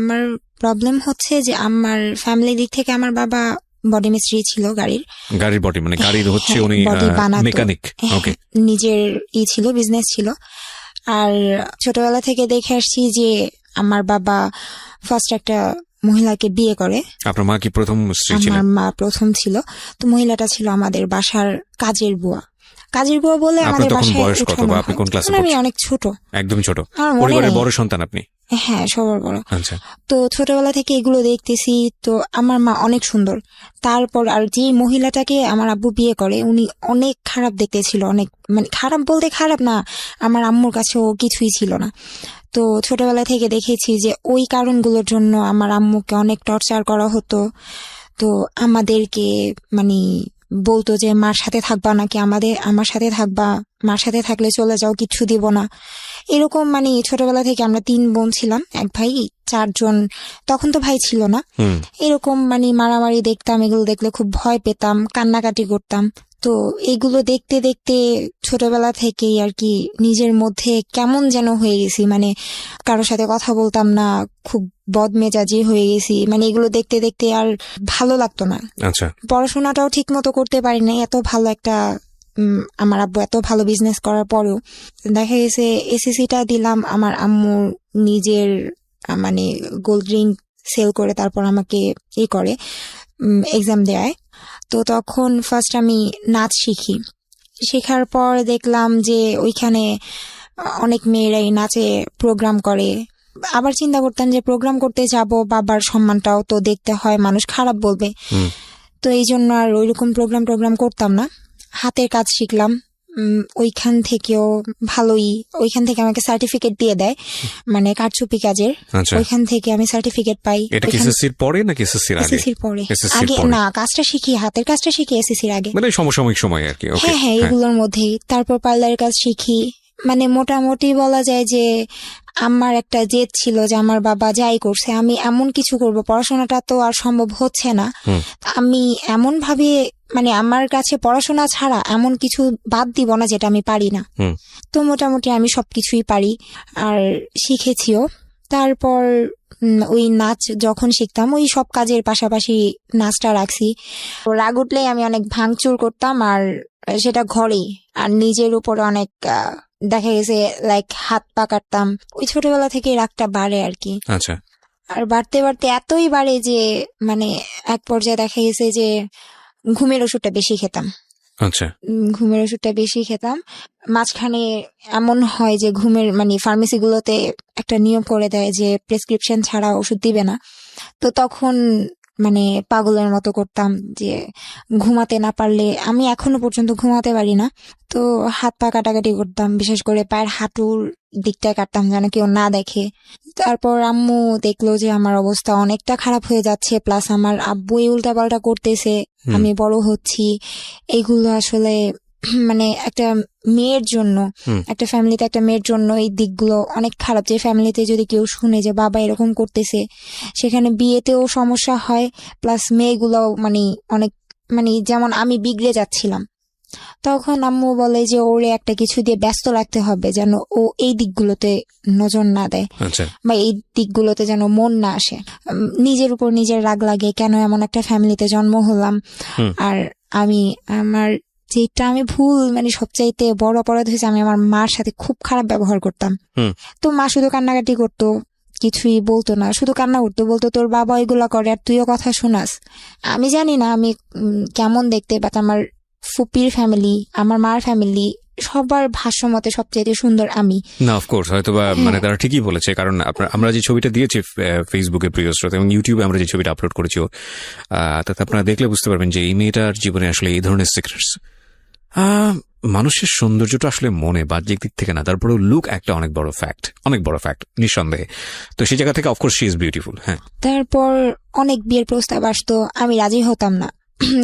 আমার প্রবলেম হচ্ছে যে আমার ফ্যামিলি দিক থেকে আমার বাবা বডি মিস্ত্রি ছিল, গাড়ির বডি মানে গাড়ির হচ্ছে উনি মেকানিক, ওকে, নিজের ছিল, বিজনেস ছিল। আর ছোটবেলা থেকে দেখে আসছি যে আমার বাবা ফার্স্ট একটা মহিলাকে বিয়ে করে। আপনার মা কি প্রথম স্ত্রী ছিলেন? আমার মা প্রথম ছিল। তো মহিলাটা ছিল আমাদের বাসার কাজের বুয়া বলে আমাদের বাসায়। বয়স কত বা আপনি কোন ক্লাসে? আমি অনেক ছোট, একদমই ছোট, পরিবারের বড় সন্তান আপনি? হ্যাঁ, সবার বড়। আচ্ছা। তো ছোটবেলা থেকে এগুলো দেখতেছি, তো আমার মা অনেক সুন্দর। তারপর আর যে মহিলাটাকে আমার আব্বু বিয়ে করে উনি অনেক খারাপ দেখতে ছিল, অনেক মানে খারাপ বলতে খারাপ না, আমার আম্মুর কাছেও কিছুই ছিল না। তো ছোটবেলা থেকে দেখেছি যে ওই কারণগুলোর জন্য আমার আম্মুকে অনেক টর্চার করা হতো। তো আমাদেরকে মানে বলতো যে মার সাথে থাকবা নাকি আমার সাথে থাকবা, মার সাথে থাকলে চলে যাও, কিচ্ছু দিব না, এরকম। মানে ছোটবেলা থেকে আমরা 3 বোন ছিলাম, এক ভাই, 4 জন, তখন তো ভাই ছিল না। এরকম মানে মারামারি দেখতাম, এগুলো দেখলে খুব ভয় পেতাম, কান্নাকাটি করতাম। তো এগুলো দেখতে দেখতে ছোটবেলা থেকেই আর কি নিজের মধ্যে কেমন যেন হয়ে গেছি, মানে কারোর সাথে কথা বলতাম না, খুব বদমেজাজি হয়ে গেছি। মানে এগুলো দেখতে দেখতে আর ভালো লাগতো না। আচ্ছা। পড়াশোনাটাও ঠিক মতো করতে পারি না, এত ভালো একটা আমার আব্বু এত ভালো বিজনেস করার পরেও দেখা গেছে এসএসসিটা দিলাম, আমার আম্মু নিজের মানে গোল্ড রিং সেল করে তারপর আমাকে করে এক্সাম দেয়। তো তখন ফার্স্ট আমি নাচ শেখার পর দেখলাম যে ওইখানে অনেক মেয়েরাই নাচে প্রোগ্রাম করে। আবার চিন্তা করতাম যে প্রোগ্রাম করতে যাব, বাবার সম্মানটাও তো দেখতে হয়, মানুষ খারাপ বলবে। তো এই জন্য আর ওইরকম প্রোগ্রাম করতাম না। হাতের কাজ শিখলাম, ওইখান থেকেও ভালোই, ওইখান থেকে আমাকে সার্টিফিকেট দিয়ে দেয়, মানে কারচুপি কাজের। ওইখান থেকে আমি সার্টিফিকেট পাই। এটা কি এসএসসির পরে নাকি এসএসসির আগে? এসএসসির পরে। আগে না, কাজটা শিখি, হাতের কাজটা শিখি এসএসসির আগে, মানে সমসাময়িক সময় আর কি। হ্যাঁ, এগুলোর মধ্যেই। তারপর পার্লারের কাজ শিখি। মানে মোটামুটি বলা যায় যে আমার একটা জেদ ছিল যে আমার বাবা যাই করছে আমি এমন কিছু করব, পড়াশোনাটা তো আর সম্ভব হচ্ছে না, আমি এমন ভাবে মানে আমার কাছে পড়াশোনা ছাড়া এমন কিছু বাদ দিব না যেটা আমি পারি না। তো মোটামুটি আমি সবকিছুই পারি আর শিখেছিও। তারপর ওই নাচ যখন শিখতাম ওই সব কাজের পাশাপাশি নাচটা রাখছি। রাগ উঠলেই আমি অনেক ভাঙচুর করতাম, আর সেটা ঘরেই, আর নিজের উপরে অনেক দেখা গেছে লাইক হাত পা কাটতাম। ওই ছোটবেলা থেকে রাগটা বাড়ে আর কি। আচ্ছা। আর বাড়তে বাড়তে এতই বাড়ে যে মানে এক পর্যায়ে দেখা গেছে যে ঘুমের ওষুধটা বেশি খেতাম। আচ্ছা। ঘুমের ওষুধটা বেশি খেতাম। মাঝখানে এমন হয় যে ঘুমের মানে ফার্মেসি গুলোতে একটা নিয়ম করে দেয় যে প্রেসক্রিপশন ছাড়া ওষুধ দিবে না। তো তখন মানে পাগলের মতো করতাম যে ঘুমাতে না পারলে, আমি এখনো পর্যন্ত ঘুমাতে পারি না, তো হাত পা কাটাকাটি করতাম, বিশেষ করে পায়ের হাঁটুর দিকটা কাটতাম যেন কেউ না দেখে। তারপর আম্মু দেখলো যে আমার অবস্থা অনেকটা খারাপ হয়ে যাচ্ছে, প্লাস আমার আব্বু এই উল্টাপাল্টা করতেছে, আমি বড় হচ্ছি, এগুলো আসলে মানে একটা মেয়ের জন্য, একটা ফ্যামিলিতে একটা মেয়ের জন্য এই দিকগুলো অনেক খারাপ। যে ফ্যামিলিতে যদি কেউ শুনে যে বাবা এরকম করতেছে, সেখানে বিয়েতেও সমস্যা হয়, প্লাস মেয়েগুলো মানে অনেক মানে যেমন আমি বিগড়ে যাচ্ছিলাম। তখন আম্মু বলে যে ওরে একটা কিছু দিয়ে ব্যস্ত রাখতে হবে যেন ও এই দিকগুলোতে নজর না দেয়, বা এই দিকগুলোতে যেন মন না আসে। নিজের উপর নিজের রাগ লাগে, কেন এমন একটা ফ্যামিলিতে জন্ম হলাম। আর আমার যেটা আমি ভুল মানে সবচাইতে বড় অপরাধ হয়েছে, আমি আমার মার সাথে খুব খারাপ ব্যবহার করতাম। তো মা শুধু কান্নাকাটি করতো, কিছুই বলতো না, শুধু কান্না করতো, বলতো তোর বাবা এগুলা করে আর তুইও কথা শোনাস। আমি জানি না আমি কেমন দেখতে, বাট আমার ফুপির ফ্যামিলি, আমার মার ফ্যামিলি সবার ভাষ্য মতে সবচেয়ে সুন্দর আমি। না অফকোর্স হয়তো বা মানে তারা ঠিকই বলেছে, কারণ আমরা যে ছবিটা দিয়েছি ফেসবুকে প্রিয় শ্রোতা এবং ইউটিউবে আমরা যে ছবিটা আপলোড করেছি তাতে আপনারা দেখলে বুঝতে পারবেন যে এই মেয়েটার জীবনে আসলে এই ধরনের সিক্রেটস। মানুষের সৌন্দর্যটা আসলে মনে বাহ্যিক দিক থেকে না, তারপরেও লুক একটা অনেক বড় ফ্যাক্ট নিঃসন্দেহে। তো সেই জায়গা থেকে অফকোর্স শি ইজ বিউটিফুল। হ্যাঁ, তারপর অনেক বিয়ের প্রস্তাব আসতো, আমি রাজি হতাম না,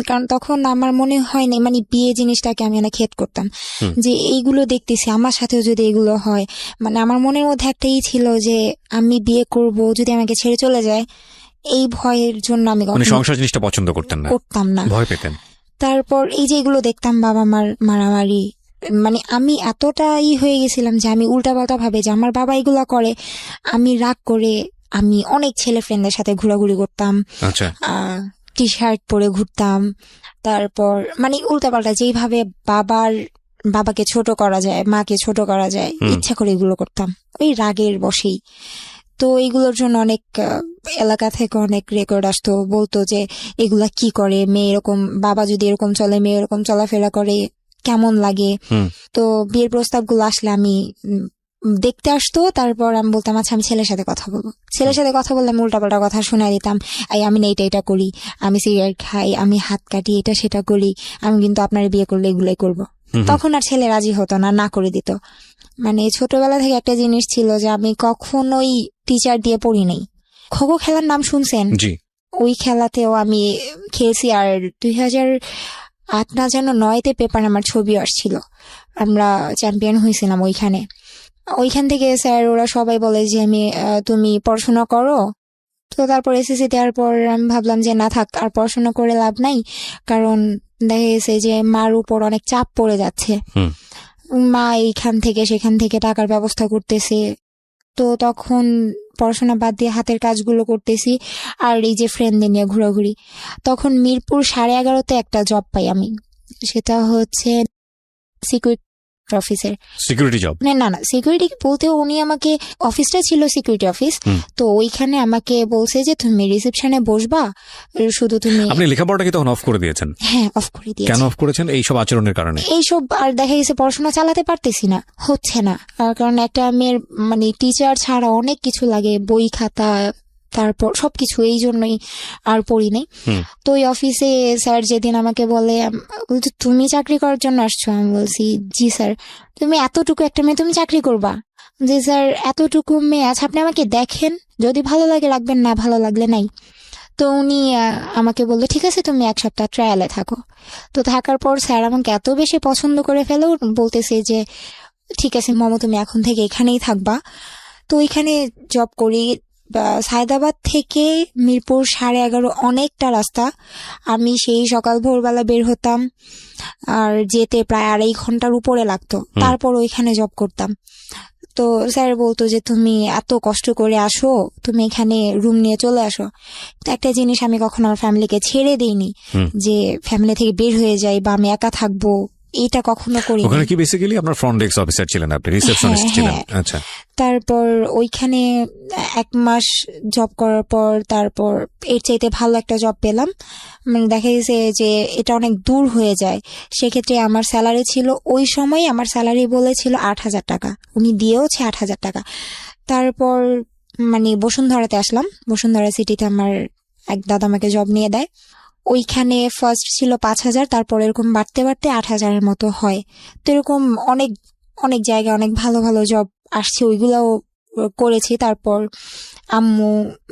কারণ তখন আমার মনে হয় না মানে বিয়ে জিনিসটাকে আমি অনেক হেট করতাম, যে এইগুলো দেখতেছি আমার সাথেও যদি এগুলো হয়, মানে আমার মনের মধ্যে একটাই ছিল যে আমি বিয়ে করব যদি আমাকে ছেড়ে চলে যায়, এই ভয়ের জন্য আমি সংসার জিনিসটা পছন্দ করতাম না, ভয় পেতেন। তারপর এই যে এগুলো দেখতাম বাবা মার মারামারি, মানে আমি এতটাই হয়ে গেছিলাম যে আমি উল্টাপাল্টা ভাবে যে আমার বাবা এগুলা করে, আমি রাগ করে আমি অনেক ছেলে ফ্রেন্ডদের সাথে ঘোরাঘুরি করতাম, আচ্ছা, টি শার্ট পরে ঘুরতাম। তারপর মানে উল্টাপাল্টা যেইভাবে বাবাকে ছোট করা যায়, মাকে ছোট করা যায়, ইচ্ছা করে এগুলো করতাম ওই রাগের বশেই। তো এইগুলোর জন্য অনেক এলাকা থেকে অনেক রেকর্ড আসতো, বলতো যে এগুলা কি করে মেয়ে, এরকম বাবা যদি এরকম চলে, মেয়ে এরকম চলাফেরা করে কেমন লাগে। তো বিয়ের প্রস্তাবগুলো আসলে আমি দেখতে আসতো, তারপর আমি বলতাম আচ্ছা আমি ছেলের সাথে কথা বলবো। ছেলের সাথে কথা বললে আমি উল্টাপাল্টা কথা শোনাই দিতাম, আমি না এটা করি, আমি সিগারেট খাই, আমি হাত কাটি, এটা সেটা করি, আমি কিন্তু আপনার বিয়ে করলে এগুলোই করবো। তখন আর ছেলে রাজি হতো না, না করে দিত। মানে ছোটবেলা থেকে একটা জিনিস ছিল যে আমি কখনোই টিচার দিয়ে পড়ি নাই। খো খেলার নাম শুনছেন? জি। ওই খেলাতেও আমি খেলছি। আর 2008 না যেন 9-তে পেপার আমার ছবি আসছিল, আমরা চ্যাম্পিয়ন হয়েছিলাম ওইখানে। ওইখান থেকে স্যার ওরা সবাই বলে যে আমি তুমি পড়াশোনা করো। তো তারপর এসএসসি দেওয়ার পর আমি ভাবলাম যে না থাক, আর পড়াশোনা করে লাভ নাই, কারণ দেখা গেছে যে মার উপর অনেক চাপ পড়ে যাচ্ছে। মা এইখান থেকে সেখান থেকে টাকার ব্যবস্থা করতেছে। তো তখন পড়াশোনা বাদ দিয়ে হাতের কাজগুলো করতেছি, আর এই যে ফ্রেন্ডদের নিয়ে ঘোরাঘুরি। তখন মিরপুর 11:30-তে একটা জব পাই আমি, সেটা হচ্ছে সিকিউরিটি অফিসের। Security job? না সিকিউরিটি বলতে উনি আমাকে, অফিসটা ছিল সিকিউরিটি অফিস, তো ওইখানে আমাকে বলছে যে তুমি রিসেপশনে বসবা, শুধু তুমি। আপনি লেখাপড়াটা কি তখন অফ করে দিয়েছেন? হ্যাঁ, অফ করে দিয়েছি। কেন অফ করেছেন? এইসব আচরণের কারণে? এইসব আর দেখা গেছে পড়াশোনা চালাতে পারতেছি না, হচ্ছে না। কারণ একটা মেয়ের মানে টিচার ছাড়া অনেক কিছু লাগে, বই খাতা, তারপর সবকিছু, এই জন্যই আর পড়ি নাই। তো ওই অফিসে স্যার যেদিন আমাকে বলে তুমি চাকরি করার জন্য আসছো, আমি বলছি জি স্যার। তুমি এতটুকু একটা মেয়ে, তুমি চাকরি করবা? যে স্যার এতটুকু মেয়ে আছে, আপনি আমাকে দেখেন, যদি ভালো লাগে রাখবেন, না ভালো লাগলে নাই। তো উনি আমাকে বললো ঠিক আছে তুমি 1 সপ্তাহ ট্রায়ালে থাকো। তো থাকার পর স্যার আমাকে এত বেশি পছন্দ করে ফেলো, বলতেছে যে ঠিক আছে মমো তুমি এখন থেকে এখানেই থাকবা। তো ওইখানে জব করি। সায়দাবাদ থেকে মিরপুর 11:30 অনেকটা রাস্তা। আমি সেই সকাল ভোরবেলা বের হতাম, আর যেতে প্রায় 2.5 ঘন্টার উপরে লাগতো, তারপর ওইখানে জব করতাম। তো স্যার বলতো যে তুমি এত কষ্ট করে আসো, তুমি এখানে রুম নিয়ে চলে আসো। তো একটা জিনিস আমি কখনো আমার ফ্যামিলিকে ছেড়ে দিইনি, যে ফ্যামিলি থেকে বের হয়ে যাই বা আমি একা থাকবো, এটা কখনো করি। ওখানে কি বেসিক্যালি আপনার ফ্রন্ট ডেস্ক অফিসার ছিলেন আপনি, রিসেপশনিস্ট ছিলেন? আচ্ছা। তারপর ওইখানে 1 মাস জব করার পর তারপর এর চাইতে ভালো একটা জব পেলাম। মানে দেখা গেছে যে এটা অনেক দূর হয়ে যায়, সেক্ষেত্রে আমার স্যালারি ছিল ওই সময়, আমার স্যালারি বলেছিল 8,000 টাকা, উনি দিয়েওছে 8,000 টাকা। তারপর মানে বসুন্ধরাতে আসলাম, বসুন্ধরা সিটিতে আমার এক দাদা আমাকে জব নিয়ে দেয়। ওইখানে ফার্স্ট ছিল 5,000, তারপর এরকম বাড়তে বাড়তে 8,000-এর মতো হয়। তো এরকম অনেক অনেক জায়গায় অনেক ভালো ভালো জব আসছে, ওইগুলাও করেছি। তারপর আম্মু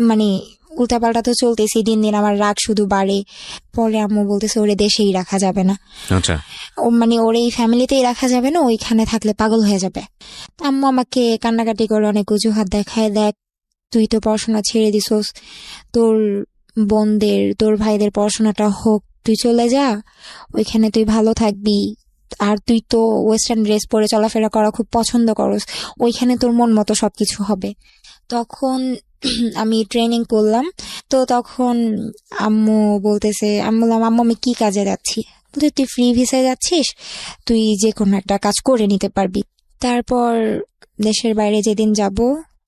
মানে উল্টাপাল্টা তো চলতেছি, দিন দিন আমার রাগ শুধু বাড়ে। পরে আম্মু বলতেছে ওরে দেশেই রাখা যাবে না, আচ্ছা, ও মানে ওর এই ফ্যামিলিতেই রাখা যাবে না, ওইখানে থাকলে পাগল হয়ে যাবে। আম্মু আমাকে কান্নাকাটি করে অনেক অজুহাত দেখায়, দেখ তুই তো পড়াশোনা ছেড়ে দিছস, তোর বোনদের তোর ভাইদের পড়াশোনাটা হোক, তুই চলে যা, ওইখানে তুই ভালো থাকবি। আর তুই তো ওয়েস্টার্ন ড্রেস পরে চলাফেরা করা খুব পছন্দ করস, ওইখানে তোর মন মতো সবকিছু হবে। তখন আমি ট্রেনিং করলাম। তো তখন আম্মু বলতেছে, আমি বললাম আম্মু আমি কি কাজে যাচ্ছি? বলতে তুই ফ্রি ভিসায় যাচ্ছিস, তুই যে কোনো একটা কাজ করে নিতে পারবি। তারপর দেশের বাইরে যেদিন যাব,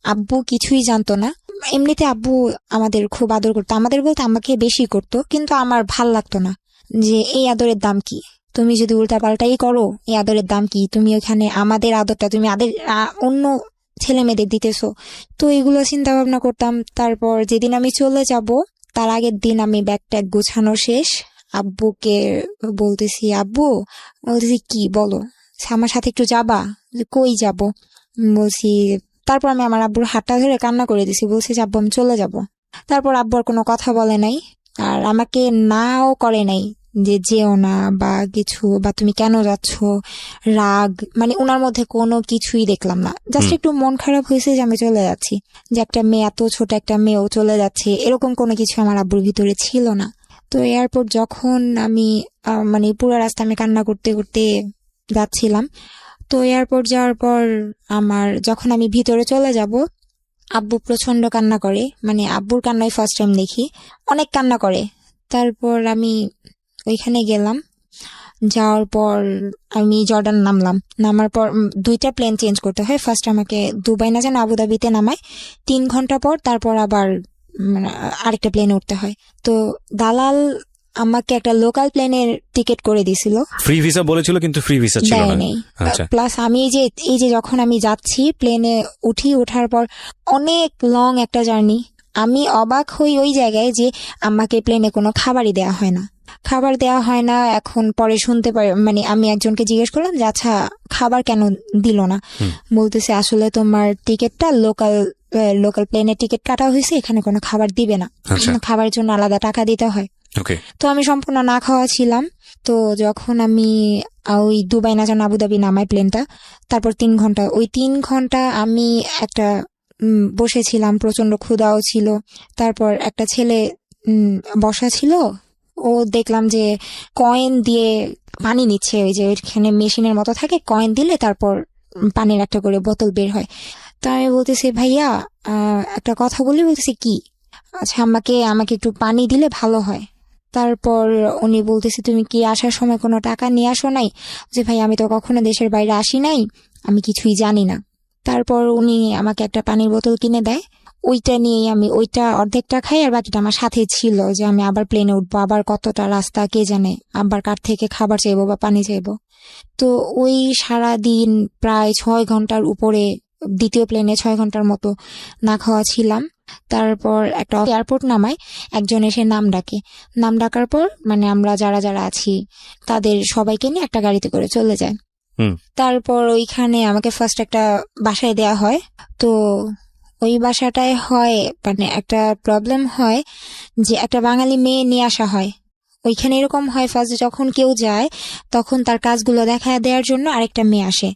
আব্বু কিছুই জানতো না। এমনিতে আব্বু আমাদের খুব আদর করতো, আমাদের বলতে আমাকে বেশি করতো, কিন্তু আমার ভাল লাগতো না যে এই আদরের দাম কি, তুমি যদি উল্টা পাল্টাই করো এই আদরের দাম কি, তুমি ওখানে আমাদের আদরটা তুমি অন্য ছেলে মেয়েদের দিতেছো। তো এগুলো চিন্তা ভাবনা করতাম। তারপর যেদিন আমি চলে যাব তার আগের দিন আমি ব্যাগ ট্যাগ গোছানো শেষ, আব্বুকে বলতেছি, আব্বু বলতেছি কি বলো, আমার সাথে একটু যাবা? কই যাব? বলছি, তারপর আমি আমার আব্বুর হাতটা ধরে কান্না করে দিছি, বলছি যে আব্বু আমি চলে যাব। তারপর আব্বু আর কোনো কথা বলে নাই, আর আমাকে নাও করে নাই যে যেও না বা কিছু, বা তুমি কেন যাচ্ছ, রাগ, মানে ওনার মধ্যে কোনো কিছুই দেখলাম না। জাস্ট একটু মন খারাপ হয়েছে যে আমি চলে যাচ্ছি, যে একটা মেয়ে, এত ছোট একটা মেয়েও চলে যাচ্ছে, এরকম কোনো কিছু আমার আব্বুর ভিতরে ছিল না। তো এয়ারপোর্ট যখন আমি মানে পুরো রাস্তা আমি কান্না করতে করতে যাচ্ছিলাম। তো এয়ারপোর্ট যাওয়ার পর যখন আমি ভিতরে চলে যাব, আব্বু প্রচন্ড কান্না করে, মানে আব্বুর কান্নাই ফার্স্ট টাইম দেখি, অনেক কান্না করে। তারপর আমি ওইখানে গেলাম, যাওয়ার পর আমি জর্ডান নামার পর দুইটা প্লেন চেঞ্জ করতে হয়। ফার্স্ট আমাকে দুবাই না যেন আবুধাবিতে নামায়, 3 ঘন্টা পর তারপর আবার আরেকটা প্লেনে উঠতে হয়। তো দালাল আমাকে একটা লোকাল প্লেনের টিকিট করে দিছিল, ফ্রি ভিসা বলেছিল কিন্তু ফ্রি ভিসা ছিল না। নেই। আচ্ছা, প্লাস আমি এই যে যখন আমি যাচ্ছি প্লেনে ওঠার পর অনেক লং একটা জার্নি, আমি অবাক হই ওই জায়গায় যে আমাকে প্লেনে কোনো খাবারই দেওয়া হয় না। এখন পরে শুনতে পারি, মানে আমি একজনকে জিজ্ঞেস করলাম যে আচ্ছা খাবার কেন দিল না, বলতেছে আসলে তোমার টিকিটটা লোকাল প্লেনের টিকিট কাটা হয়েছে, এখানে কোনো খাবার দিবে না, খাবারের জন্য আলাদা টাকা দিতে হয়। তো আমি সম্পূর্ণ না খাওয়া ছিলাম। তো যখন আমি ওই দুবাই না যেন আবুধাবি নামাই প্লেনটা, তারপর 3 ঘন্টা, ওই 3 ঘন্টা আমি একটা বসেছিলাম, প্রচন্ড ক্ষুধাও ছিল। তারপর একটা ছেলে বসা ছিল, ও দেখলাম যে কয়েন দিয়ে পানি নিচ্ছে, ওই যে ওইখানে মেশিনের মতো থাকে, কয়েন দিলে তারপর পানির একটা করে বোতল বের হয়। তো আমি বলতেছি ভাইয়া একটা কথা বলি, বলতেছি কি, আচ্ছা আমাকে একটু পানি দিলে ভালো হয়। তারপর উনি বলতেছে তুমি কি আসার সময় কোনো টাকা নিয়ে আসো নাই? যে ভাই আমি তো কখনো দেশের বাইরে আসি নাই, আমি কিছুই জানি না। তারপর উনি আমাকে একটা পানির বোতল কিনে দেয়, ওইটা নিয়ে আমি ওইটা অর্ধেকটা খাই, আর বাকিটা আমার সাথে ছিল, যে আমি আবার প্লেনে উঠবো, আবার কতটা রাস্তা কে জানে, আবার কার থেকে খাবার চাইবো বা পানি চাইবো। তো ওই সারাদিন প্রায় 6 ঘন্টার উপরে, দ্বিতীয় প্লেনে 6 ঘন্টার মতো না খাওয়া ছিলাম। তারপর একটা এয়ারপোর্ট নামায়, একজন এসে নাম ডাকার পর মানে আমরা যারা যারা আছি তাদের সবাইকে নিয়ে একটা গাড়িতে করে চলে যায়। তারপর ওইখানে আমাকে ফার্স্ট একটা বাসায় দেয়া হয়। তো ওই বাসাটায় হয় মানে একটা প্রবলেম হয় যে একটা বাঙালি মেয়ে নিয়ে আসা হয়। ওইখানে এরকম হয় ফার্স্ট যখন কেউ যায় তখন তার কাজগুলো দেখা দেওয়ার জন্য আরেকটা মেয়ে আসে,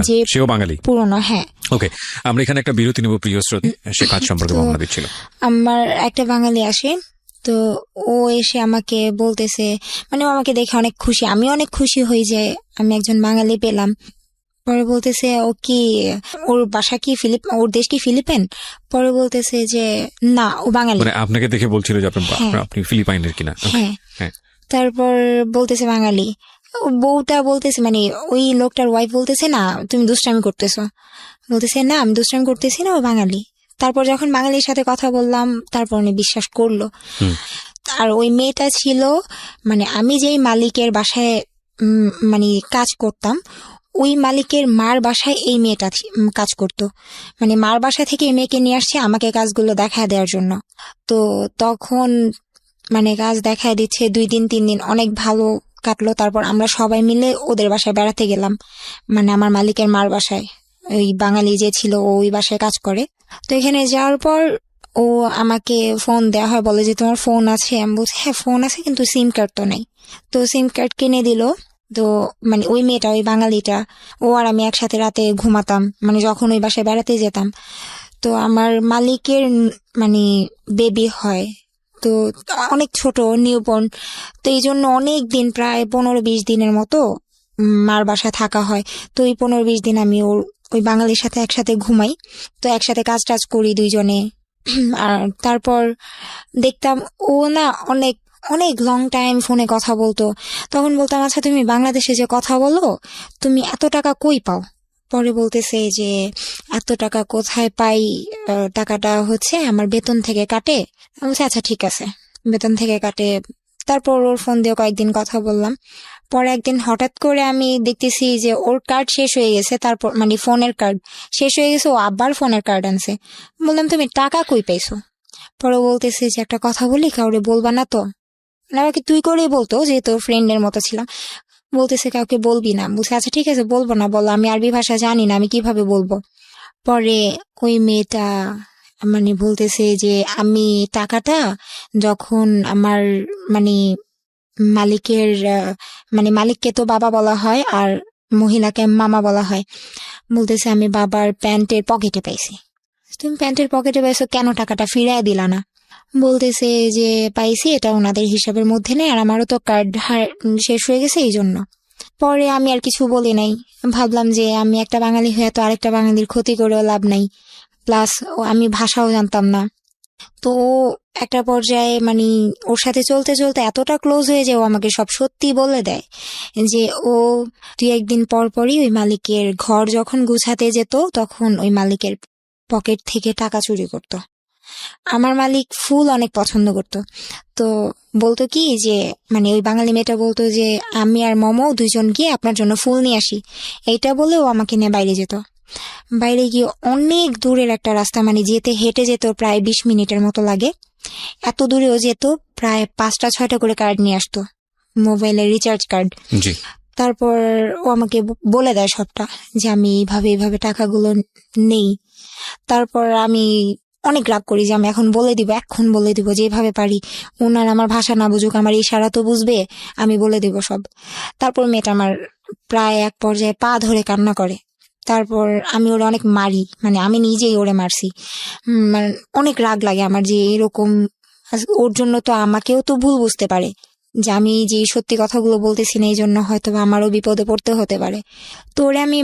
যে সেও বাঙালি পুরনো। হ্যাঁ, ওকে, আমরা এখানে একটা বিরতি নেব প্রিয় শ্রোতা, সে কাজ সম্পর্কে বর্ণনা দিচ্ছিল। আমার একটা বাঙালি আসে, তো ও এসে আমাকে বলতেছে, মানে ও আমাকে দেখে অনেক খুশি, আমি অনেক খুশি হই যে আমি একজন বাঙালি পেলাম। পরে বলতেছে ও কি, ওর বাসা কি ওর দেশ কি ফিলিপাইন? পরে বলতেছে যে না, ও বাঙালি। মানে আপনাকে দেখে বলছিল যে আপনি ফিলিপাইনের কিনা? হ্যাঁ। তারপর বলতেছে বাঙালি। বউটা বলতেছে, মানে ওই লোকটার ওয়াইফ বলতেছে না তুমি দুষ্টামি করতেছো, বলতেছে না আমি দুষ্টামি করতেছি না, ও বাঙালি। তারপর যখন বাঙালির সাথে কথা বললাম তারপর উনি বিশ্বাস করলো। আর ওই মেয়েটা ছিল, মানে আমি যেই মালিকের বাসায় মানে কাজ করতাম, ওই মালিকের মার বাসায় এই মেয়েটা কাজ করতো, মানে মার বাসা থেকে এই মেয়েকে নিয়ে আসছে আমাকে কাজগুলো দেখা দেওয়ার জন্য। তো তখন মানে কাজ দেখায় দিচ্ছে, 2 দিন 3 দিন অনেক ভালো কাটলো। তারপর আমরা সবাই মিলে ওদের বাসায় বেড়াতে গেলাম, মানে আমার মালিকের মার বাসায়, ওই বাঙালি যে ছিল ওই বাসায় কাজ করে। তো এখানে যাওয়ার পর ও আমাকে ফোন দেওয়া হয়, বলে যে তোমার ফোন আছে? আমি বলছি হ্যাঁ ফোন আছে, কিন্তু সিম কার্ড তো নেই। তো সিম কার্ড কিনে দিল। তো মানে ওই মেয়েটা, ওই বাঙালিটা, ও আর আমি একসাথে রাতে ঘুমাতাম, মানে যখন ওই বাসায় বেড়াতে যেতাম। তো আমার মালিকের মানে বেবি হয়, তো অনেক ছোট, নিউবর্ন। তো এই জন্য অনেক দিন, প্রায় 15-20 দিনের মতো মার বাসায় থাকা হয়। তো এই 15-20 দিন আমি ওই বাঙালির সাথে একসাথে ঘুমাই, তো একসাথে কাজ টাজ করি দুইজনে। আর তারপর দেখতাম ও না অনেক অনেক লং টাইম ফোনে কথা বলতো। তখন বলতাম আচ্ছা তুমি বাংলাদেশে যে কথা বলো, তুমি এত টাকা কই পাও? পরে বলতেছে যে এত টাকা কোথায় পাই, টাকাটা হচ্ছে আমার বেতন থেকে কাটে। আমি বলছি আচ্ছা ঠিক আছে, বেতন থেকে কাটে। তারপর ওর ফোন দিয়ে কয়েকদিন কথা বললাম। পরে একদিন হঠাৎ করে আমি দেখতেছি যে ওর কার্ড শেষ হয়ে গেছে, তারপর মানে ফোনের কার্ড শেষ হয়ে গেছে, ও আবার ফোনের কার্ড আনছে। বললাম তুমি টাকা কই পাইছো? পরে বলতেছে যে একটা কথা বলি, কাউরে বলবা না তো? আমাকে তুই করেই বলতো, যেহেতু ফ্রেন্ডের মতো ছিলাম। বলতেছে কাউকে বলবি না। বলছে আচ্ছা ঠিক আছে বলবো না, বলো, আমি আরবি ভাষা জানি না, আমি কিভাবে বলবো? পরে ওই মেয়েটা মানে বলতেছে যে আমি টাকাটা যখন আমার মানে মালিকের মানে মালিককে তো বাবা বলা হয় আর মহিলাকে মামা বলা হয়, বলতেছে আমি বাবার প্যান্টের পকেটে পাইছি। তুমি প্যান্টের পকেটে পাইছো, কেন টাকাটা ফিরাই দিলা না? বলতেছে যে পাইছি, এটা ওনাদের হিসাবের মধ্যে নেই, আর আমারও তো কার্ড শেষ হয়ে গেছে এই জন্য। পরে আমি আর কিছু বলি নাই, ভাবলাম যে আমি একটা বাঙালি হয়ে তো আরেকটা বাঙালির ক্ষতি করেও লাভ নাই, প্লাস আমি ভাষাও জানতাম না। তো ও একটা পর্যায়ে মানে ওর সাথে চলতে চলতে এতটা ক্লোজ হয়ে যায়, ও আমাকে সব সত্যি বলে দেয় যে ও 2-1 দিন পর পরই ওই মালিকের ঘর যখন গুছাতে যেত তখন ওই মালিকের পকেট থেকে টাকা চুরি করতো। আমার মালিক ফুল অনেক পছন্দ করতো। তো বলতো কি যে মানে ওই বাঙালি মেয়েটা বলতো যে আমি আর মমো 2জন গিয়ে আপনার জন্য ফুল নিয়ে আসি, এইটা বলে ও আমাকে নিয়ে বাইরে যেত। বাইরে গিয়ে অনেক দূরের একটা রাস্তা, মানে যেতে হেঁটে যেত প্রায় 20 মিনিটের মতো লাগে, এত দূরেও যেত, প্রায় 5টা-6টা করে কার্ড নিয়ে আসতো, মোবাইলের রিচার্জ কার্ড। জি। তারপর ও আমাকে বলে দেয় সবটা যে আমি এইভাবে টাকাগুলো নেই। তারপর আমি অনেক রাগ করি যে আমি এখন বলে দিব যেভাবে পারি। ওনার আমার ভাষা না বুঝুক, আমার ইশারা তো বুঝবে, আমি বলে দিব সব। তারপর মেয়েটা আমার প্রায় এক পর্যায়ে পা ধরে কান্না করে। তারপর আমি ওরে অনেক মারি, মানে আমি নিজেই ওরে মারছি। মানে অনেক রাগ লাগে আমার যে এরকম, ওর জন্য তো আমাকেও তো ভুল বুঝতে পারে যে আমি যে সত্যি কথাগুলো বলতেছি না, এই জন্য হয়তো আমারও বিপদে পড়তে হতে পারে। তো ওরে আমি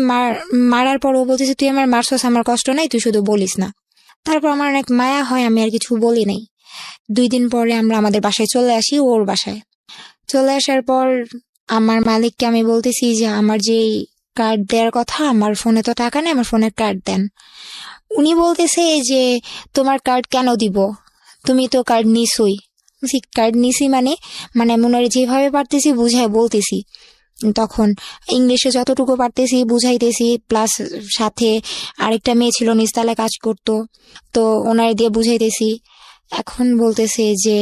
মারার পর ও বলতেছে তুই আমার মারছস, আমার কষ্ট নাই, তুই শুধু বলিস না। তারপর আমার অনেক মায়া হয়, আমি আর কিছু বলি নাই। 2 দিন পরে আমরা আমাদের বাসায় চলে আসি, ওর বাসায় চলে আসার পর আমার মালিককে আমি বলতেছি যে আমার যে কার্ড দেওয়ার কথা, আমার ফোনে তো টাকা নেই, আমার ফোনের কার্ড দেন। উনি বলতেছে যে তোমার কার্ড কেন দিব, তুমি তো কার্ড নিছই। কার্ড নিছি মানে মানে আমি ওনারে যেভাবে পারতেছি বুঝায় বলতেছি, তখন ইংলিশে যতটুকু পারতেছি বুঝাইতেছি, প্লাস সাথে আরেকটা মেয়ে ছিল নিচতলায় কাজ করতো, তো ওনারে দিয়ে বুঝাইতেছি। এখন বলতেছে যে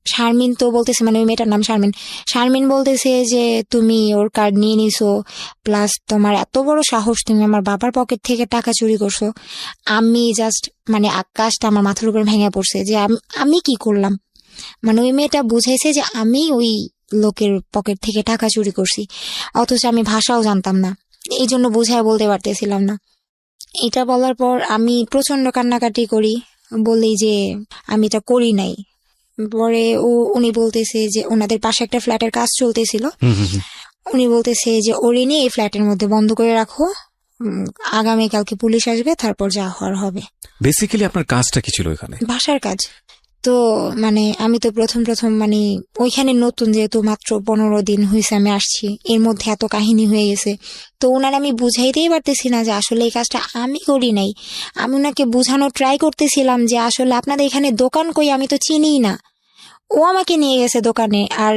শারমিন তো বলতেছে, মানে ওই মেয়েটার নাম শারমিন বলতেছে যে তুমি ওর কার্ড নিয়ে নিছো, প্লাস তোমার এত বড় সাহস, তুমি আমার বাবার পকেট থেকে টাকা চুরি করছো। আমি জাস্ট মানে আকাশটা আমার মাথার উপর ভেঙে পড়ছে যে আমি কি করলাম। মানে ওই মেয়েটা বুঝাইছে যে আমি ওই লোকের পকেট থেকে টাকা চুরি করছি, অথচ আমি ভাষাও জানতাম না, এই জন্য বুঝায় বলতে পারতেছিলাম না। এটা বলার পর আমি প্রচন্ড কান্নাকাটি করি, বলি যে আমি এটা করি নাই। পরে উনি বলতেছে যে ওনাদের পাশে একটা ফ্ল্যাটের কাজ চলতেছিল, উনি বলতেছে যে ওরে নিয়ে এই ফ্ল্যাটের মধ্যে বন্ধ করে রাখো, আগামীকালকে পুলিশ আসবে, তারপর যা হওয়ার হবে। বেসিক্যালি আপনার কাজটা কি ছিল এখানে? বাসার কাজ। তো মানে আমি তো প্রথম মানে ওইখানে নতুন, যেহেতু মাত্র 15 দিন হয়েছে আমি আসছি, এর মধ্যে এত কাহিনী হয়ে গেছে। তো ওনার আমি বুঝাইতেই পারতেছি না যে আসলে এই কাজটা আমি করি নাই। আমি ওনাকে বোঝানোর ট্রাই করতেছিলাম যে আসলে আপনাদের এখানে দোকান কই, আমি তো চিনিই না। ও আমাকে নিয়ে গেছে দোকানে, আর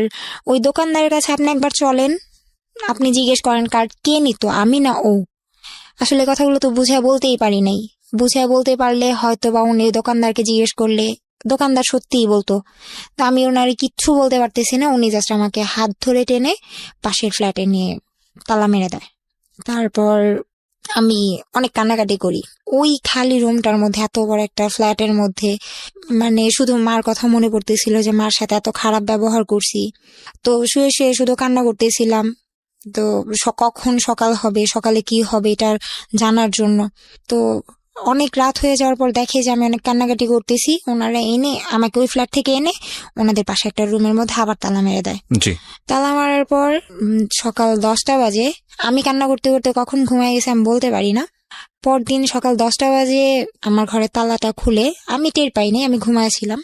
ওই দোকানদারের কাছে আপনি একবার চলেন, আপনি জিজ্ঞেস করেন কার্ড কে নিত, আমি না ও। আসলে কথাগুলো তো বুঝায় বলতেই পারি নাই। বুঝায় বলতে পারলে হয়তো বা উনি দোকানদারকে জিজ্ঞেস করলে দোকানদার সত্যিই বলতো। তো আমি ওনারে কিচ্ছু বলতে পারতেছি না, উনি জাস্ট আমাকে হাত ধরে টেনে পাশের ফ্ল্যাটে নিয়ে তালা মেরে দেয়। তারপর আমি অনেক কান্নাকাটি করি। ওই খালি রুমটার মধ্যে, এত বড় একটা ফ্ল্যাটের মধ্যে, মানে শুধু মার কথা মনে পড়তেছিল যে মার সাথে এত খারাপ ব্যবহার করছি। তো শুয়ে শুয়ে শুধু কান্না করতেছিলাম। তো কখন সকাল হবে, সকালে কি হবে এটার জানার জন্য। তো অনেক রাত হয়ে যাওয়ার পর দেখে যে আমি অনেক কান্নাকাটি করতেছি, ওনারা এনে আমাকে ওই ফ্ল্যাট থেকে এনে ওনাদের পাশে একটা রুমের মধ্যে আবার তালা মেরে দেয়। জি। তালা মারার পর সকাল 10টা বাজে, আমি কান্না করতে করতে কখন ঘুমায় গেছে আমি বলতে পারি না। পরদিন সকাল 10টা বাজে আমার ঘরের তালাটা খুলে, আমি টের পাইনি, আমি ঘুমাইছিলাম।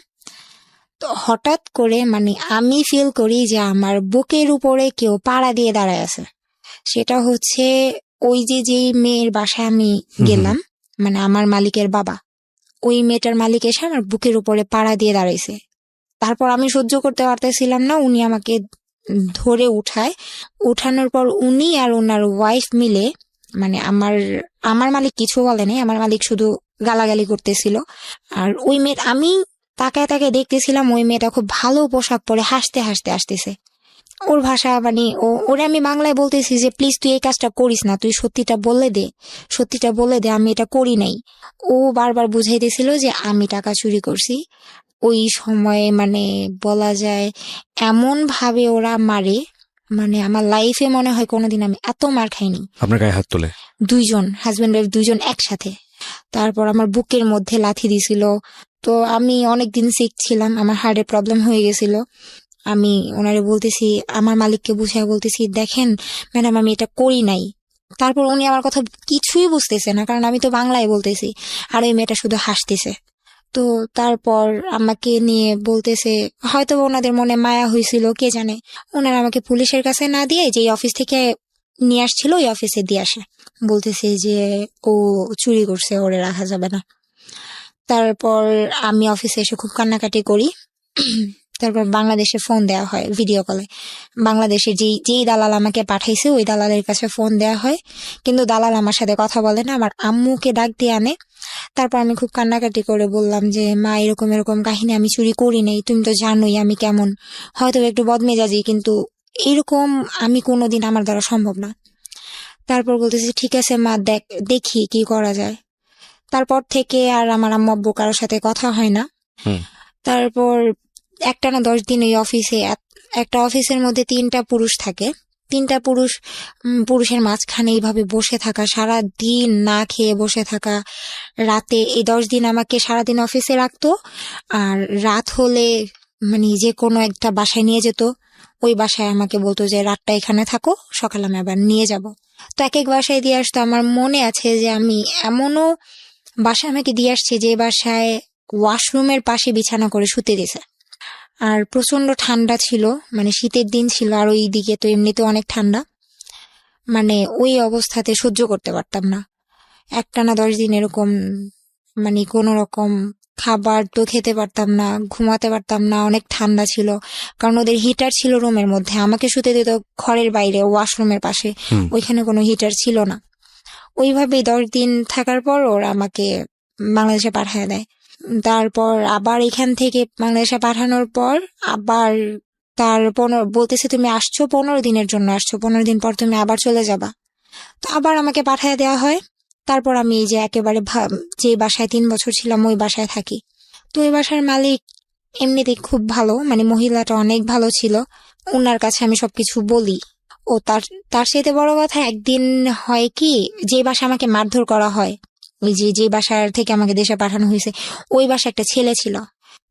তো হঠাৎ করে মানে আমি ফিল করি যে আমার বুকের উপরে কেউ পাড়া দিয়ে দাঁড়ায় আছে। সেটা হচ্ছে ওই যেই মেয়ের বাসায় আমি গেলাম, মানে আমার মালিকের বাবা, ওই মেয়েটার মালিক এসে আমার বুকের উপরে পাড়া দিয়ে দাঁড়াইছে। তারপর আমি সহ্য করতে পারতেছিলাম না, উনি আমাকে ধরে উঠানোর পর উনি আর ওনার ওয়াইফ মিলে, মানে আমার মালিক কিছু বলে নাই, আমার মালিক শুধু গালাগালি করতেছিল। আর ওই মেয়ে, আমি তাকায় তাকায় দেখতেছিলাম, ওই মেয়েটা খুব ভালো পোশাক পরে হাসতে হাসতে আসতেছে। ওর ভাষা মানে ওরে আমি বাংলায় বলতেছি যে প্লিজ তুই এই কাজটা করিস না, তুই সত্যিটা বলে দে আমি এটা করি নাই। ও বারবার বুঝাইতেছিল যে আমি টাকা চুরি করছি। ওই সময়ে মানে বলা যায় এমন ভাবে ওরা মারে, মানে আমার লাইফে মনে হয় কোনোদিন আমি এত মার খাইনি। আপনার গায়ে হাত তোলে? 2জন, হাজবেন্ড ওয়াইফ 2জন একসাথে। তারপর আমার বুকের মধ্যে লাথি দিছিল। তো আমি অনেকদিন সিক ছিলাম, আমার হার্টের প্রবলেম হয়ে গেছিল। আমি ওনারে বলতেছি, আমার মালিককে বুঝায় বলতেছি, দেখেন ম্যাডাম আমি এটা করি নাই, তারপর উনি আমার কথা কিছুই বুঝতেছে না, কারণ আমি তো বাংলায় বলতেছি, আর ওই মেয়েটা শুধু হাসতেছে। তো তারপর আমাকে নিয়ে বলতেছে, হয়তো ওনাদের মনে মায়া হয়েছিল, কে জানে, ওনারা আমাকে পুলিশের কাছে না দিয়ে যে অফিস থেকে নিয়ে আসছিল ওই অফিসে দিয়ে আসে, বলতেছে যে ও চুরি করছে, ওরে রাখা যাবে না। তারপর আমি অফিসে এসে খুব কান্নাকাটি করি। তারপর বাংলাদেশে ফোন দেওয়া হয় ভিডিও কলে। বাংলাদেশে যেই দালাল আমাকে পাঠাইছে ওই দালালের কাছে ফোন দেওয়া হয়, কিন্তু দালাল আমার সাথে কথা বলে না, আমার আম্মুকে ডাক দিয়ে আনে। তারপর আমি খুব কান্নাকাটি করে বললাম যে মা, এরকম এরকম কাহিনী, আমি চুরি করি নাই, তুমি তো জানোই আমি কেমন, হয়তো একটু বদমেজাজি, কিন্তু এরকম আমি কোনোদিন, আমার দ্বারা সম্ভব না। তারপর বলতেছি ঠিক আছে মা, দেখি কি করা যায়। তারপর থেকে আর আমার আম্মু আব্বু কারোর সাথে কথা হয় না। হুম। তারপর একটানা 10 দিন ওই অফিসে, একটা অফিসের মধ্যে 3টা পুরুষ থাকে, 3টা পুরুষের মাঝখানে এইভাবে বসে থাকা, সারা দিন না খেয়ে বসে থাকা। রাতে এই 10 দিন আমাকে সারাদিন অফিসে রাখতো, আর রাত হলে মানে যে কোনো একটা বাসায় নিয়ে যেত। ওই বাসায় আমাকে বলতো যে রাতটা এখানে থাকো, সকালে আমি আবার নিয়ে যাব। তো এক এক বাসায় দিয়ে আসতো। আমার মনে আছে যে আমি এমনও বাসায় আমাকে দিয়ে আসছে যে বাসায় ওয়াশরুমের পাশে বিছানা করে শুতে দিছে। আর প্রচন্ড ঠান্ডা ছিল, মানে শীতের দিন ছিল, আর ওই দিকে তো এমনিতে অনেক ঠান্ডা, মানে ওই অবস্থাতে সহ্য করতে পারতাম না। একটানা 10 দিন এরকম, মানে কোনো রকম খাবার তো খেতে পারতাম না, ঘুমাতে পারতাম না, অনেক ঠান্ডা ছিল। কারণ ওদের হিটার ছিল রুমের মধ্যে, আমাকে শুতে দিত ঘরের বাইরে ওয়াশরুমের পাশে, হুম। ওইখানে কোনো হিটার ছিল না। ওইভাবে 10 দিন থাকার পর ওরা আমাকে বাংলাদেশে পাঠিয়ে দেয়। তারপর আবার এখান থেকে বাংলাদেশে পাঠানোর পর আবার তার বলতেছে তুমি আসছো 15 দিনের জন্য, আসছো 15 দিন পর তুমি আবার চলে যাবা। তো আবার আমাকে পাঠিয়ে দেওয়া হয়। তারপর আমি এই যে একেবারে যে বাসায় 3 বছর ছিলাম ওই বাসায় থাকি। তো ওই বাসার মালিক এমনিতেই খুব ভালো, মানে মহিলাটা অনেক ভালো ছিল, ওনার কাছে আমি সবকিছু বলি। ও তার তার চাইতে বড় কথা, একদিন হয় কি, যে বাসা আমাকে মারধর করা হয়, ওই যে বাসার থেকে আমাকে দেশে পাঠানো হয়েছে, ওই বাসা একটা ছেলে ছিল।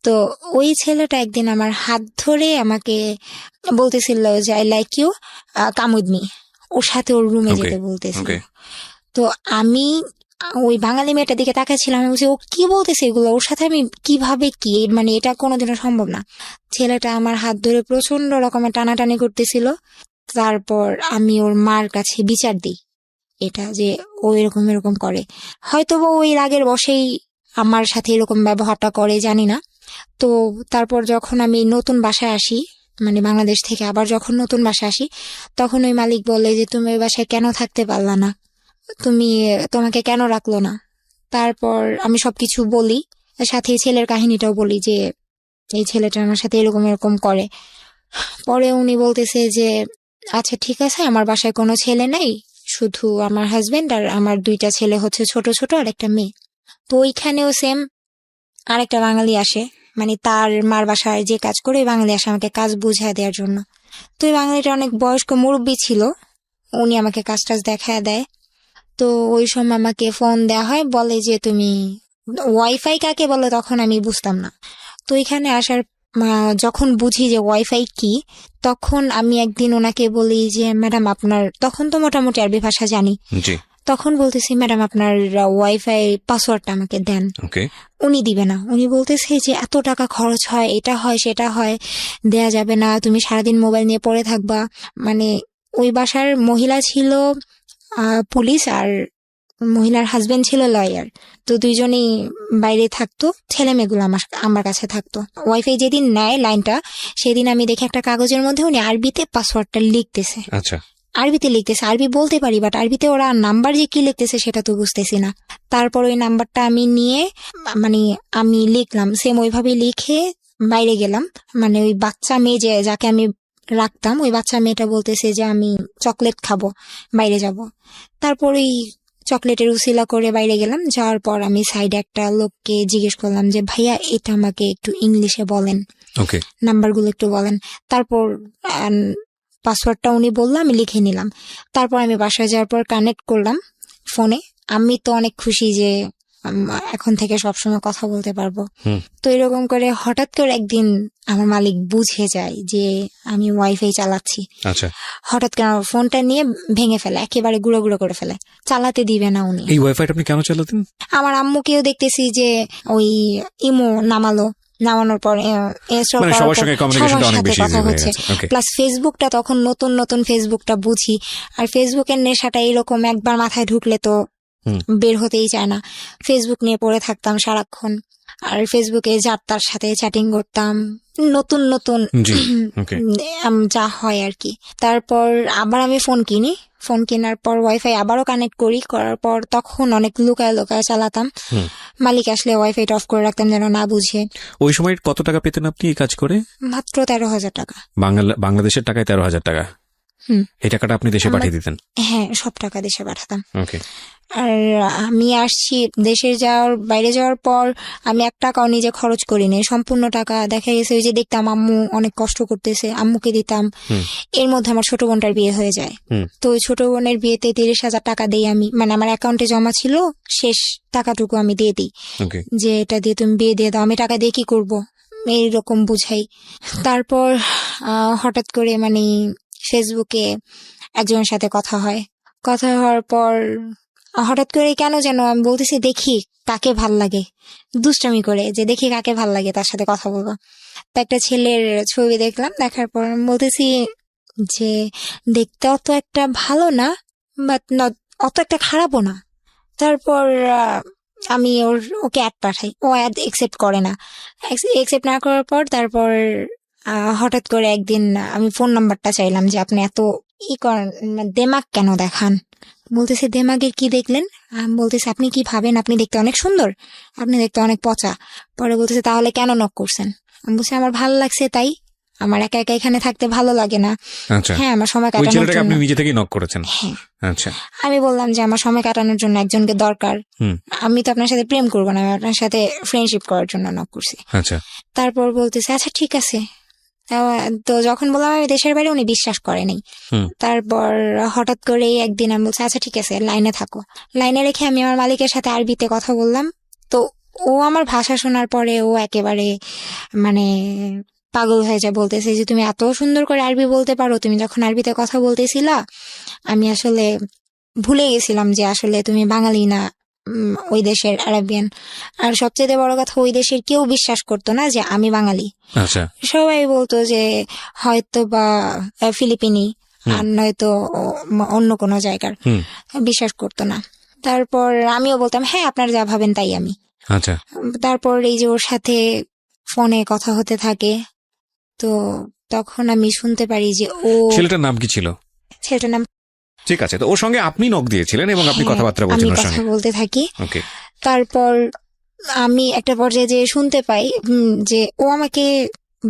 তো ওই ছেলেটা একদিন আমার হাত ধরে আমাকে বলতেছিল যে I like you, come with me, ওর সাথে ওর রুমে ওকে, যেতে বলতেছিল। ওকে। তো আমি ওই বাঙালি মেয়েটার দিকে তাকাচ্ছিলাম, আমি বলছি ও কি বলতেছে এগুলো, ওর সাথে আমি কিভাবে কি, মানে এটা কোনোদিনও সম্ভব না। ছেলেটা আমার হাত ধরে প্রচন্ড রকমের টানাটানি করতেছিল। তারপর আমি ওর মার কাছে বিচার দিই এটা যে ও এরকম এরকম করে, হয়তো বা ওই রাগের বশেই আমার সাথে এরকম ব্যবহারটা করে, জানি না। তো তারপর যখন আমি নতুন বাসায় আসি, মানে বাংলাদেশ থেকে আবার যখন নতুন বাসায় আসি, তখন ওই মালিক বলে যে তুমি ওই বাসায় কেন থাকতে পারলা না, তোমাকে কেন রাখলো না। তারপর আমি সবকিছু বলি, সাথে এই ছেলের কাহিনীটাও বলি যে এই ছেলেটা আমার সাথে এরকম এরকম করে। পরে উনি বলতেছে যে আচ্ছা ঠিক আছে, আমার বাসায় কোনো ছেলে নেই, শুধু আমার হাজবেন্ড আর আমার 2টা ছেলে হচ্ছে ছোট ছোট, আর একটা মেয়ে। তো ওইখানেও সেম আরেকটা বাঙালি আসে, মানে তার মার বাসায় যে কাজ করে ওই বাঙালি আসে আমাকে কাজ বুঝায় দেওয়ার জন্য। তো ওই বাঙালিটা অনেক বয়স্ক মুরব্বী ছিল, উনি আমাকে কাজ টাজ দেখায় দেয়। তো ওই সময় আমাকে ফোন দেওয়া হয়, বলে যে তুমি ওয়াইফাই কাকে বলে, তখন আমি বুঝতাম না। তো এখানে আসার যখন বুঝি যে ওয়াইফাই কি, তখন আমি একদিন ওনাকে বলি যে ম্যাডাম আপনার, তখন তো মোটামুটি আরবি ভাষা জানি, জি। তখন বলতেছি ম্যাডাম আপনার ওয়াইফাই পাসওয়ার্ডটা আমাকে দেন। ওকে। উনি দিবে না, উনি বলতেছে যে এত টাকা খরচ হয়, এটা হয় সেটা হয়, দেয়া যাবে না, তুমি সারাদিন মোবাইল নিয়ে পড়ে থাকবা। মানে ওই বাসার মহিলা ছিল পুলিশ, আর মহিলার হাজবেন্ড ছিল লয়ার। তো দুইজনেই বাইরে থাকতো, ছেলে মেয়েগুলো আমার কাছে থাকতো। ওয়াইফাই যেদিন নেয় লাইনটা, সেদিন আমি দেখি একটা কাগজের মধ্যে উনি আরবিতে পাসওয়ার্ডটা লিখতেছে। আচ্ছা। আরবিতে লিখতেছে, আরবি বলতে পারি, বাট আরবিতে ওরা নাম্বার যে কি লিখতেছে সেটা তো বুঝতেছি না। তারপর ওই নাম্বারটা আমি নিয়ে, মানে আমি লিখলাম, সেম ওইভাবে লিখে বাইরে গেলাম। মানে ওই বাচ্চা মেয়ে যাকে আমি রাখতাম, ওই বাচ্চা মেয়েটা বলতেছে যে আমি চকলেট খাবো, বাইরে যাব। তারপর ওই চকলেটের উসিলা করে বাইরে গেলাম। যাওয়ার পর আমি সাইডে একটা লোককে জিজ্ঞেস করলাম যে ভাইয়া এটা আমাকে একটু ইংলিশে বলেন, ওকে। নাম্বারগুলো একটু বলেন। তারপর পাসওয়ার্ডটা উনি বললো, আমি লিখে নিলাম। তারপর আমি বাসায় যাওয়ার পর কানেক্ট করলাম ফোনে। আমি তো অনেক খুশি যে এখন থেকে সবসময় কথা বলতে পারবো। হুম। তো এরকম করে হঠাৎ করে একদিন আমার মালিক বুঝে যায় যে আমি ওয়াইফাই চালাচ্ছি। আচ্ছা, হঠাৎ করে আমার ফোনটা নিয়ে ভেঙে ফেলে, একেবারে গুঁড়ো গুঁড়ো করে ফেলে, চালাতে দিবে না উনি। এই ওয়াইফাইটা আপনি কেন চালাতেন? আমার আম্মুকেও দেখতেছি যে ওই ইমো নামানোর পর ইনস্টল মানে করার সবার পর সঙ্গে কমিউনিকেশনটা সবার অনেক সাথে বেশি কথা ইজি হয়ে হচ্ছে। গেছে। ওকে, প্লাস ফেসবুকটা তখন নতুন ফেসবুকটা বুঝি, আর ফেসবুকের নেশাটা এরকম একবার মাথায় ঢুকলে তো হুম। বের হতেই চায় না। ফেসবুক নিয়ে পড়ে থাকতাম সারাক্ষণ, আর ফেসবুকে যার তার সাথে চ্যাটিং করতাম, নতুন জি, ওকে, যা হয় আর কি। তারপর আবার আমি ফোন কেনার পর ওয়াইফাই আবারও কানেক্ট করার পর তখন অনেক লুকায় চালাতাম। হুম। মালিক আসলে ওয়াইফাইটা অফ করে রাখতাম যেন না বুঝে। ওই সময় কত টাকা পেতেন আপনি এই কাজ করে? মাত্র 13,000 টাকা। বাংলাদেশের টাকায় 13,000 টাকা। হুম। এই টাকাটা আপনি দেশে পাঠিয়ে দিতেন? হ্যাঁ, সব টাকা দেশে পাঠাতাম। ওকে, আর আমি আসছি বাইরে যাওয়ার পর আমি 1 টাকাও নিজে খরচ করিনি, সম্পূর্ণ টাকা দেখা গেছে ওই যে দেখতাম আম্মু অনেক কষ্ট করতেছে, আম্মুকে দিতাম। হুম। এর মধ্যে আমার ছোট বোনটার বিয়ে হয়ে যায়। হুম। তো ওই ছোট বোনের বিয়েতে 30,000 টাকা দেই আমি, মানে আমার অ্যাকাউন্টে জমা ছিল, শেষ টাকাটুকু আমি দিয়ে দিই ওকে, যে এটা দিয়ে তুমি বিয়ে দিয়ে দাও, আমি টাকা দিয়ে কি করবো এইরকম বুঝাই। তারপর হঠাৎ করে মানে ফেসবুকে একজনের সাথে কথা হওয়ার পর হঠাৎ করে কেন যেন আমি বলতেছি দেখি কাকে ভাল লাগে, দুষ্টামি করে যে দেখি কাকে ভাল লাগে তার সাথে কথা বলবো। তো একটা ছেলের ছবি দেখলাম, দেখার পর আমি বলতেছি যে দেখতে অত একটা ভালো না, বাট অত একটা খারাপও না। তারপর আমি ওকে অ্যাড পাঠাই, ও অ্যাড একসেপ্ট করে না। একসেপ্ট না করার পর তারপর হঠাৎ করে একদিন আমি ফোন নাম্বারটা চাইলাম যে আপনি এত করেন, দেমাগ কেন দেখান। বলতেছে দেমাগের কি দেখলেন? আমি বলতেছি আপনি কি ভাবেন আপনি দেখতে অনেক সুন্দর, আপনি দেখতে অনেক পচা। পরে বলতেছে তাহলে কেন নক করছেন? আমি বলছি আমার ভালো লাগছে তাই, আমার একা একা এখানে থাকতে ভালো লাগে না। আচ্ছা, হ্যাঁ, আমার সময় ওই কাটানোর ছেলেটাকে জন্য। আপনি নিজে থেকেই নক করেছেন? হ্যাঁ, আচ্ছা, আমি বললাম যে আমার সময় কাটানোর জন্য একজনকে দরকার, হুম, আমি তো আপনার সাথে প্রেম করবো না, আমি আপনার সাথে ফ্রেন্ডশিপ করার জন্য নক করছি। আচ্ছা, তারপর বলতেছে আচ্ছা ঠিক আছে। তো যখন বললাম আমি দেশের বাইরে, উনি বিশ্বাস করেনি। হুম, তারপর হঠাৎ করে একদিন আমি বলছি আচ্ছা ঠিক আছে লাইনে থাকো। লাইনে রেখে আমি আমার মালিকের সাথে আরবিতে কথা বললাম। তো ও আমার ভাষা শোনার পরে ও একেবারে মানে পাগল হয়ে যায়, বলতেছে যে তুমি এত সুন্দর করে আরবি বলতে পারো, তুমি যখন আরবিতে কথা বলতেছিলা আমি আসলে ভুলে গেছিলাম যে আসলে তুমি বাঙালি না, ওই দেশের আরাবিয়ান। আর সবচেয়ে বড় কথা, ওই দেশের কেউ বিশ্বাস করতো না যে আমি বাঙালি। আচ্ছা, সবাই বলতো যে হয়তো বা ফিলিপিনি, আর নয়তো অন্য কোনো জায়গার, হুম, বিশ্বাস করতো না। তারপর আমিও বলতাম হ্যাঁ আপনার যা ভাবেন তাই আমি। আচ্ছা, তারপর এই যে ওর সাথে ফোনে কথা হতে থাকে, তো তখন আমি শুনতে পারি যে ছেলেটার নাম কি ছিল? ছেলেটার নাম, ঠিক আছে, তো ওর সঙ্গে আপনি নক দিয়েছিলেন এবং আপনি হ্যাঁ, কথাবার্তা আমি বলছেন ওর কথা সঙ্গে? বলতে থাকি। ওকে, তারপর আমি একটা পর্যায়ে যে শুনতে পাই যে ও আমাকে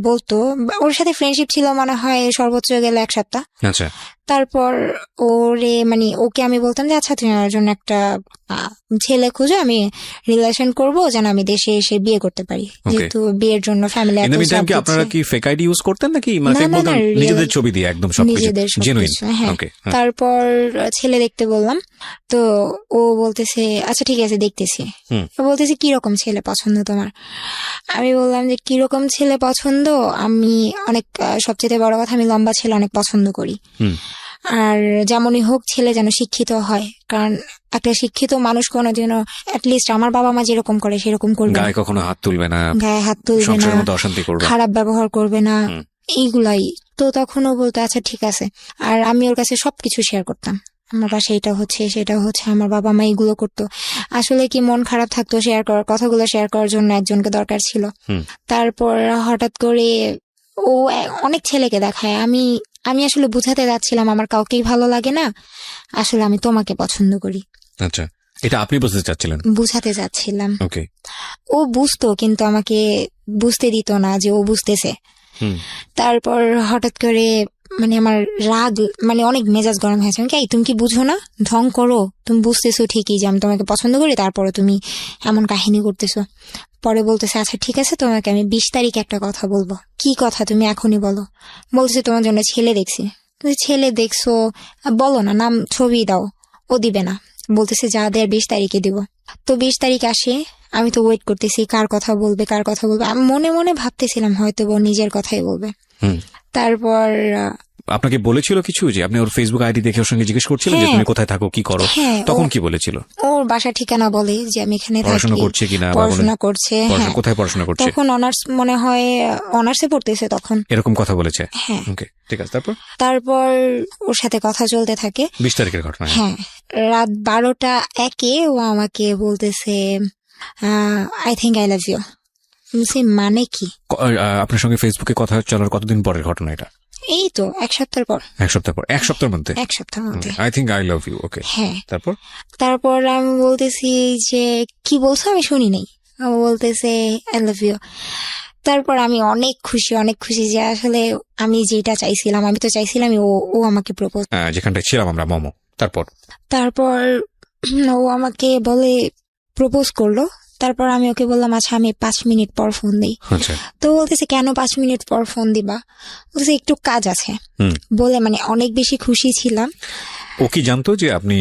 বলতো, ওর সাথে ফ্রেন্ডশিপ ছিল মনে হয় সর্বোচ্চ গেলে 1 সপ্তাহ। আচ্ছা, তারপর ওকে আমি বলতাম যে আচ্ছা তুমি আমার জন্য একটা ছেলে খুঁজো, আমি রিলেশন করবো যেন আমি দেশে এসে বিয়ে করতে পারি, যেহেতু বিয়ের জন্য family in the mean time কি আপনারা কি ফেক আইডি ইউজ করতেন নাকি মানে না, ফেক না, বলতে না, real- নিজেদের ছবি দিয়ে একদম সবকিছু নিজেদের জেনুইন? সবকিছু, হ্যাঁ। ওকে, তারপর ছেলে দেখতে বললাম, তো ও বলতেছে আচ্ছা ঠিক আছে দেখতেছি। হুম, ও বলতেছে কিরকম ছেলে পছন্দ তোমার? আমি বললাম যে কিরকম ছেলে পছন্দ, আমি অনেক সবচেয়ে বড় কথা আমি লম্বা ছেলে অনেক পছন্দ করি। হুম, আর যেমনই হোক ছেলে যেন শিক্ষিত হয়, কারণ একটা শিক্ষিত মানুষ কোনো যেন অ্যাটলিস্ট আমার বাবা মা যেরকম করে সেরকম করবে না। গায়ে কখনো হাত তুলবে না, গায়ে হাত তুলবে না, সংসারের মধ্যে অশান্তি করবে না, খারাপ ব্যবহার করবে না, হুম, এইগুলাই। তো তখন ও বলতো আচ্ছা ঠিক আছে। আর আমি ওর কাছে সবকিছু শেয়ার করতাম, আমার বাসায় এটা হচ্ছে সেটা হচ্ছে, আমার বাবা মা এগুলো করতো। আসলে কি মন খারাপ থাকতো, কথাগুলো শেয়ার করার জন্য একজনকে দরকার ছিল। হুম, তারপর হঠাৎ করে ও অনেক ছেলেকে দেখায়, আমি আসলে বুঝাতে যাচ্ছিলাম আমার কাউকেই ভালো লাগে না, আসলে আমি তোমাকে পছন্দ করি, আচ্ছা, এটা আপনি বুঝতে চাচ্ছিলেন? বুঝাতে যাচ্ছিলাম। ওকে, ও বুঝতো কিন্তু আমাকে বুঝতে দিত না যে ও বুঝতেছে। হুম, তারপর হঠাৎ করে মানে আমার রাগ, মানে অনেক মেজাজ গরম হয়েছে। আমি কি তুমি কি বুঝো না, ঢং করো, তুমি বুঝতেছো ঠিকই যে আমি তোমাকে পছন্দ করি, তারপরে তুমি এমন কাহিনী করতেছো। পরে বলতেছে আচ্ছা ঠিক আছে তোমাকে আমি 20 তারিখে একটা কথা বলবো। কি কথা তুমি এখনই বলো? বলতেছে তোমার জন্য ছেলে দেখছি। ছেলে দেখছো, বলো না, নাম ছবি দাও। ও দিবে না, বলতেছে যা দেয় 20 তারিখে দিব। তো 20 তারিখ আসে, আমি তো ওয়েট করতেছি কার কথা বলবে কার কথা বলবে, আমি মনে মনে ভাবতেছিলাম হয়তো ও নিজের কথাই বলবে। হুম। তারপর আপনাকে বলেছিল কিছু, যে আপনি ওর ফেসবুক আইডি দেখে ওর সঙ্গে জিজ্ঞেস করছিলেন যে হ্যাঁ। তুমি কোথায় থাকো, কি করো? হ্যাঁ, তখন ও- কি বলেছিল? ওর বাসা ঠিকানা বলে যে আমি এখানে পড়াশোনা থাকি, করছে কিনা, বা পড়াশোনা করছে। হ্যাঁ, কোথায় পড়াশোনা করছে, তখন অনার্স মনে হয়, অনার্সে পড়তেছে তখন। এরকম কথা বলেছে? হ্যাঁ, ওকে, ঠিক আছে। তারপর তারপর ওর সাথে কথা চলতে থাকে। 20 তারিখের ঘটনা। হ্যাঁ, রাত 12টা 1 ও আমাকে বলতেছে I think I love you. মানে কি? আপনার সঙ্গে ফেসবুকে কথা চলার কতদিন পরের ঘটনা এটা? এই তো 1 সপ্তাহ পর। এক সপ্তাহ পর? এক সপ্তাহের মধ্যে? 1 সপ্তাহের মধ্যে। I think I love you. Okay, হ্যাঁ, তারপর? তারপর আমি বলতেছি যে কি বলছো, আমি শুনি নাই। ও বলতেছে আই লাভ ইউ। তারপর আমি অনেক খুশি যে আসলে আমি যেটা চাইছিলাম, আমি তো চাইছিলাম ও ও আমাকে প্রপোজ। যেখানটায় ছিলাম আমরা, মোমো। তারপর? তারপর ও আমাকে বলে প্রপোজ করলো। তারপর আমি ওকে বললাম আচ্ছা আমি 5 মিনিট পর ফোন দিই। আচ্ছা। তো বলতেছে কেন 5 মিনিট পর ফোন দিবা? বলতেছে একটু কাজ আছে হুম। বলে, মানে অনেক বেশি খুশি ছিলাম। ও কি জানতো যে আপনি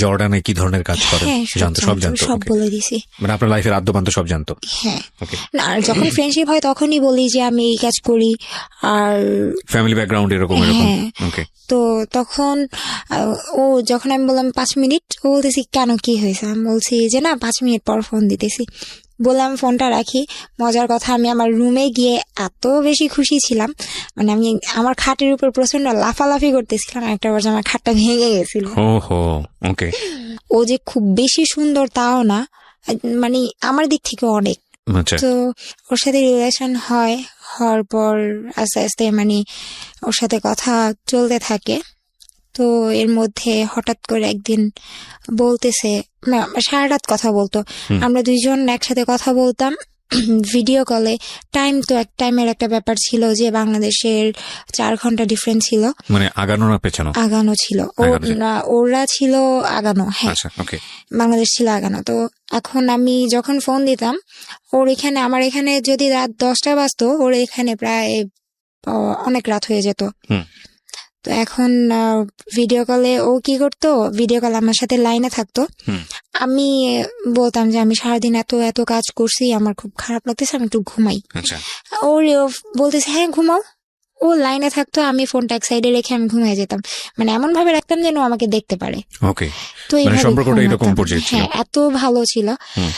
জর্ডানে কি ধরনের কাজ করেন? হ্যাঁ, জানতো, সব জানতো? সব Okay. বলে দিছি। মানে আপনার লাইফের আদ্যপান্ত সব জানতো? হ্যাঁ, ওকে। না আর যখন ফ্রেন্ডশিপ হয় তখনই বলি যে আমি এই কাজ করি। আর ফ্যামিলি ব্যাকগ্রাউন্ড এরকম? হ্যাঁ, ওকে। তো তখন ও যখন আমি বললাম 5 মিনিট, ও বলতেছি কেন, কি হয়েছে? আমি বলছি যে না 5 মিনিট পর ফোন দিতেছি। বললাম ফোনটা রাখি। মজার কথা, আমি আমার রুমে গিয়ে এত বেশি খুশি ছিলাম, মানে আমি আমার খাটের উপর প্রচন্ড লাফালাফি করতেছিলাম, একটা পর্যায়ে আমার খাটটা ভেঙে গেছিল। ওহো, ওকে। ও যে খুব বেশি সুন্দর তাও না, মানে আমার দিক থেকে অনেক। আচ্ছা। তো ওর সাথে রিলেশন হওয়ার পর আস্তে আস্তে মানে ওর সাথে কথা চলতে থাকে। তো এর মধ্যে হঠাৎ করে একদিন বলতেছে, না, সারা রাত কথা বলতো। হুম। আমরা দুইজন একসাথে কথা বলতাম ভিডিও কলে। টাইমের একটা ব্যাপার ছিল যে বাংলাদেশের 4 ঘন্টা ডিফারেন্স ছিল। মানে আগানো না পেছানো? আগানো ছিল। আগানো ছিল। ওরা ছিল আগানো। হ্যাঁ, আচ্ছা, ওকে। বাংলাদেশ ছিল আগানো। তো এখন আমি যখন ফোন দিতাম ওর এখানে, আমার এখানে যদি রাত 10টা বাজতো, ওর এখানে প্রায় অনেক রাত হয়ে যেত। হুম। তো এখন ভিডিও কলে ও কি করতো, ভিডিও কল আমার সাথে লাইনে থাকতো। হুম। আমি বলতাম যে আমি সারাদিন এত এত কাজ করছি, আমার খুব খারাপ লাগতেছে, আমি একটু ঘুমাই। আচ্ছা। ওর বলতেছে হ্যাঁ ঘুমাও। ও লাইনে থাকতো, আমি ফোনটা এক সাইডে রেখে আমি ঘুমিয়ে যেতাম, মানে এমন ভাবে রাখতাম যেন ও আমাকে দেখতে পারে। ওকে। তো মানে এইভাবে সম্পর্কটা এরকম ঘুমাতাম। পর্যায়ে ছিল? হ্যাঁ, এত ভালো ছিল। হুম।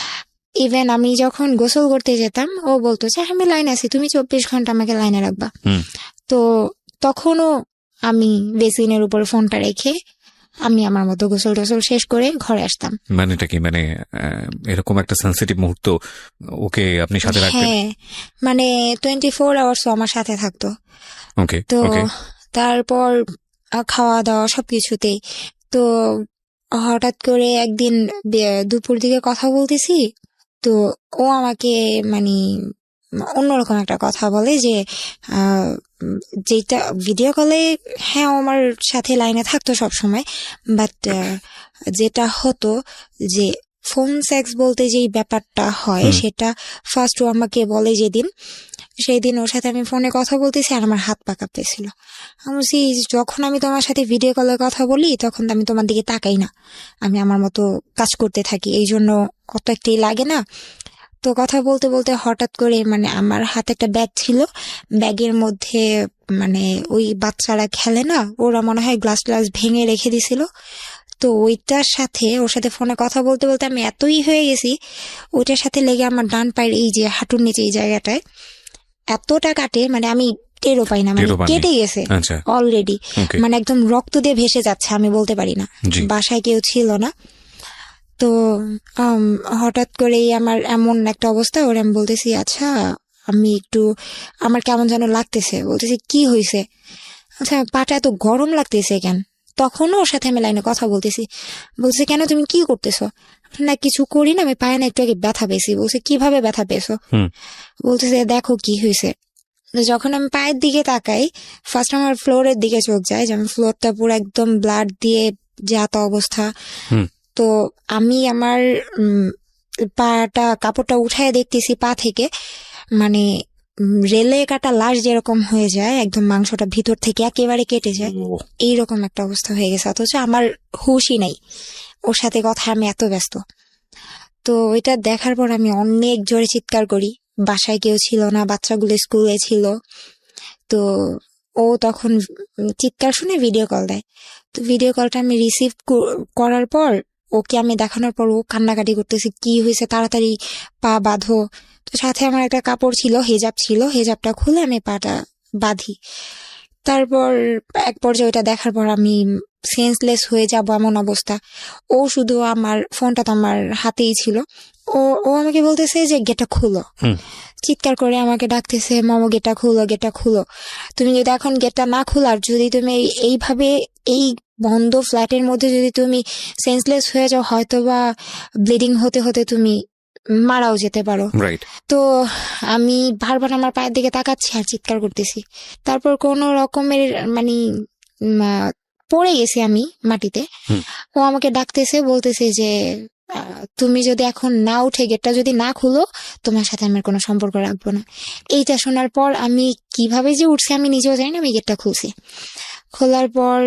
ইভেন আমি যখন গোসল করতে যেতাম ও বলতো যে আমি লাইনে আছি, তুমি 24 ঘন্টা আমাকে লাইনে রাখবা। হুম। তো তখনও আমি বেসিনের উপর ফোনটা রেখে আমি আমার মতো গোসল টোসল শেষ করে ঘরে আসতাম। মানেটা কি, মানে এরকম একটা সেন্সিটিভ মুহূর্ত ওকে আপনি সাথে রাখতেন? হ্যাঁ, মানে 24 আওয়ার্স আমার সাথে থাকতো। ওকে, তো ওকে। তারপর খাওয়া দাওয়া সবকিছুতেই। তো হঠাৎ করে একদিন দুপুর দিকে কথা বলতেছি, তো ও আমাকে মানে অন্যরকম একটা কথা বলে যে আহ, যেটা ভিডিও কলে, হ্যাঁ ও আমার সাথে লাইনে থাকতো সব সময়, বাট যেটা হতো যে ফোন সেক্স বলতে যেই ব্যাপারটা হয় সেটা ফার্স্ট ও আমাকে বলে যেদিন, সেই দিন ওর সাথে আমি ফোনে কথা বলতেছি আর আমার হাত পা কাঁপতেছিল। আমি বলছি যখন আমি তোমার সাথে ভিডিও কলে কথা বলি তখন তো আমি তোমার দিকে তাকাই না, আমি আমার মতো কাজ করতে থাকি, এই জন্য অত একটি লাগে না। তো কথা বলতে বলতে হঠাৎ করে মানে আমার হাতে একটা ব্যাগ ছিল, ব্যাগের মধ্যে মানে ওই বাচ্চারা খেলে না, ওরা মনে হয় গ্লাস ভেঙে রেখে দিছিল। তো ওইটার সাথে ওর সাথে ফোনে কথা বলতে বলতে আমি এতই হয়ে গেছি, ওইটার সাথে লেগে আমার ডান পায়ের এই যে হাঁটুর নিচে এই জায়গাটায় এতটা কাটে, মানে আমি টেরও পাই না, মানে টেরও পাননি? কেটে গেছে আচ্ছা, অলরেডি, ওকে। মানে একদম রক্ত দিয়ে ভেসে যাচ্ছে, আমি বলতে পারি না, জি। বাসায় কেউ ছিল না। তো হঠাৎ করেই আমার এমন একটা অবস্থা, ওর আমি বলতেছি আচ্ছা আমি একটু, আমার কেমন যেন লাগতেছে, বলতেছি কি হয়েছে? আচ্ছা পাটা এত গরম লাগতেছে কেন? তখনও ওর সাথে আমি লাইনে কথা বলতেছি, বলছে কেন তুমি কি করতেছো? না কিছু করি না, আমি পায়ে না একটু আগে ব্যথা পেয়েছি। বলছে কিভাবে ব্যথা পেয়েছো? হুম। বলতেছে দেখো কি হয়েছে। তো যখন আমি পায়ের দিকে তাকাই, ফার্স্ট আমার ফ্লোরের দিকে চোখ যায়, যে আমি ফ্লোরটা পুরো একদম ব্লাড দিয়ে যাত অবস্থা। হুম। তো আমি আমার পাটা কাপড়টা উঠায় দেখতেছি পা থেকে, মানে রেলে কাটা লাশ যেরকম হয়ে যায়, একদম মাংসটা ভিতর থেকে একেবারে কেটে যায়, এইরকম একটা অবস্থা হয়ে গেছে। অথচ আমার হুশই নাই, ওর সাথে কথা আমি এত ব্যস্ত। তো ওইটা দেখার পর আমি অনেক জোরে চিৎকার করি। বাসায় কেউ ছিল না, বাচ্চাগুলো স্কুলে ছিল। তো ও তখন চিৎকার শুনে ভিডিও কল দেয়। তো ভিডিও কলটা আমি রিসিভ করার পর ওকে আমি দেখানোর পর ও কান্নাকাটি করতেছে, কি হয়েছে, তাড়াতাড়ি পা বাঁধো। তো সাথে আমার একটা কাপড় ছিল, হেজাব ছিল, হেজাবটা খুলে আমি পাটা বাঁধি। তারপর এক পর্যায়ে ওইটা দেখার পর আমি সেন্সলেস হয়ে যাব এমন অবস্থা। ও শুধু আমার ফোনটা তো আমার হাতেই ছিল, ও ও আমাকে বলতেছে যে গেটটা খুলো, চিৎকার করে আমাকে ডাকতেছে, মামা গেটটা খুলো, গেটটা খুলো। তুমি যদি এখন গেটটা না খোলার, যদি তুমি এইভাবে এই বন্ধ ফ্ল্যাটের মধ্যে যদি তুমি সেন্সলেস হয়ে যাও, হয়তো বা ব্লিডিং হতে হতে তুমি মারাও যেতে পারো। রাইট। তো আমি বারবার আমার পায়ের দিকে তাকাচ্ছি আর চিৎকার করতেছি। তারপর কোনো রকমের মানে পড়ে গেছি আমি মাটিতে। ও আমাকে ডাকতেছে, বলতেছে যে তুমি যদি এখন না উঠে গেটটা যদি না খুলো, তোমার সাথে আমার কোনো সম্পর্ক রাখবো না। এইটা শোনার পর আমি কিভাবে যে উঠছি আমি নিজেও জানি না, আমি গেটটা খুলছি। খোলার পর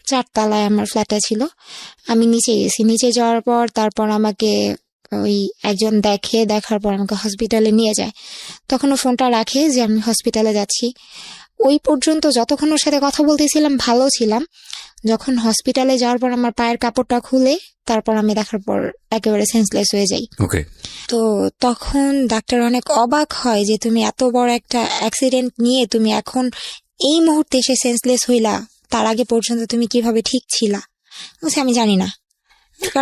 4 তলায় আমার ফ্ল্যাটটা ছিল, আমি নিচে গেছি। নিচে যাওয়ার পর তারপর আমাকে ওই একজন দেখার পর আমাকে হসপিটালে নিয়ে যায়। তখন ও ফোনটা রাখে যে আমি হসপিটালে যাচ্ছি। ওই পর্যন্ত যতক্ষণ ওর সাথে কথা বলতেছিলাম ভালো ছিলাম। যখন হসপিটালে যাওয়ার পর আমার পায়ের কাপড়টা খুলে, তারপর আমি দেখার পর একেবারে সেন্সলেস হয়ে যাই। ওকে। তো তখন ডাক্তার অনেক অবাক হয় যে তুমি এত বড় একটা অ্যাক্সিডেন্ট নিয়ে তুমি এখন এই মুহূর্তে এসে সেন্সলেস হইলা, তার আগে পর্যন্ত তুমি কিভাবে ঠিক ছিলা? বলছে আমি জানি না,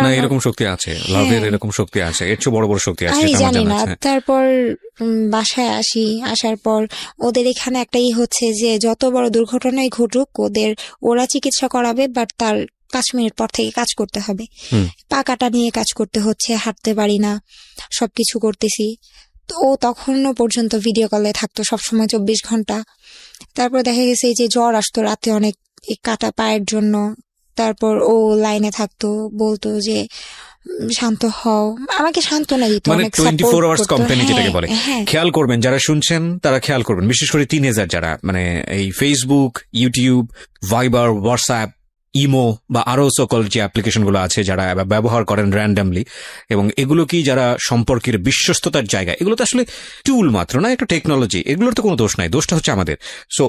না, এরকম শক্তি আছে, লাভের এরকম শক্তি আছে, এর চেয়ে বড় বড় শক্তি আছে, আমি সেটা আমার জানি জানা না। আছে। তারপর বাসায় আসি, আসার পর ওদের এখানে একটাই হচ্ছে যে যত বড় দুর্ঘটনাই ঘটুক ওরা চিকিৎসা করাবে, বাট তার 5 মিনিট পর থেকে কাজ করতে হবে। পাকাটা নিয়ে কাজ করতে হচ্ছে, হাঁটতে পারি না, সবকিছু করতেছি। তো ও তখনও পর্যন্ত ভিডিও কলে থাকতো সবসময় 24 ঘন্টা। তারপর দেখা গেছে এই যে জ্বর আসতো রাতে অনেক, এই কাটা পায়ের জন্য। তারপর ও লাইনে থাকতো, বলতো যে শান্ত হও, আমাকে সান্ত্বনা দিত, মানে অনেক 24 সাপোর্ট আওয়ার্স করতো। কোম্পানি যেটাকে বলে। হ্যাঁ, খেয়াল করবেন যারা শুনছেন, তারা খেয়াল করবেন, বিশেষ করে টিনেজার যারা, মানে এই ফেসবুক, ইউটিউব, ভাইবার, হোয়াটসঅ্যাপ, ইমো বা আরো সকল যে অ্যাপ্লিকেশন গুলো আছে যারা ব্যবহার করেন র্যান্ডামলি, এবং এগুলো কি যারা সম্পর্কের বিশ্বস্ততার জায়গা, এগুলো তো আসলে টুল মাত্র না, একটা টেকনোলজি, এগুলোর তো কোনো দোষ নাই, দোষটা হচ্ছে আমাদের। সো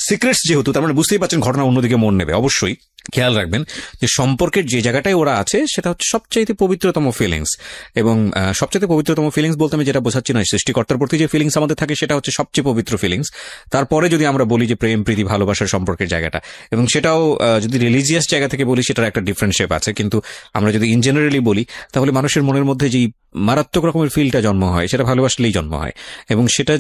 সিক্রেটস যেহেতু, তার মানে বুঝতেই পারছেন ঘটনা অন্যদিকে মন নেবে। অবশ্যই খেয়াল রাখবেন যে সম্পর্কের যে জায়গাটায় ওরা আছে সেটা হচ্ছে সবচাইতে পবিত্রতম ফিলিংস, এবং সবচাইতে পবিত্রতম ফিলিংস বলতে আমি যেটা বোঝাচ্ছি না, সৃষ্টিকর্তার প্রতি যে ফিলিংস আমাদের থাকে সেটা হচ্ছে সবচেয়ে পবিত্র ফিলিংস। তারপরে যদি আমরা বলি যে প্রেম, প্রীতি, ভালোবাসার সম্পর্কের জায়গাটা, এবং সেটাও যদি রিলিজিয়াস জায়গা থেকে বলি সেটার একটা ডিফারেন্ট শেপ আছে, কিন্তু আমরা যদি ইন জেনারেলি বলি তাহলে মানুষের মনের মধ্যে যেই মারাত্মক রকমের ফিলটা জন্ম হয় সেটা ভালোবাসলেই জন্ম হয়, এবং সেটা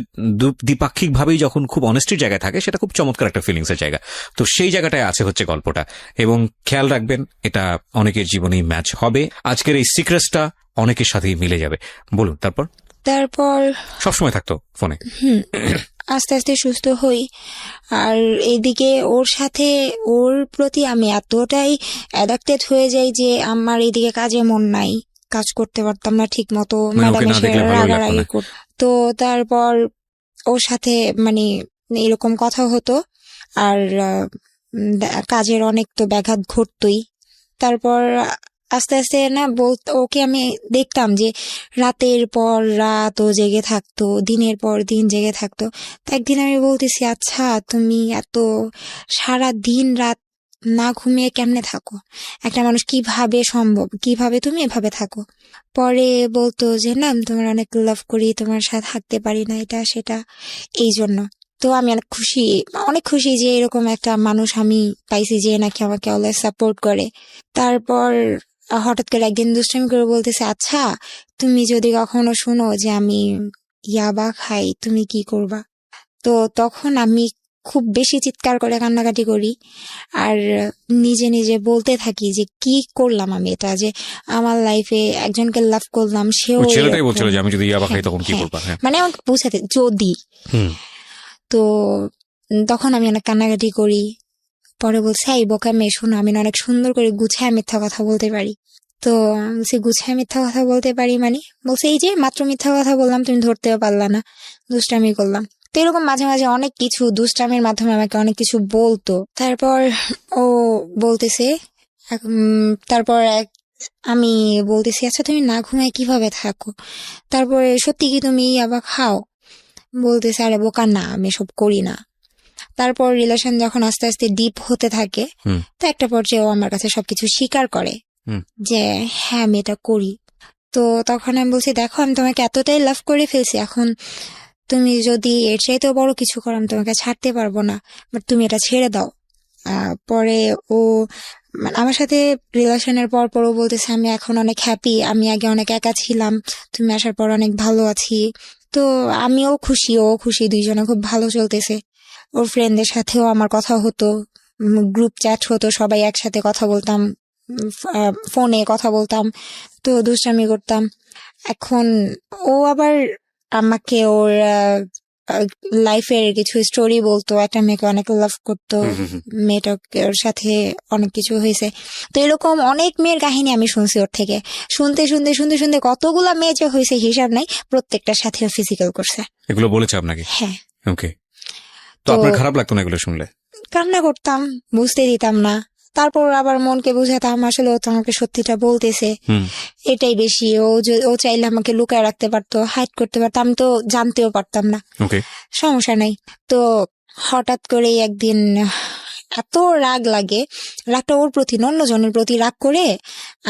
দ্বিপাক্ষিক ভাবেই যখন খুব অনেস্টির জায়গায় থাকে সেটা খুব চমৎকার একটা ফিলিংসের জায়গা। তো সেই জায়গাটায় আছে হচ্ছে গল্পটা, এবং খেয়াল রাখবেন এটা অনেকের জীবনেই ম্যাচ হবে। আজকের এই সিক্রেটসটা অনেকের সাথেই মিলে যাবে। বলুন তারপর। তারপর সবসময় থাকতো ফোনে। আস্তে আস্তে সুস্থ হই। আর এদিকে ওর প্রতি আমি এতটাই অ্যাডাক্টেড হয়ে যাই যে আমার এইদিকে কাজে মন নাই, কাজ করতে পারতাম না ঠিক মতো, মানে ওকে ম্যাডাম না এসে দেখলে ভালোই লাগতো রাগারাগি না। করতো। তো তারপর ওর সাথে মানে এরকম কথা হতো, আর কাজের অনেক তো ব্যাঘাত ঘটতোই। তারপর আস্তে আস্তে না বলতো, ওকে আমি দেখতাম যে রাতের পর রাত ও জেগে থাকতো, দিনের পর দিন জেগে থাকতো। তো একদিন আমি বলতেছি, আচ্ছা তুমি এত সারা দিন রাত না ঘুমিয়ে কেমনে থাকো? একটা মানুষ কিভাবে সম্ভব, কিভাবে তুমি এভাবে থাকো? পরে বলতো যে না, আমি তোমার অনেক লাভ করি, তোমার সাথে থাকতে পারি না, এটা সেটা, এই জন্য। তো আমি অনেক খুশি যে এরকম একটা মানুষ আমি পাইছি যে নাকি আমাকে অলওয়েজ সাপোর্ট করে। তারপর হঠাৎ করে একদিন দুষ্টামি করে বলতেছে, আচ্ছা তুমি যদি কখনো শুনো যে আমি ইয়াবা খাই, তুমি কি করবা? তো তখন আমি খুব বেশি চিৎকার করে কান্নাকাটি করি, আর নিজে নিজে বলতে থাকি যে কি করলাম আমি এটা, যে আমার লাইফে একজনকে লাভ করলাম, সেও ওই ছেলেটাই এরকম। বলছিল যে আমি যদি ইয়াবা খাই হ্যাঁ, তখন কি হ্যাঁ। করবা। হ্যাঁ, মানে আমাকে বুঝাতে যদি। হুম। তো তখন আমি অনেক কান্নাকাটি করি। পরে বলছে, এই বোকা মেয়ে, শোনো, আমি না অনেক সুন্দর করে গুছায় মিথ্যা কথা বলতে পারি। তো আমি বলছি, গুছায় মিথ্যা কথা বলতে পারি মানে? বলছে, এই যে মাত্র মিথ্যা কথা বললাম, তুমি ধরতেও পারলা না, দুষ্টামি করলাম। তো এরকম মাঝে মাঝে অনেক কিছু দুষ্টামির মাধ্যমে আমাকে অনেক কিছু বলতো। তারপর ও বলতেছে, তারপর আমি বলতেছি আচ্ছা তুমি না ঘুমায় কিভাবে থাকো, তারপরে সত্যি কি তুমি ইয়াবা খাও? বলতেছে আরে বোকা না, আমি সব করি না। তারপর রিলেশন যখন আস্তে আস্তে ডিপ হতে থাকে, হুম। তো একটা পর্যায়ে ও আমার কাছে সবকিছু স্বীকার করে হুম। যে হ্যাঁ আমি এটা করি। তো তখন আমি বলছি দেখো আমি তোমাকে এতটাই লাভ করে ফেলছি, এখন তুমি যদি এর চাইতেও বড় কিছু করো আমি তোমাকে ছাড়তে পারবো না, বাট তুমি এটা ছেড়ে দাও। পরে ও মানে আমার সাথে রিলেশনের পর ও বলতেছে আমি এখন অনেক হ্যাপি, আমি আগে অনেক একা ছিলাম, তুমি আসার পর অনেক ভালো আছি। তো আমিও খুশি, ও খুশি, দুইজনে খুব ভালো চলতেছে। ওর ফ্রেন্ডদের সাথেও আমার কথা হতো, গ্রুপ চ্যাট হতো, সবাই একসাথে কথা বলতাম, ফোনে কথা বলতাম, তো দুষ্টামি করতাম। এখন ও আবার আমাকে ওর লাইফের কিছু স্টোরি বলতো, একটা মেয়েকে অনেক লাভ করতো, মেয়েটাকে ওর সাথে অনেক কিছু হয়েছে। তো এরকম অনেক মেয়ের কাহিনী আমি শুনছি ওর থেকে। শুনতে শুনতে শুনতে শুনতে কতগুলা মেয়ে যে হয়েছে হিসাব নাই, প্রত্যেকটার সাথে ফিজিক্যাল করছে। এগুলো বলেছে আপনাকে? হ্যাঁ। ওকে। তো আপনার খারাপ লাগতো না এগুলো শুনলে? কান্না করতাম, বুঝতে দিতাম না। তারপর আবার মনকে বুঝাতাম আসলে ও তো আমাকে সত্যিটা বলতেছে, এটাই বেশি। ও চাইলে আমাকে লুকায় রাখতে পারতো, হাইড করতে পারতো, আমি তো জানতেও পারতাম না, সমস্যা নাই। তো হঠাৎ করে একদিন এত রাগ লাগে, রাগটা ওর প্রতি না অন্যজনের প্রতি রাগ করে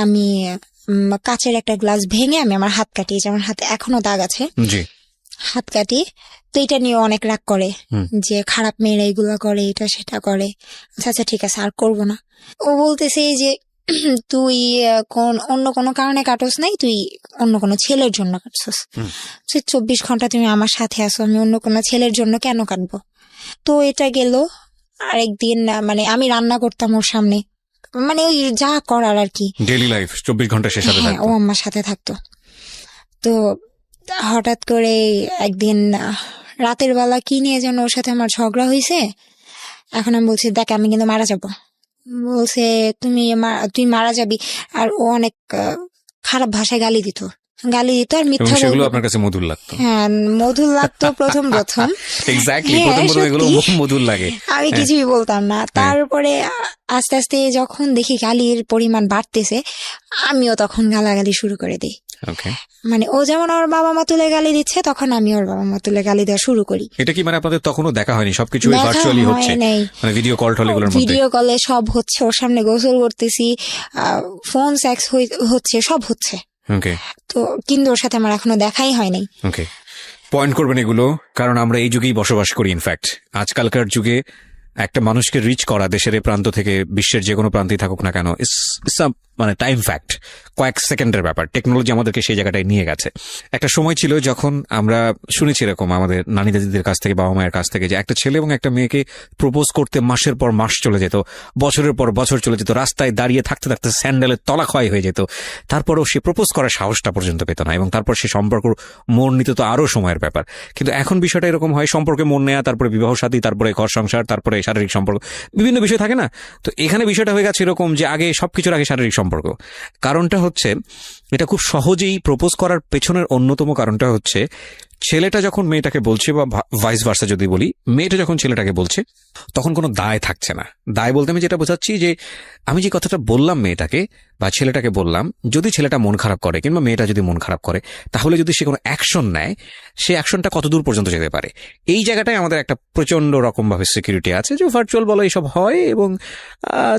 আমি কাচের একটা গ্লাস ভেঙে আমি আমার হাত কাটি, যে আমার হাতে এখনো দাগ আছে, হাত কাটি। তো এটা নিয়ে অনেক রাগ করে যে খারাপ মেয়েরা এগুলা করে, এটা সেটা করে। আচ্ছা ঠিক আছে আর করবো না। ও বলতেছে যে তুই অন্য কোনো কারণে কাটোস নাই, তুই অন্য কোনো ছেলের জন্য কাটছস, 24 ঘন্টা তুমি আমার সাথে আসো, আমি অন্য কোনো ছেলের জন্য কেন কাটবো? তো এটা গেল। আরেকদিন মানে আমি রান্না করতাম ওর সামনে, মানে ওই যা করার আর কি, ডেইলি লাইফ 24 ঘন্টা সে সাথে থাকতো, ও আমার সাথে থাকতো। তো হঠাৎ করে একদিন রাতের বেলা কি নিয়ে যেন ওর সাথে আমার ঝগড়া হয়েছে। এখন আমি বলছি দেখ আমি কিন্তু মারা যাব। বলছে তুই মারা যাবি। আর ও অনেক খারাপ ভাষায় গালি দিত আর মিথ্যা বলতো। আপনার কাছে মধুর লাগতো? হ্যাঁ মধুর লাগতো প্রথম এক্স্যাক্টলি এগুলো মধুর লাগে, আমি কিছুই বলতাম না। তারপরে আস্তে আস্তে যখন দেখি গালির পরিমাণ বাড়তেছে, আমিও তখন গালাগালি শুরু করে দিই। মানে ও যেমন ওর বাবা মা তুলে গালি দিচ্ছে, তখন আমি ওর বাবা মা তুলে গালি দেওয়া শুরু করি। এটা কি মানে আপনাদের তখনও দেখা হয়নি, সবকিছু ভার্চুয়ালি হচ্ছে? মানে ভিডিও কল টলগুলোর মধ্যে ভিডিও কলে সব হচ্ছে, ওর সামনে গোসল করতেছি, ফোন সেক্স হচ্ছে, সব হচ্ছে। তো কিন্তু ওর সাথে আমার এখনো দেখাই হয়নি। পয়েন্ট করবেন এগুলো, কারণ আমরা এই যুগেই বসবাস করি। ইনফ্যাক্ট আজকালকার যুগে একটা মানুষকে রিচ করা দেশের প্রান্ত থেকে বিশ্বের যে কোনো প্রান্তেই থাকুক না কেন, ইটস মানে টাইম ফ্যাক্ট, কয়েক সেকেন্ডের ব্যাপার। টেকনোলজি আমাদেরকে সেই জায়গাটায় নিয়ে গেছে। একটা সময় ছিল যখন আমরা শুনেছি এরকম আমাদের নানি দাদিদের কাছ থেকে, বাবা মায়ের কাছ থেকে, যে একটা ছেলে এবং একটা মেয়েকে প্রপোজ করতে মাসের পর মাস চলে যেত, বছরের পর বছর চলে যেত, রাস্তায় দাঁড়িয়ে থাকতে থাকতে স্যান্ডেলের তলা ক্ষয় হয়ে যেত, তারপরও সে প্রপোজ করার সাহসটা পর্যন্ত পেত না, এবং তারপর সে সম্পর্ক মন নিতে তো আরো সময়ের ব্যাপার। কিন্তু এখন বিষয়টা এরকম হয়, সম্পর্কে মন নেয়া, তারপরে বিবাহ সাথী, তারপরে ঘর সংসার, তারপরে শারীরিক সম্পর্ক, বিভিন্ন বিষয় থাকে না? তো এখানে বিষয়টা হয়ে গেছে এরকম যে আগে সবকিছুর আগে শারীরিক সম্পর্ক। কারণটা হচ্ছে এটা খুব সহজেই প্রপোজ করার পেছনের অন্যতম কারণটা হচ্ছে, ছেলেটা যখন মেয়েটাকে বলছে, বা ভাইস ভার্সা যদি বলি, মেয়েটা যখন ছেলেটাকে বলছে, তখন কোনো দায় থাকছে না। দায় বলতে আমি যেটা বোঝাচ্ছি, যে আমি যে কথাটা বললাম মেয়েটাকে বা ছেলেটাকে বললাম, যদি ছেলেটা মন খারাপ করে কিংবা মেয়েটা যদি মন খারাপ করে, তাহলে যদি সে কোনো অ্যাকশন নেয়, সে অ্যাকশনটা কতদূর পর্যন্ত যেতে পারে। এই জায়গাটায় আমাদের একটা প্রচন্ড রকম ভাবে সিকিউরিটি আছে, যে ভার্চুয়াল বলো এইসব হয়, এবং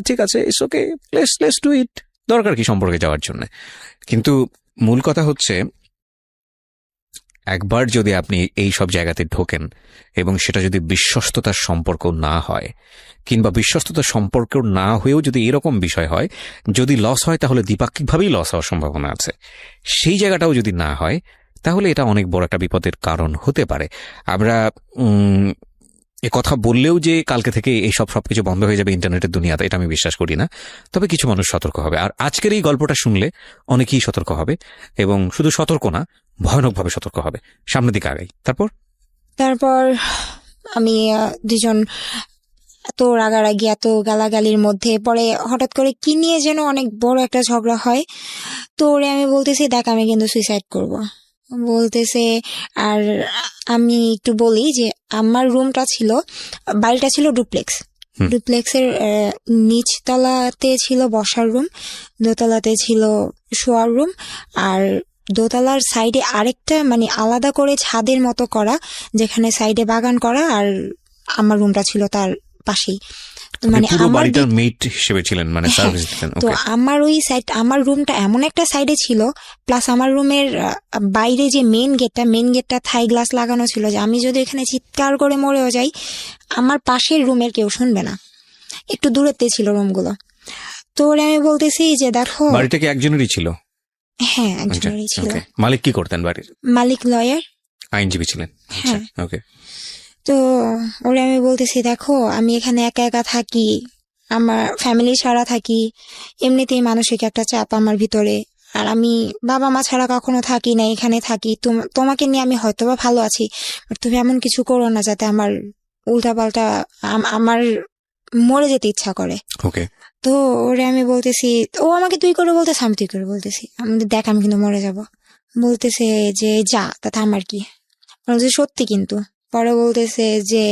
ঠিক আছে, it's okay, let's do it, দরকার কি সম্পর্কে যাওয়ার জন্য। কিন্তু মূল কথা হচ্ছে, একবার যদি আপনি এই সব জায়গাতে ঢোকেন এবং সেটা যদি বিশ্বস্ততার সম্পর্ক না হয়, কিংবা বিশ্বস্ততার সম্পর্ক না হয়েও যদি এরকম বিষয় হয়, যদি লস হয় তাহলে দ্বিপাক্ষিকভাবেই লস হওয়ার সম্ভাবনা আছে, সেই জায়গাটাও যদি না হয়, তাহলে এটা অনেক বড় একটা বিপদের কারণ হতে পারে। আমরা এ কথা বললেও যে কালকে থেকে এইসব সবকিছু বন্ধ হয়ে যাবে ইন্টারনেটের দুনিয়াতে, এটা আমি বিশ্বাস করি না। তবে কিছু মানুষ সতর্ক হবে, আর আজকের এই গল্পটা শুনলে অনেকেই সতর্ক হবে, এবং শুধু সতর্ক না, ভয়ানকভাবে সতর্ক হবে। সামনের দিকে আগাই। তারপর আমি দুজন এত রাগারাগি, এত গালাগালির মধ্যে পরে হঠাৎ করে কি নিয়ে যেন অনেক বড় একটা ঝগড়া হয়। তো ওরে আমি বলতেছি দেখ আমি কিন্তু সুইসাইড করব বলতেছে। আর আমি একটু বলি যে আমার রুমটা ছিল, বাড়িটা ছিল ডুপ্লেক্স, হুম। ডুপ্লেক্সের নিচতলাতে ছিল বসার রুম, দোতলাতে ছিল শোয়ার রুম, আর দোতলার সাইডে আরেকটা মানে আলাদা করে ছাদের মতো করা, যেখানে সাইডে বাগান করা, আর আমার রুমটা ছিল তার পাশেই। মানে পুরো আমার বাড়িটার মেট হিসেবে ছিলেন, মানে হ্যাঁ, সার্ভিস দিতেন। তো ওকে, আমার ওই সাইড, আমার রুমটা এমন একটা সাইডে ছিল, প্লাস আমার রুমের বাইরে যে মেন গেটটা থাই গ্লাস লাগানো ছিল, যে আমি যদি এখানে চিৎকার করে মরেও যাই, আমার পাশের রুমের কেউ শুনবে না। একটু দূরত্বে ছিল রুমগুলো। তো ওরে আমি বলতেছি যে দেখো, বাড়িটা কি একজনেরই ছিল? হ্যাঁ আচ্ছা, একজনেরই ছিল। ওকে। মালিক কি করতেন বাড়ির? মালিক লয়ার। আইনজীবী ছিলেন? আচ্ছা, হ্যাঁ। ওকে। তো ওরে আমি বলতেছি দেখো, আমি এখানে একা একা থাকি, আমার ফ্যামিলি ছাড়া থাকি, এমনিতেই মানসিক একটা চাপ আমার ভিতরে, আর আমি বাবা মা ছাড়া কখনো থাকি না, এখানে থাকি। তোমাকে নিয়ে আমি হয়তোবা ভালো আছি, বাট তুমি এমন কিছু করো না যাতে আমার উল্টাপাল্টা আমার মরে যেতে ইচ্ছা করে। ওকে, তো ওরে আমি বলতেছি, ও আমাকে তুই করে বলতেছে, আমি তুই করে বলতেছি, আমি দেখ আমি কিন্তু মরে যাব। বলতেছে যে যা, তাতে আমার কি। বলছে সত্যি কিন্তু। পরে বলতেছে যে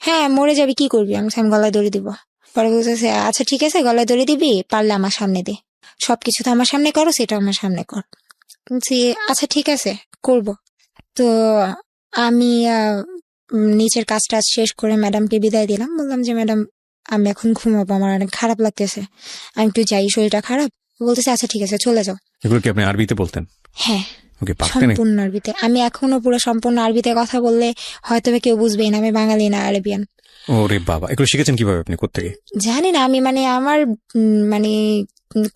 হ্যাঁ মরে যাবি, কি করবি? আমি গলায় দড়ি দিব। পরে বলতেছে আচ্ছা ঠিক আছে, গলায় দড়ি দিবি, পারলে আমার সামনে দে, সবকিছু তো আমার সামনে করো, সেটা আমার সামনে কর। বলছি আচ্ছা ঠিক আছে, করব। তো আমি নিচের কাজ টাজ শেষ করে ম্যাডামকে বিদায় দিলাম। বললাম যে ম্যাডাম আমি এখন ঘুমাবো, আমার অনেক খারাপ লাগতেছে, আমি একটু যাই, শরীরটা খারাপ। বলতেছে আচ্ছা ঠিক আছে, চলে যাও। এগুলো কি আপনি আরবিতে বলতেন? হ্যাঁ, ওকে, পারতেন? সম্পূর্ণ আরবিতে। আমি এখনো পুরো সম্পূর্ণ আরবিতে কথা বললে হয়তো বা কেউ বুঝবেই না, আমি বাঙালি না আরবিয়ান। ওরে বাবা, এগুলো শিখেছেন কিভাবে আপনি, কোত্থেকে? জানি না, আমি মানে আমার মানে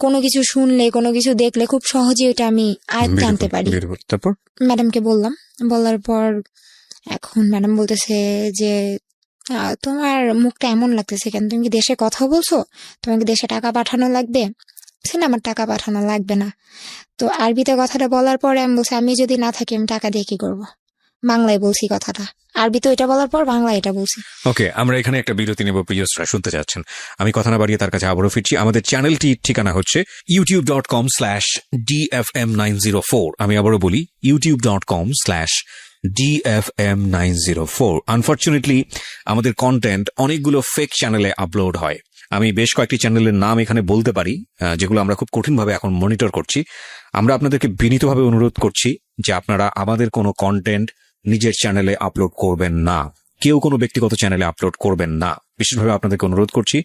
কোনো কিছু শুনলে, কোনো কিছু দেখলে খুব সহজে ওটা আমি আয়ত্তে আনতে পারি। তারপর? ম্যাডামকে বললাম, বলার পর এখন ম্যাডাম বলতেছে যে তোমার মুখটা এমন লাগতেছে কেন, তুমি কি দেশে কথা বলছো, তোমাকে দেশে টাকা পাঠানো লাগবে? বলছি, না আমার টাকা পাঠানো লাগবে না। তো আরবিতে কথাটা বলার পরে আমি বলছি আমি যদি না থাকি আমি টাকা দিয়ে কি করবো। বাংলায় বলছি কথাটা, আরবিতে ওইটা বলার পর বাংলায় এটা বলছি। ওকে, আমরা এখানে একটা বিরতি নেব, প্রিয়সরা শুনতে যাচ্ছেন। আমি কথা না বাড়িয়ে তার কাছে আবারও ফিরছি। আমাদের চ্যানেলটির ঠিকানা হচ্ছে youtube.com/dfm904। আমি আবারও বলি, youtube.com/dfm904। আনফর্চুনেটলি আমাদের কন্টেন্ট অনেকগুলো ফেক চ্যানেলে আপলোড হয়। আমি বেশ কয়েকটি চ্যানেলের নাম এখানে বলতে পারি, যেগুলো আমরা খুব কঠিনভাবে এখন মনিটর করছি। আমরা আপনাদেরকে বিনীতভাবে অনুরোধ করছি যে আপনারা আমাদের কোনো কন্টেন্ট নিজের চ্যানেলে আপলোড করবেন না, কেউ কোনো ব্যক্তিগত চ্যানেলে আপলোড করবেন না, বিশেষভাবে আপনাদেরকে অনুরোধ করছি।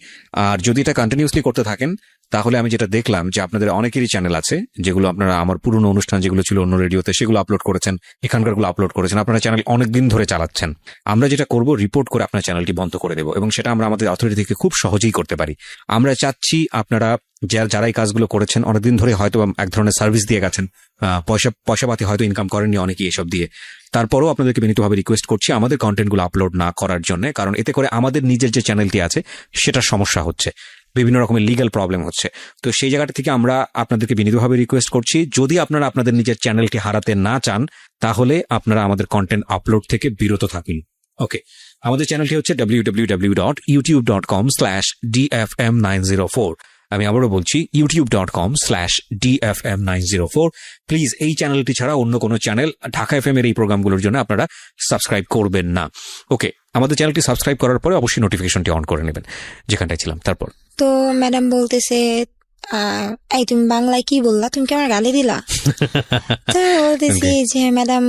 আর যদি এটা কন্টিনিউসলি করতে থাকেন, তাহলে আমি যেটা দেখলাম যে আপনাদের অনেকেরই চ্যানেল আছে যেগুলো আপনারা আমার পুরনো অনুষ্ঠান যেগুলো ছিল অন্য রেডিওতে সেগুলো আপলোড করেছেন, এখানকারগুলো আপলোড করেছেন, আপনারা চ্যানেল অনেকদিন ধরে চালাচ্ছেন। আমরা যেটা করব, রিপোর্ট করে আপনার চ্যানেলটি বন্ধ করে দেবো, এবং সেটা আমরা আমাদের অথরিটি থেকে খুব সহজেই করতে পারি। আমরা চাচ্ছি আপনারা যারা এই কাজগুলো করেছেন অনেকদিন ধরে, হয়তো এক ধরনের সার্ভিস দিয়ে গেছেন, পয়সাপাতি হয়তো ইনকাম করেননি অনেকেই এসব দিয়ে, তারপরও আপনাদেরকে বিনীতভাবে রিকোয়েস্ট করছি আমাদের কন্টেন্টগুলো আপলোড না করার জন্য, কারণ এতে করে আমাদের নিজের যে চ্যানেলটি আছে সেটার সমস্যা হচ্ছে, বিভিন্ন রকমের লিগ্যাল প্রবলেম হচ্ছে। তো সেই জায়গাটা থেকে আমরা আপনাদেরকে বিনীতভাবে রিকোয়েস্ট করছি, যদি আপনারা আপনাদের নিজের চ্যানেলটি হারাতে না চান, তাহলে আপনারা আমাদের কন্টেন্ট আপলোড থেকে বিরত থাকুন। ওকে, আমাদের চ্যানেলটি হচ্ছে www.youtube.com/dfm904। আমি আবারও বলছি, youtube.com/dfm904। প্লিজ এই চ্যানেলটি ছাড়া অন্য কোনো চ্যানেল ঢাকা এফএম এর এই প্রোগ্রামগুলোর জন্য আপনারা সাবস্ক্রাইব করবেন না। ওকে, আমাদের চ্যানেলটি সাবস্ক্রাইব করার পরে অবশ্যই নোটিফিকেশনটি অন করে নেবেন, যেখানটায় ছিলাম। তারপর তো ম্যাডাম বলতেছে এই তুমি বাংলায় কি বললা, তুমি কি আমার গালি দিলা? তো বলতেছি যে ম্যাডাম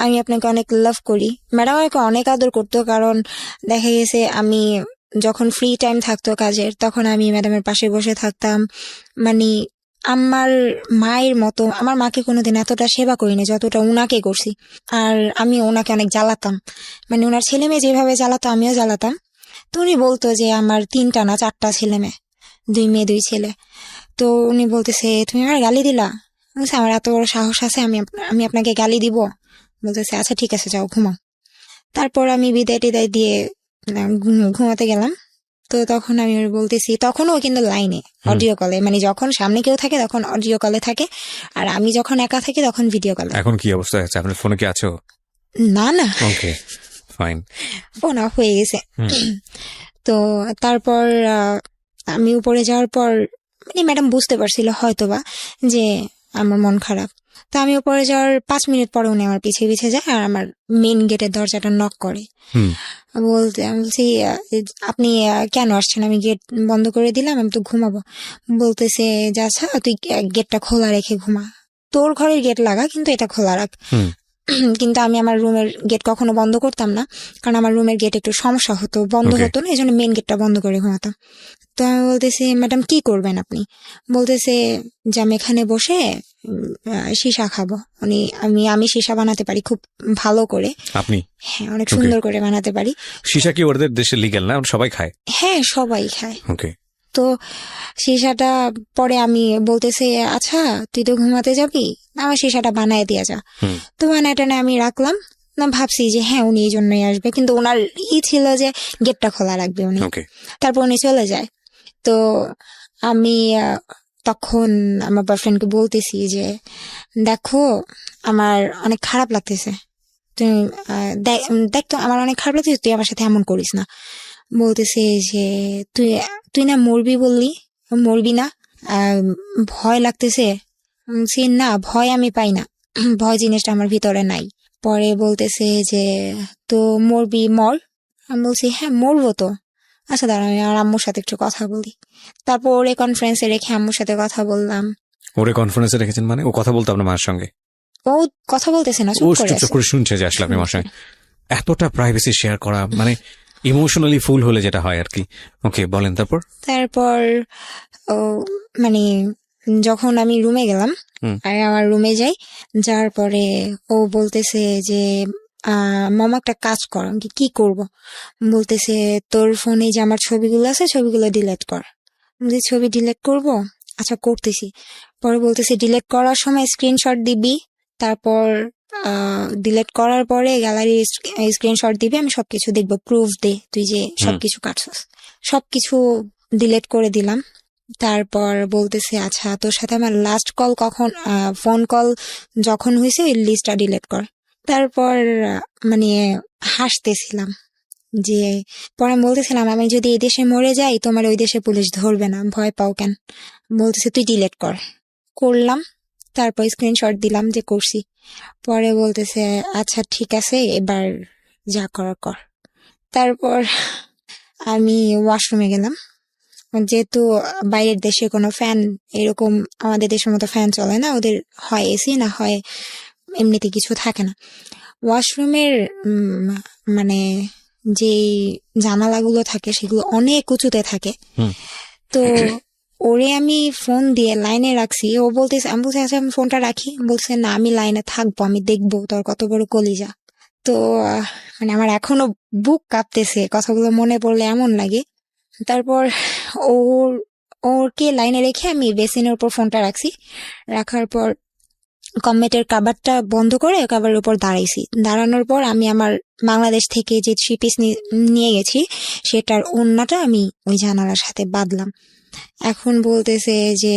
আমি আপনাকে অনেক লাভ করি। ম্যাডাম আমাকে অনেক আদর করতো, কারণ দেখা গেছে আমি যখন ফ্রি টাইম থাকতো কাজের, তখন আমি ম্যাডামের পাশে বসে থাকতাম। মানে আমার মায়ের মতো, আমার মাকে কোনোদিন এতটা সেবা করিনি যতটা উনাকে করছি। আর আমি ওনাকে অনেক জ্বালাতাম, মানে ওনার ছেলে মেয়ে যেভাবে জ্বালাতো আমিও জ্বালাতাম। তো উনি বলতো যে আমার 3টা না 4টা ছেলে মেয়ে, 2 মেয়ে 2 ছেলে। তো উনি বলতেছে তুমি আমার গালি দিলা? বলছে আমার এত বড় সাহস আছে, আমি আপনাকে গালি দিব? বলতেছে আচ্ছা ঠিক আছে যাও ঘুমাও। তারপর আমি বিদায় টিদায় দিয়ে ঘুমাতে গেলাম। তো তখন আমি ওর বলতেছি, তখনও কিন্তু লাইনে অডিও কলে, মানে যখন সামনে কেউ থাকে তখন অডিও কলে থাকে, আর আমি যখন একা থাকি তখন ভিডিও কলে। এখন কি অবস্থা আছে? আপনার ফোনে কি আছো? না না, ওকে, ফাইন, ফোন অফ হয়ে গেছে। তো তারপর আমি উপরে যাওয়ার পর মানে ম্যাডাম বুঝতে পারছিল হয়তোবা যে আমার মন খারাপ। তো আমি উপরে যাওয়ার 5 মিনিট পরে উনি আমার পিছিয়ে পিছিয়ে যায় আর আমার মেইন গেটের দরজাটা নক করে। হুম। আমি বলছি আপনি কেন আসছেন? আমি গেট বন্ধ করে দিলাম, আমি তো ঘুমাবো। বলতেছে যে আচ্ছা তুই গেটটা খোলা রেখে ঘুমা, তোর ঘরের গেট লাগা কিন্তু এটা খোলা রাখ। হুম। কিন্তু আমি আমার রুমের গেট কখনো বন্ধ করতাম না, কারণ আমার রুমের গেট একটু সমস্যা হতো, বন্ধ Okay. হতো না, এই জন্য মেন গেটটা বন্ধ করে ঘুমাতাম। তো আমি বলতেছি ম্যাডাম কি করবেন আপনি? বলতেছে যে আমি এখানে বসে সীসা খাবো। আমি সীসা বানাতে পারি খুব ভালো করে। আপনি? হ্যাঁ, অনেক Okay. সুন্দর করে বানাতে পারি। সীসা কি ওদের দেশে লিগ্যাল না? সবাই খায়? হ্যাঁ, সবাই খায়। ওকে। তো সীসাটা পরে আমি বলতেছে আচ্ছা তুই তো ঘুমাতে যাবি, আমার সীসাটা বানায় দিয়ে যা। হুম। তো বানায় টানায় আমি রাখলাম, না ভাবছি যে হ্যাঁ উনি এই জন্যই আসবে, কিন্তু ওনার ছিল যে গেটটা খোলা রাখবে উনি। ওকে। তারপর উনি চলে যায়। তো আমি তখন আমার বয়ফ্রেন্ডকে বলতেছি যে দেখো আমার অনেক খারাপ লাগতেছে, তুই দেখ তো আমার অনেক খারাপ লাগতেছে, তুই আমার সাথে এমন করিস না। বলতেছে যে তুই তুই না মরবি না, ভয় লাগতেছে। বলছি, না ভয় আমি পাই না, ভয় জিনিসটা আমার ভিতরে নাই। পরে বলতেছে যে তো মরবি মর। আমি বলছি হ্যাঁ মরবো তো, আচ্ছা দাঁড়া আমি আর আম্মুর সাথে একটু কথা বলি। তারপর ওরে কনফারেন্সে রেখে আম্মুর সাথে কথা বললাম। ওরে কনফারেন্সে রেখেছেন মানে? ও কথা বলতো আপনার মায়ের সঙ্গে? ও কথা বলতেছে না, ও চুপ করে চুপচাপ আছে। করে শুনছে যে আসলে আপনি আমার সঙ্গে এতটা প্রাইভেসি শেয়ার করা, মানে ইমোশনালি ফুল হলে যেটা হয় আর কি। ওকে, বলেন তারপর। তারপর ও মানে যখন আমি রুমে গেলাম হুম। আর আমার রুমে যাই, যাওয়ার পরে ও বলতেছে যে মামা একটা কাজ কর। আমি কি করব? বলতেছে তোর ফোনে যে আমার ছবিগুলো আছে ছবিগুলো ডিলিট কর। বলছি ছবি ডিলিট করব, আচ্ছা করতেছি। পরে বলতেছে ডিলিট করার সময় স্ক্রিনশট দিবি, তারপর ডিলিট করার পরে গ্যালারি স্ক্রিনশট দিবি, আমি সবকিছু দেখবো, প্রুফ দে তুই যে সবকিছু কাটছস। সবকিছু ডিলিট করে দিলাম। তারপর বলতেছে আচ্ছা তোর সাথে আমার লাস্ট কল কখন, ফোন কল যখন হয়েছে ওই লিস্টটা ডিলিট কর। তারপর মানে হাসতেছিলাম যে পরে আমি বলতেছিলাম আমি যদি এই দেশে মরে যাই তোমার ওই দেশে পুলিশ ধরবে না, ভয় পাও কেন? বলতেছে তুই ডিলিট কর। করলাম, তারপর স্ক্রিনশট দিলাম যে করছি। পরে বলতেছে আচ্ছা ঠিক আছে এবার যা করার কর। তারপর আমি ওয়াশরুমে গেলাম, যেহেতু বাইরের দেশে কোনো ফ্যান এরকম আমাদের দেশের মতো ফ্যান চলে না, ওদের হয় এসি না হয় এমনিতে কিছু থাকে না। ওয়াশরুমের মানে যে জানালাগুলো থাকে সেগুলো অনেক উঁচুতে থাকে। তো ওরে আমি ফোন দিয়ে লাইনে রাখছি, ও বলতেছে, আমি বলছি আচ্ছা আমি ফোনটা রাখি। বলছে না আমি লাইনে থাকবো, আমি দেখবো তোর কত বড় কলিজা। তো মানে আমার এখনো বুক কাঁপতেছে, কথাগুলো মনে পড়লে এমন লাগে। তারপর ওরকে লাইনে রেখে আমি বেসিনের উপর ফোনটা রাখছি। রাখার পর কমেটের কাবারটা বন্ধ করে কাবারের উপর দাঁড়াইছি। দাঁড়ানোর পর আমি আমার বাংলাদেশ থেকে যে 3 পিস নিয়ে গেছি সেটার ওড়নাটা আমি ওই জানালার সাথে বাঁধলাম। এখন বলতেছে যে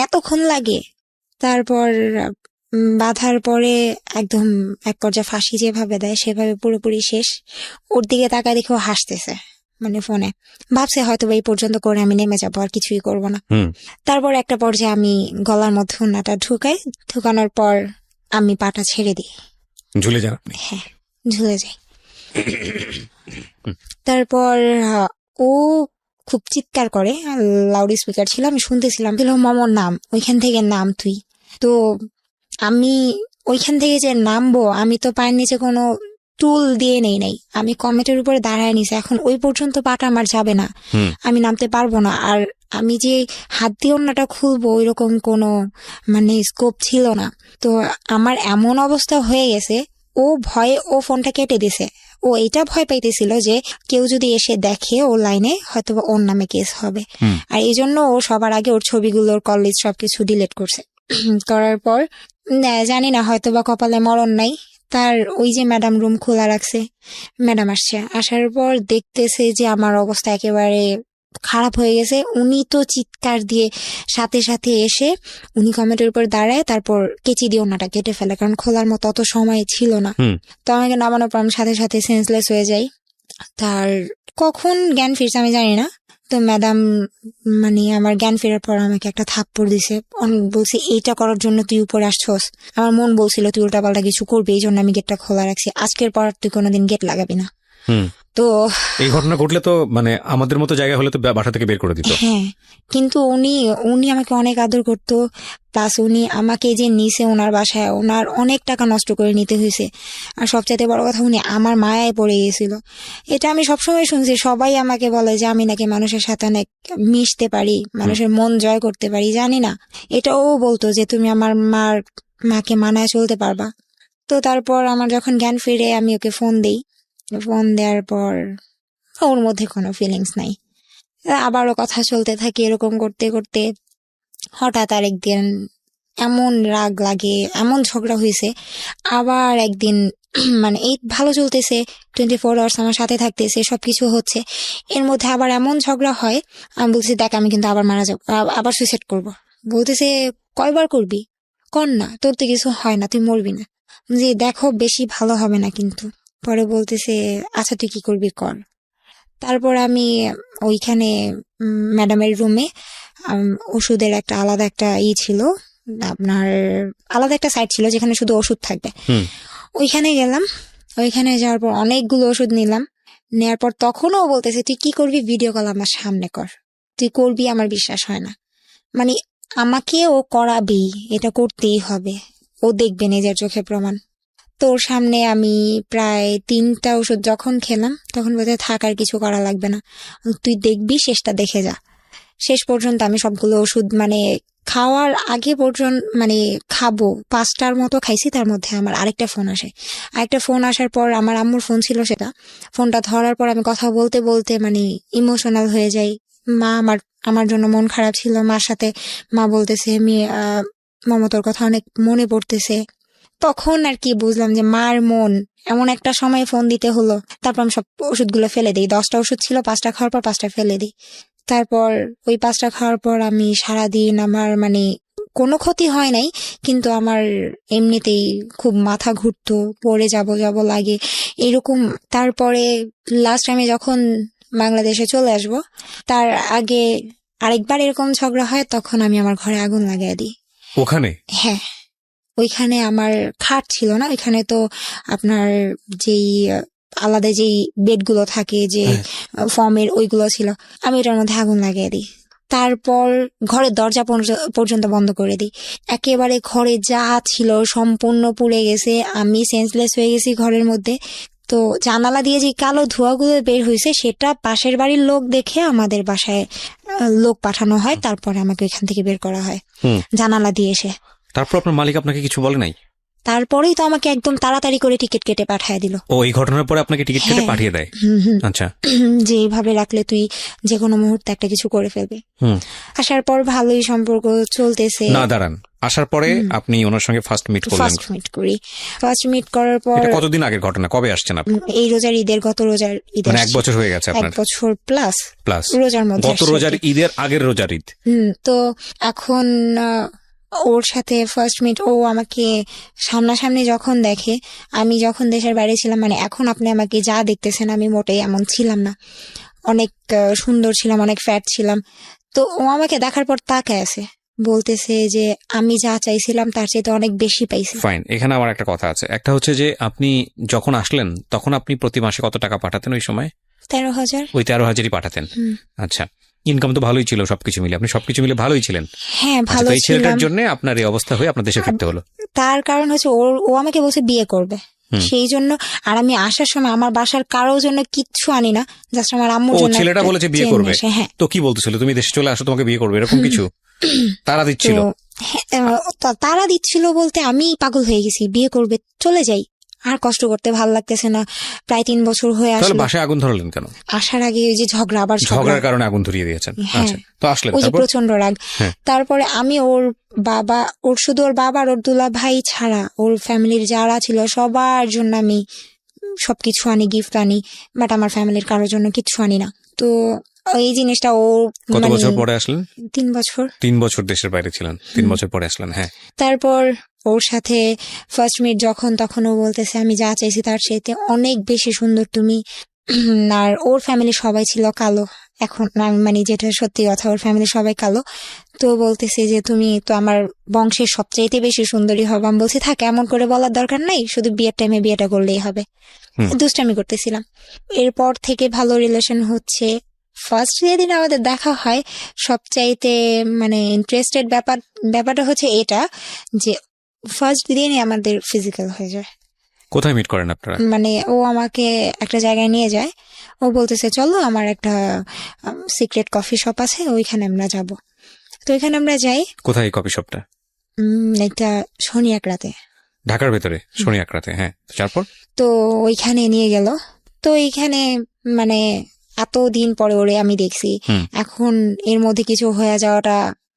এতক্ষণ লাগে। তারপর বাঁধার পরে একদম এক পর্যায়ে ফাঁসি যেভাবে দেয় সেভাবে পুরোপুরি শেষ। ওর দিকে তাকায় দেখে ও হাসতেছে, মানে ফোনে ভাবছে হয়তো এই পর্যন্ত করে আমি নেমে যাবো, আর কিছুই করবো না। তারপর একটা পর্যায়ে আমি গলার মধ্যে ওড়নাটা ঢুকাই, ঢুকানোর পর আমি পাটা ছেড়ে দিই, ঝুলে যান আপনি? হ্যাঁ ঝুলে যাই। তারপর ও খুব চিৎকার করে, লাউড স্পিকার ছিল, আমি শুনতেছিলাম, মমর নাম, ওইখান থেকে নাম তুই। তো আমি ওইখান থেকে যে নামবো, আমি তো পায়ের নিচে কোনো টুল দিয়ে নাই, আমি কমেটের উপরে দাঁড়ায় নিছি। এখন ওই পর্যন্ত পাটা আমার যাবে না, আমি নামতে পারবো না। আর আমি যে হাত দিয়ে ওড়নাটা খুলবো ওইরকম কোনো মানে স্কোপ ছিল না। তো আমার এমন অবস্থা হয়ে গেছে, ও ভয়ে ও ফোনটা কেটে দিছে। ও এইটা ভয় পাইতেছিল যে কেউ যদি এসে দেখে ও লাইনে হয়তো ওর নামে কেস হবে, আর এই জন্য ও সবার আগে ওর ছবিগুলোর কল লিস্ট সবকিছু ডিলিট করছে। করার পর জানি না হয়তো বা কপালে মরণ নাই, তার ওই যে ম্যাডাম রুম খোলা রাখছে, ম্যাডাম আসছে, আসার পর দেখতেছে যে আমার অবস্থা একেবারে খারাপ হয়ে গেছে। উনি তো চিৎকার দিয়ে সাথে সাথে এসে উনি কমেন্টের উপর দাঁড়ায়, তারপর কেচি দিয়ে ওনাটা কেটে ফেলে, কারণ খোলার মতো অত সময় ছিল না। তো আমাকে নামানোর পর আমি সাথে সাথে সেন্সলেস হয়ে যাই। তার কখন জ্ঞান ফিরছে আমি জানি না, তো ম্যাডাম মানে আমার জ্ঞান ফেরার পর আমাকে একটা থাপ্পড় দিছে, বলছে এইটা করার জন্য তুই উপরে আসছস। আমার মন বলছিল তুই উল্টাপাল্টা কিছু করবি, এই জন্য আমি গেটটা খোলা রাখছি, আজকের পর তুই কোনোদিন গেট লাগাবি না। তো এই ঘটনা ঘটলে তো মানে আমাদের মতো জায়গা হলে তো বাসা থেকে বের করে দিত। হ্যাঁ, কিন্তু উনি আমাকে অনেক আদর করতো, প্লাস উনি আমাকে যে নিছে ওনার বাসায়, ওনার অনেক টাকা নষ্ট করে নিতে হয়েছে। আর সবচাইতে বড় কথা, উনি আমার মায়ায় পড়ে গেছিল। এটা আমি সবসময় শুনছি, সবাই আমাকে বলে যে আমি নাকি মানুষের সাথে অনেক মিশতে পারি, মানুষের মন জয় করতে পারি, জানি না। এটা ও বলতো যে তুমি আমার মাকে মানায় চলতে পারবা। তো তারপর আমার যখন জ্ঞান ফিরে আমি ওকে ফোন দেই, ফোন দেওয়ার পর ওর মধ্যে কোনো ফিলিংস নাই। আবারও কথা চলতে থাকে, এরকম করতে করতে হঠাৎ আরেকদিন এমন রাগ লাগে, এমন ঝগড়া হয়েছে। আবার একদিন মানে এই ভালো চলতেছে, 24 আওয়ার্স আমার সাথে থাকতেছে, সবকিছু হচ্ছে, এর মধ্যে আবার এমন ঝগড়া হয়। আমি বলছি দেখ আমি কিন্তু আবার মারা যাবো, আবার সুইসাইড করবো। বলতেছে কয়বার করবি, কর না, তোর তো কিছু হয় না, তুই মরবি না। যে দেখো বেশি ভালো হবে না কিন্তু। পরে বলতেছে আচ্ছা তুই কি করবি কর। তারপর আমি ওইখানে ম্যাডামের রুমে ওষুধের একটা আলাদা একটা ছিল, আপনার আলাদা একটা সাইট ছিল যেখানে শুধু ওষুধ থাকবে। ওইখানে গেলাম, ওইখানে যাওয়ার পর অনেকগুলো ওষুধ নিলাম। নেওয়ার পর তখনও বলতেছে তুই কি করবি, ভিডিও কল আমার সামনে কর, তুই করবি, আমার বিশ্বাস হয় না। মানে আমাকে ও করাবেই, এটা করতেই হবে, ও দেখবে নিজের চোখে প্রমাণ। তোর সামনে আমি প্রায় 3টা ওষুধ যখন খেলাম তখন বলতে থাক আর কিছু করা লাগবে না, তুই দেখবি, শেষটা দেখে যা। শেষ পর্যন্ত আমি সবগুলো ওষুধ মানে খাওয়ার আগে পর্যন্ত মানে খাবো 5টার মতো খাইছি। তার মধ্যে আমার আরেকটা ফোন আসে, আরেকটা ফোন আসার পর আমার আম্মুর ফোন ছিল, সেটা ফোনটা ধরার পর আমি কথা বলতে বলতে মানে ইমোশনাল হয়ে যাই। মা আমার জন্য মন খারাপ ছিল, মার সাথে মা বলতেছে মমতার কথা অনেক মনে পড়তেছে। তখন আর কি বুঝলাম যে মার মন, এমন একটা সময় ফোন দিতে হলো। তারপর আমি সব ওষুধগুলো ফেলে দিই, 10টা ওষুধ ছিল, 5টা খাওয়ার পর 5টা ফেলে দিই। তারপর ওই 5টা খাওয়ার পর আমি সারাদিন আমার মানে কোনো ক্ষতি হয় নাই, কিন্তু আমার এমনিতেই খুব মাথা ঘুরতো, পড়ে যাব লাগে এরকম। তারপরে লাস্ট আমি যখন বাংলাদেশে চলে আসব তার আগে আরেকবার এরকম ঝগড়া হয়, তখন আমি আমার ঘরে আগুন লাগাই দিই। ওখানে? হ্যাঁ, ওইখানে আমার খাট ছিল না, ওইখানে তো আপনার যেই আলাদা যেই বেডগুলো থাকে যে ফর্মের, ওইগুলো ছিল। আমি এটার মধ্যে আগুন লাগিয়ে দিই। তারপর ঘরের দরজা পর্যন্ত বন্ধ করে দিই। একেবারে ঘরে যা ছিল সম্পূর্ণ পুড়ে গেছে, আমি সেন্সলেস হয়ে গেছি ঘরের মধ্যে। তো জানালা দিয়ে যে কালো ধোঁয়াগুলো বের হয়েছে সেটা পাশের বাড়ির লোক দেখে আমাদের বাসায় লোক পাঠানো হয়, তারপরে আমাকে ওইখান থেকে বের করা হয় জানালা দিয়ে এসে। তারপর আপনার মালিক আপনাকে কিছু বলে নাই? তারপরেই তো আমাকে একদম তাড়াতাড়ি করে টিকিট কেটে পাঠিয়ে দিল। ও এই ঘটনার পরে আপনাকে টিকিট কেটে পাঠিয়ে দেয়? আচ্ছা। যে এইভাবে রাখলে তুই যে কোনো মুহূর্তে একটা কিছু করে ফেলবি। আসার পর ভালোই সম্পর্ক চলতেছে। না দাঁড়ান, আসার পরে আপনি ওনার সঙ্গে ফার্স্ট মিট করলেন? ফার্স্ট মিট করার পর। এটা কতদিন আগের ঘটনা, কবে আসছেন আপনি? এই রোজার ঈদের, গত রোজার ঈদ, মানে 1 বছর হয়ে গেছে আপনার? 1 বছর প্লাস রোজার মধ্যে, গত রোজার ঈদের আগের রোজার ঈদ। তো এখন ওর সাথে ফার্স্ট মিট, ও আমাকে সামনাসামনি যখন দেখে, আমি যখন দেশের বাইরে ছিলাম, মানে এখন আপনি আমাকে যা দেখতেছেন আমি মোটেই এমন ছিলাম না, অনেক সুন্দর ছিলাম, অনেক ফ্যাট ছিলাম। তো ও আমাকে দেখার পর তাকায় আছে, বলতেছে যে আমি যা চাইছিলাম তার চাইতে অনেক বেশি পাইছি। ফাইন, এখানে আমার একটা কথা আছে। একটা হচ্ছে যে আপনি যখন আসলেন তখন আপনি প্রতি মাসে কত টাকা পাঠাতেন ওই সময়? 13,000। ওই 13,000ই পাঠাতেন? আচ্ছা, ইনকাম তো ভালোই ছিল, সবকিছু মিলে আপনি সবকিছু মিলে ভালোই ছিলেন? হ্যাঁ, ভালো ছিলাম। এই ছেলেটার জন্য আপনার এই অবস্থা হয়ে আপনার দেশে ফিরতে হলো? তার কারণ হচ্ছে ও আমাকে বলছে বিয়ে করবে, সেই জন্য। আর আমি আসার সময় আমার বাসার কারোর জন্য কিচ্ছু আনি না, জাস্ট আমার আম্মুর জন্য। ছেলেটা বলেছে বিয়ে করবে? হ্যাঁ। তো কি বলতেছিল, তুমি দেশে চলে আসো, তোমাকে বিয়ে করবে, এরকম কিছু তারা দিচ্ছিল? তারা দিচ্ছিল বলতে আমি পাগল হয়ে গেছি, বিয়ে করবে, চলে যাই, আর কষ্ট করতে ভালো লাগতেছে না। প্রায় 3 বছর হয়ে আসলো। তাহলে বাসায় আগুন ধরালেন কেন? আসার আগে ওই যে ঝগড়ার কারণে আগুন ধরিয়ে দিয়েছেন? আচ্ছা, তো আসলেন, ওই যে প্রচন্ড রাগ। তারপরে আমি শুধু ওর বাবা আর ওর দুলা ভাই ছাড়া ওর ফ্যামিলির যারা ছিল সবার জন্য আমি সবকিছু আনি, গিফট আনি, বাট আমার ফ্যামিলির কারোর জন্য কিচ্ছু আনি না। তো এই জিনিসটা ও কত বছর পরে আসলেন? 3 বছর। 3 বছর দেশের বাইরে ছিলেন, 3 বছর পরে আসলেন। হ্যাঁ। তারপর ওর সাথে ফার্স্ট মিট যখন, তখন ও বলতেছে আমি যা চাইছি তার চাইতে অনেক বেশি সুন্দর তুমি। আর ওর ফ্যামিলি সবাই ছিল কালো, এখন আমি মানে যেটা সত্যি কথা, ওর ফ্যামিলি সবাই কালো। তো বলতেছে যে তুমি তো আমার বংশের সবচাইতে বেশি সুন্দরী হবে। আমি বলছি থাক, এমন করে বলার দরকার নাই, শুধু বিয়ের টাইমে বিয়েটা করলেই হবে। হুম। দুষ্টামি করতেছিলাম। এরপর থেকে ভালো রিলেশন হচ্ছে। ফার্স্ট যেদিন আমাদের দেখা হয়, সবচাইতে মানে ইন্টারেস্টেড ব্যাপারটা হচ্ছে এটা যে ফার্স্ট দিনই আমাদের ফিজিক্যাল হয়ে যায়। কোথায় মিট করেন আপনারা? মানে ও আমাকে একটা জায়গায় নিয়ে যায়, ও বলতেছে চলো আমার একটা সিক্রেট কফি শপ আছে, ওইখানে আমরা যাব। তো ওইখানে আমরা যাই। কোথায় এই কফি শপটা? একটা শনি এক রাতে, ঢাকার ভেতরে শনি আকরাতে। হ্যাঁ, তারপর? তো ওইখানে নিয়ে গেল। তো এইখানে মানে এত দিন পরে ওরে আমি দেখছি। হুম। এখন এর মধ্যে কিছু হয়ে যাওয়াটা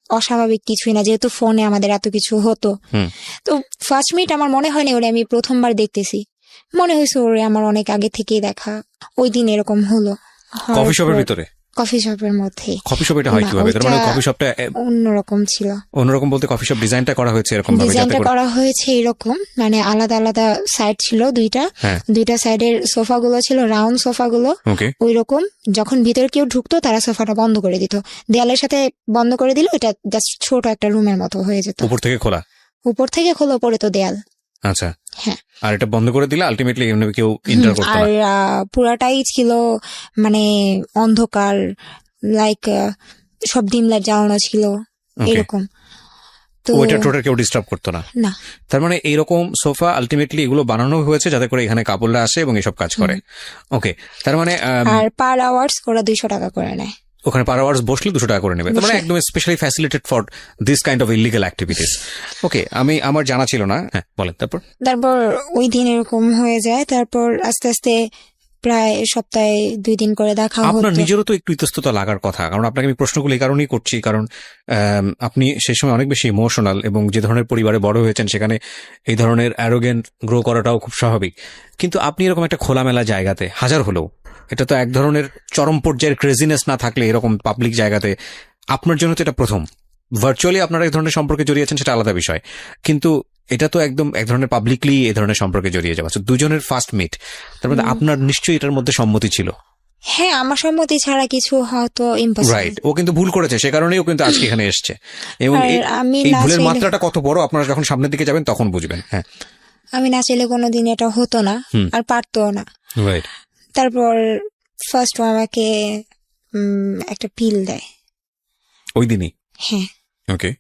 অস্বাভাবিক কিছুই না, যেহেতু ফোনে আমাদের এত কিছু হতো। হুম। তো ফার্স্ট মিট আমার মনে হয়নি ওরে আমি প্রথমবার দেখতেছি, মনে হয়েছে ওরে আমার অনেক আগে থেকেই দেখা। ওই দিন এরকম হলো। কফি শপের ভিতরে? কফি শপের মধ্যে। কফি শপ এটা হয় না, কিভাবে? তার মানে ওইটা কফি শপটা অন্যরকম ছিল। অন্যরকম বলতে কফি শপ ডিজাইনটা করা হয়েছে এরকম ভাবে যাতে ডিজাইনটা করে। করা হয়েছে এরকম, মানে আলাদা আলাদা সাইড ছিল দুইটা। হ্যাঁ। দুইটা সাইডের সোফাগুলো ছিল রাউন্ড সোফাগুলো। ওকে। ওই রকম যখন ভিতরে কেউ ঢুকতো তারা সোফাটা বন্ধ করে দিত, দেয়ালের সাথে বন্ধ করে দিল, এটা জাস্ট ছোট একটা রুমের মতো হয়ে যেত। উপর থেকে খোলা? উপর থেকে খোলা, উপরে তো দেয়াল। আচ্ছা। হ্যাঁ। আর এটা বন্ধ করে দিলে আলটিমেটলি কেউ এন্টার করতো আর না? পুরাটাই ছিল মানে অন্ধকার, লাইক সব ডিম লাইট জ্বালানো ছিল Okay. এরকম। তো ওইটা টোটাল কেউ ডিস্টার্ব করতো না? না। তার মানে এইরকম সোফা আলটিমেটলি এগুলো বানানো হয়েছে যাতে করে এখানে কাপড়রা আসে এবং এসব কাজ করে। ওকে, তার মানে আর পার আওয়ার্স ওরা 200 টাকা করে নেয়। ওখানে পার আওয়ার্স বসলে 200 টাকা করে নেবে। তার মানে বসলে। একদম specially facilitated for this kind of illegal activities. Okay, আমার জানা ছিল না। হ্যাঁ, বলেন তারপর। তারপর ওই দিন এরকম হয়ে যায়, তারপর আস্তে আস্তে প্রায় সপ্তাহে 2 দিন করে দেখা আপনার হতো। নিজেরও তো একটু ইতস্ততা লাগার কথা, কারণ আপনাকে আমি প্রশ্নগুলো এই কারণেই করছি, কারণ আপনি সেই সময় অনেক বেশি ইমোশনাল এবং যে ধরনের পরিবারে বড় হয়েছেন সেখানে এই ধরনের অ্যারোগেন্ট গ্রো করাটাও খুব স্বাভাবিক। কিন্তু আপনি এরকম একটা খোলামেলা জায়গাতে, হাজার হলেও এটা তো এক ধরনের চরম পর্যায়ের ক্রেজিনেস না থাকলে এরকম পাবলিক জায়গাতে, আপনার জন্য তো এটা প্রথম। ভার্চুয়ালি আপনারা এই ধরনের সম্পর্কে জড়িয়েছেন সেটা আলাদা বিষয়, কিন্তু এটা তো একদম এক ধরনের পাবলিকলি এই ধরনের সম্পর্কে জড়িয়ে যাওয়া, দুজনের ফার্স্ট মিট। তার মধ্যে আপনার নিশ্চয়ই এটার মধ্যে সম্মতি ছিল। হ্যাঁ, আমার সম্মতি ছাড়া কিছু হয়তো ইম্পসিবল। রাইট, ও কিন্তু ভুল করেছে, সে কারণেই ও কিন্তু আজকে এখানে এসছে। এবং আর আমি এই না ভুলের চাইলে- মাত্রাটা কত বড় আপনারা যখন সামনের দিকে যাবেন তখন বুঝবেন। হ্যাঁ, আমি না চাইলে কোনোদিন এটা হতো না, আর পারতো না। রাইট। তারপর ফার্স্ট আমাকে একটা পিল দেয় ওই দিনই? হ্যাঁ। ওকে।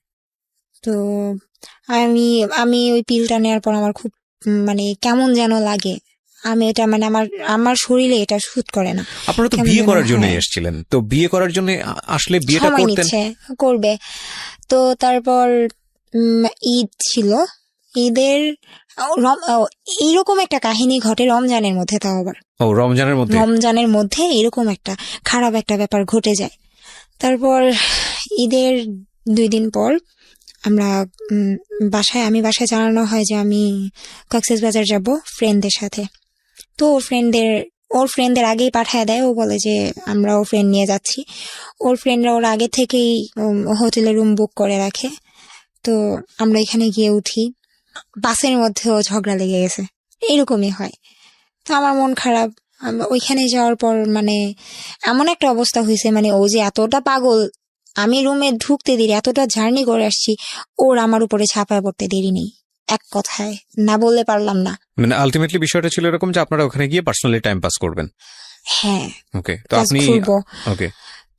তো আমি আমি ওই পিলটা নেওয়ার পর আমার খুব মানে কেমন যেন লাগে। আমি এটা মানে আমার শরীরে এটা শুট করে না। আপনারা তো কেমন বিয়ে যেন করার জন্য হয়। এসেছিলেন, তো বিয়ে করার জন্য আসলে বিয়েটা সময় করতেন? নিচ্ছে, করবে। তো তারপর ঈদ ছিল, ঈদের এইরকম একটা কাহিনী ঘটে রমজানের মধ্যে, তাও আবার ও, রমজানের মধ্যে? রমজানের মধ্যে এরকম একটা খারাপ একটা ব্যাপার ঘটে যায়। তারপর ঈদের 2 দিন পর আমরা আমি বাসায় জানানো হয় যে আমি কক্সবাজার যাব ফ্রেন্ডদের সাথে। তো ওর ফ্রেন্ডদের আগেই পাঠায় দেয়, ও বলে যে আমরা ওর ফ্রেন্ড নিয়ে যাচ্ছি। ওর ফ্রেন্ডরা ওর আগে থেকেই হোটেলে রুম বুক করে রাখে। তো আমরা এখানে গিয়ে উঠি, বাসের মধ্যেও ঝগড়া লেগে গেছে, এরকমই হয়। তো আমার মন খারাপ। ওইখানে যাওয়ার পর মানে এমন একটা অবস্থা হয়েছে, মানে ও যে এতটা পাগল, আমি রুমে ঢুকতে দেরি, এতটা জার্নি করে আসছি, ওর আমার উপরে ছাপায় পড়তে দেরি নেই। এক কথায় না বললে পারলাম না। মানে আলটিমেটলি বিষয়টা ছিল এরকম যে আপনারা ওখানে গিয়ে পার্সোনালি টাইম পাস করবেন। হ্যাঁ, ওকে, তো কাজ আপনি খুলবো। ওকে,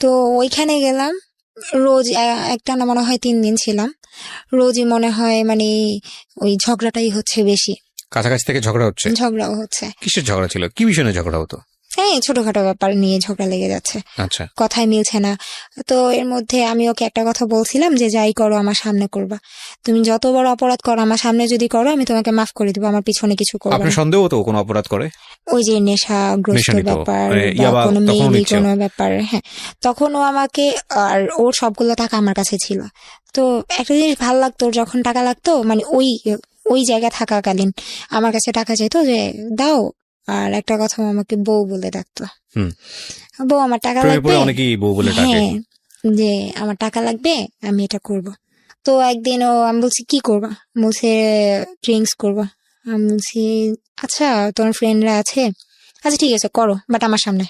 তো ওইখানে গেলাম, রোজ একটা না মনে হয় 3 দিন ছিলাম। রোজই মনে হয় মানে ওই ঝগড়াটাই হচ্ছে বেশি, কাছাকাছি থেকে ঝগড়া হচ্ছে? ঝগড়াও হচ্ছে। কিসের ঝগড়া ছিল? কি বিষয় নিয়ে ঝগড়া হতো? হ্যাঁ, ছোটখাটো ব্যাপার নিয়ে ঝগড়া লেগে যাচ্ছে, আচ্ছা। কথাই মিলছে না। তো এর মধ্যে আমি ওকে একটা কথা বলছিলাম যে যাই করো আমার সামনে করবা, তুমি যত বড় অপরাধ করো আমার সামনে যদি করো আমি তোমাকে মাফ করে দিবো, আমার পিছনে কিছু করবে আপনার না। সন্দেহ তো কোনো অপরাধ করে? ওই যে নেশাগ্রস্ত নেশা নিত, ব্যাপার মানে বা ইয়াবা কোনো তখনও মেয়েলি নিচ্ছে? কোনো ব্যাপার, হ্যাঁ। তখন ও আমাকে, আর ওর সবগুলো টাকা আমার কাছে ছিল। তো একটা জিনিস ভালো লাগতো, ওর যখন টাকা লাগতো মানে ওই জায়গায় থাকাকালীন আমার কাছে টাকা চাইতো যে দাও, আর একটা কথা ও আমাকে বউ বলে ডাকতো। বউ আমার টাকা প্রেমে লাগবে, পড়ে অনেকেই বউ বলে ডাকে। হ্যাঁ, যে আমার টাকা লাগবে আমি এটা করব। তো একদিন আমি বলছি কি করবা, বলছে ড্রিঙ্কস করবা। আমি বলছি আচ্ছা তোমার ফ্রেন্ডরা আছে, আচ্ছা ঠিক আছে করো, বাট আমার সামনে।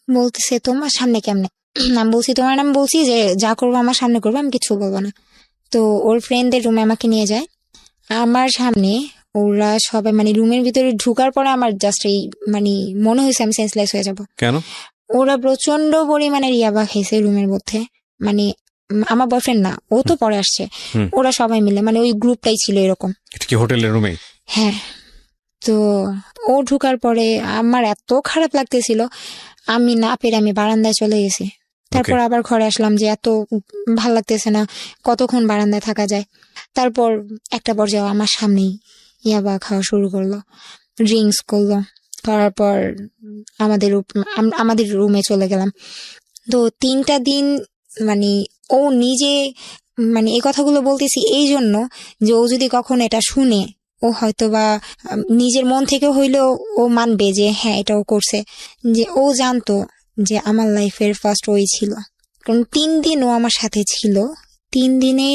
বলতেছে তোমার সামনে কেমনে, আমি বলছি তোমার নাম, বলছি যে যা করবো আমার সামনে করবো, আমি কিছু বলবো না। তো ওর ফ্রেন্ডদের রুমে আমাকে নিয়ে যায়, আমার সামনে ওরা সবাই মানে রুমের ভিতরে ঢুকার পরে আমার জাস্ট এই মানে মনে হয়েছে আমি সেন্সলেস হয়ে যাব। কেন? ওরা প্রচন্ড পরিমাণের ইয়াবা খেয়েছে রুমের মধ্যে, মানে আমার বয়ফ্রেন্ড না, ও তো পরে আসছে, হুম। ওরা সবাই মিলে মানে ওই গ্রুপটাই ছিল এরকম। এটা কি হোটেলের রুমে? হ্যাঁ। তো ও ঢুকার পরে আমার এত খারাপ লাগতেছিল, আমি না পেরে আমি বারান্দায় চলে গেছি। তারপর আবার ঘরে আসলাম যে এত ভাল লাগতেছে না, কতক্ষণ বারান্দায় থাকা যায়। তারপর একটা পর্যায়ে আমার সামনেই ইয়াবা খাওয়া শুরু করলো, ড্রিঙ্কস করলো, করার পর আমাদের রুমে চলে গেলাম। তো 3টা দিন মানে ও নিজে মানে এই কথাগুলো বলতেছি এই জন্য যে ও যদি কখন এটা শুনে, ও হয়তো বা নিজের মন থেকে হইলেও ও মানবে যে হ্যাঁ এটা ও করছে, যে ও জানতো যে আমার লাইফের ফার্স্ট ওই ছিল। কারণ 3 দিন ও আমার সাথে ছিল, 3 দিনে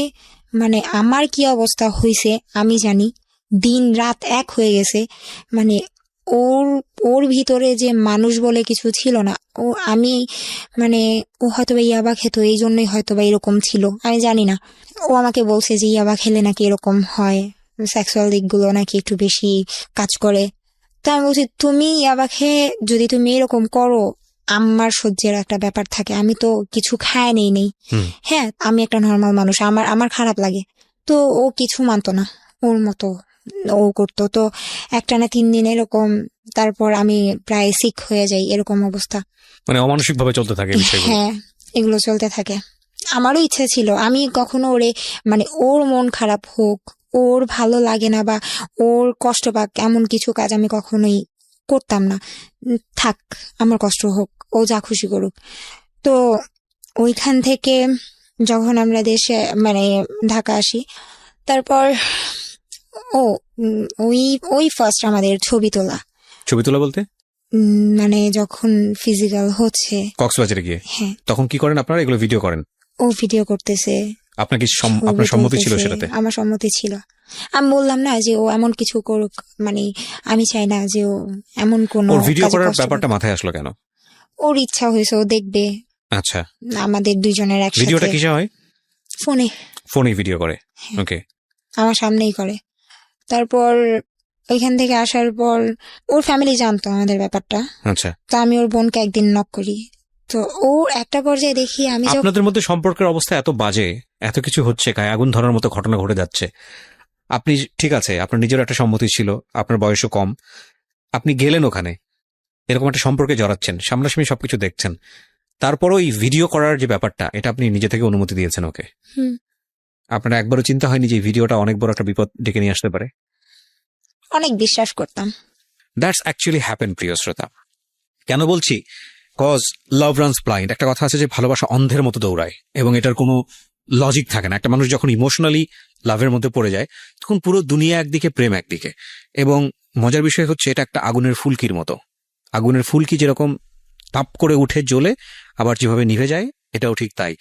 মানে আমার কি অবস্থা হয়েছে আমি জানি, দিন রাত এক হয়ে গেছে। মানে ওর ওর ভিতরে যে মানুষ বলে কিছু ছিল না, ও আমি মানে ও হয়তো বা ইয়াবা খেত এই জন্যই হয়তো বা এরকম ছিল, আমি জানি না। ও আমাকে বলছে যে ইয়াবা খেলে নাকি এরকম হয়, সেক্সুয়াল দিকগুলো নাকি একটু বেশি কাজ করে। তা আমি বলছি তুমি ইয়াবা খেয়ে যদি তুমি এরকম করো, আমার সহ্যের একটা ব্যাপার থাকে, আমি তো কিছু খায় নেই। হ্যাঁ, আমি একটা নর্মাল মানুষ, আমার খারাপ লাগে। তো ও কিছু মানতো না, ওর মতো ও করতো। তো একটানা 3 দিন এরকম, তারপর আমি প্রায় সিক হয়ে যাই, এরকম অবস্থা। মানে অমানসিক ভাবে চলতে থাকে বিষয়গুলো। হ্যাঁ, এগুলো চলতে থাকে। আমারও ইচ্ছে ছিল আমি কখনো ওরে মানে ওর মন খারাপ হোক, ওর ভালো লাগে না বা ওর কষ্ট পাক এমন কিছু কাজ আমি কখনোই করতাম না। থাক, আমার কষ্ট হোক, ও যা খুশি করুক। তো ওইখান থেকে যখন আমরা দেশে মানে ঢাকা আসি, তারপর ও ওই ওই ফার্স্ট আমাদের ছবি তোলা। ছবি তোলা বলতে মানে যখন ফিজিক্যাল হচ্ছে কক্সবাজারে গিয়ে? হ্যাঁ। তখন কি করেন আপনারা? এগুলো ভিডিও করেন? ও ভিডিও করতেছে, আপনার কি ছবি আপনার সম্মতি ছিল তুলতেছে, সেটাতে? আমার সম্মতি ছিল। আমি বললাম না যে ও এমন কিছু করুক, মানে আমি চাই না যে ও এমন কোনো ওর ভিডিও কাজে করার কষ্ট ব্যাপারটা পাক। মাথায় আসলো কেন? ওর ইচ্ছা হয়েছে, ও দেখবে আচ্ছা, আমাদের দুইজনের ভিডিওটা একসাথে কিসে হয়? ফোনে, ফোনে ভিডিও করে? হ্যাঁ। ওকে। আমার সামনেই করে। তারপর ওইখান থেকে আসার পর ওর ফ্যামিলি জানতো আমাদের ব্যাপারটা। আচ্ছা, তো আমি ওর বোনকে একদিন নক করি, তো ও একটা পর্যায়ে দেখি আমি যখন আপনাদের মধ্যে সম্পর্কের অবস্থা এত বাজে, এত কিছু হচ্ছে, গায়ে আগুন ধরার মতো ঘটনা ঘটে যাচ্ছে, আপনি ঠিক আছে আপনার নিজের একটা সম্মতি ছিল, আপনার বয়সও কম, আপনি গেলেন ওখানে, এরকম একটা সম্পর্কে জড়াচ্ছেন, সামনাসামনি সবকিছু দেখছেন, তারপরও এই ভিডিও করার যে ব্যাপারটা, এটা আপনি নিজে থেকে অনুমতি দিয়েছেন ওকে? হুম, আপনার একবারও চিন্তা হয়নি যে এই ভিডিওটা অনেক বড় একটা বিপদ ডেকে নিয়ে আসতে পারে? অনেক বিশ্বাস করতাম। দ্যাটস অ্যাকচুয়ালি হ্যাপেন, প্রিয় শ্রোতা। কেন বলছি? কজ লাভ রানস ব্লাইন্ড। একটা কথা আছে যে ভালোবাসা অন্ধের মতো দৌড়ায়, এবং এটার কোনো লজিক থাকে না। একটা মানুষ যখন ইমোশনালি লাভের মধ্যে পড়ে যায়, তখন পুরো দুনিয়া একদিকে, প্রেম একদিকে। এবং মজার বিষয় হচ্ছে এটা একটা আগুনের ফুলকির মতো। আগুনের ফুলকি যেরকম তাপ করে উঠে জ্বলে আবার যেভাবে নিভে যায়, এটাও ঠিক তাই।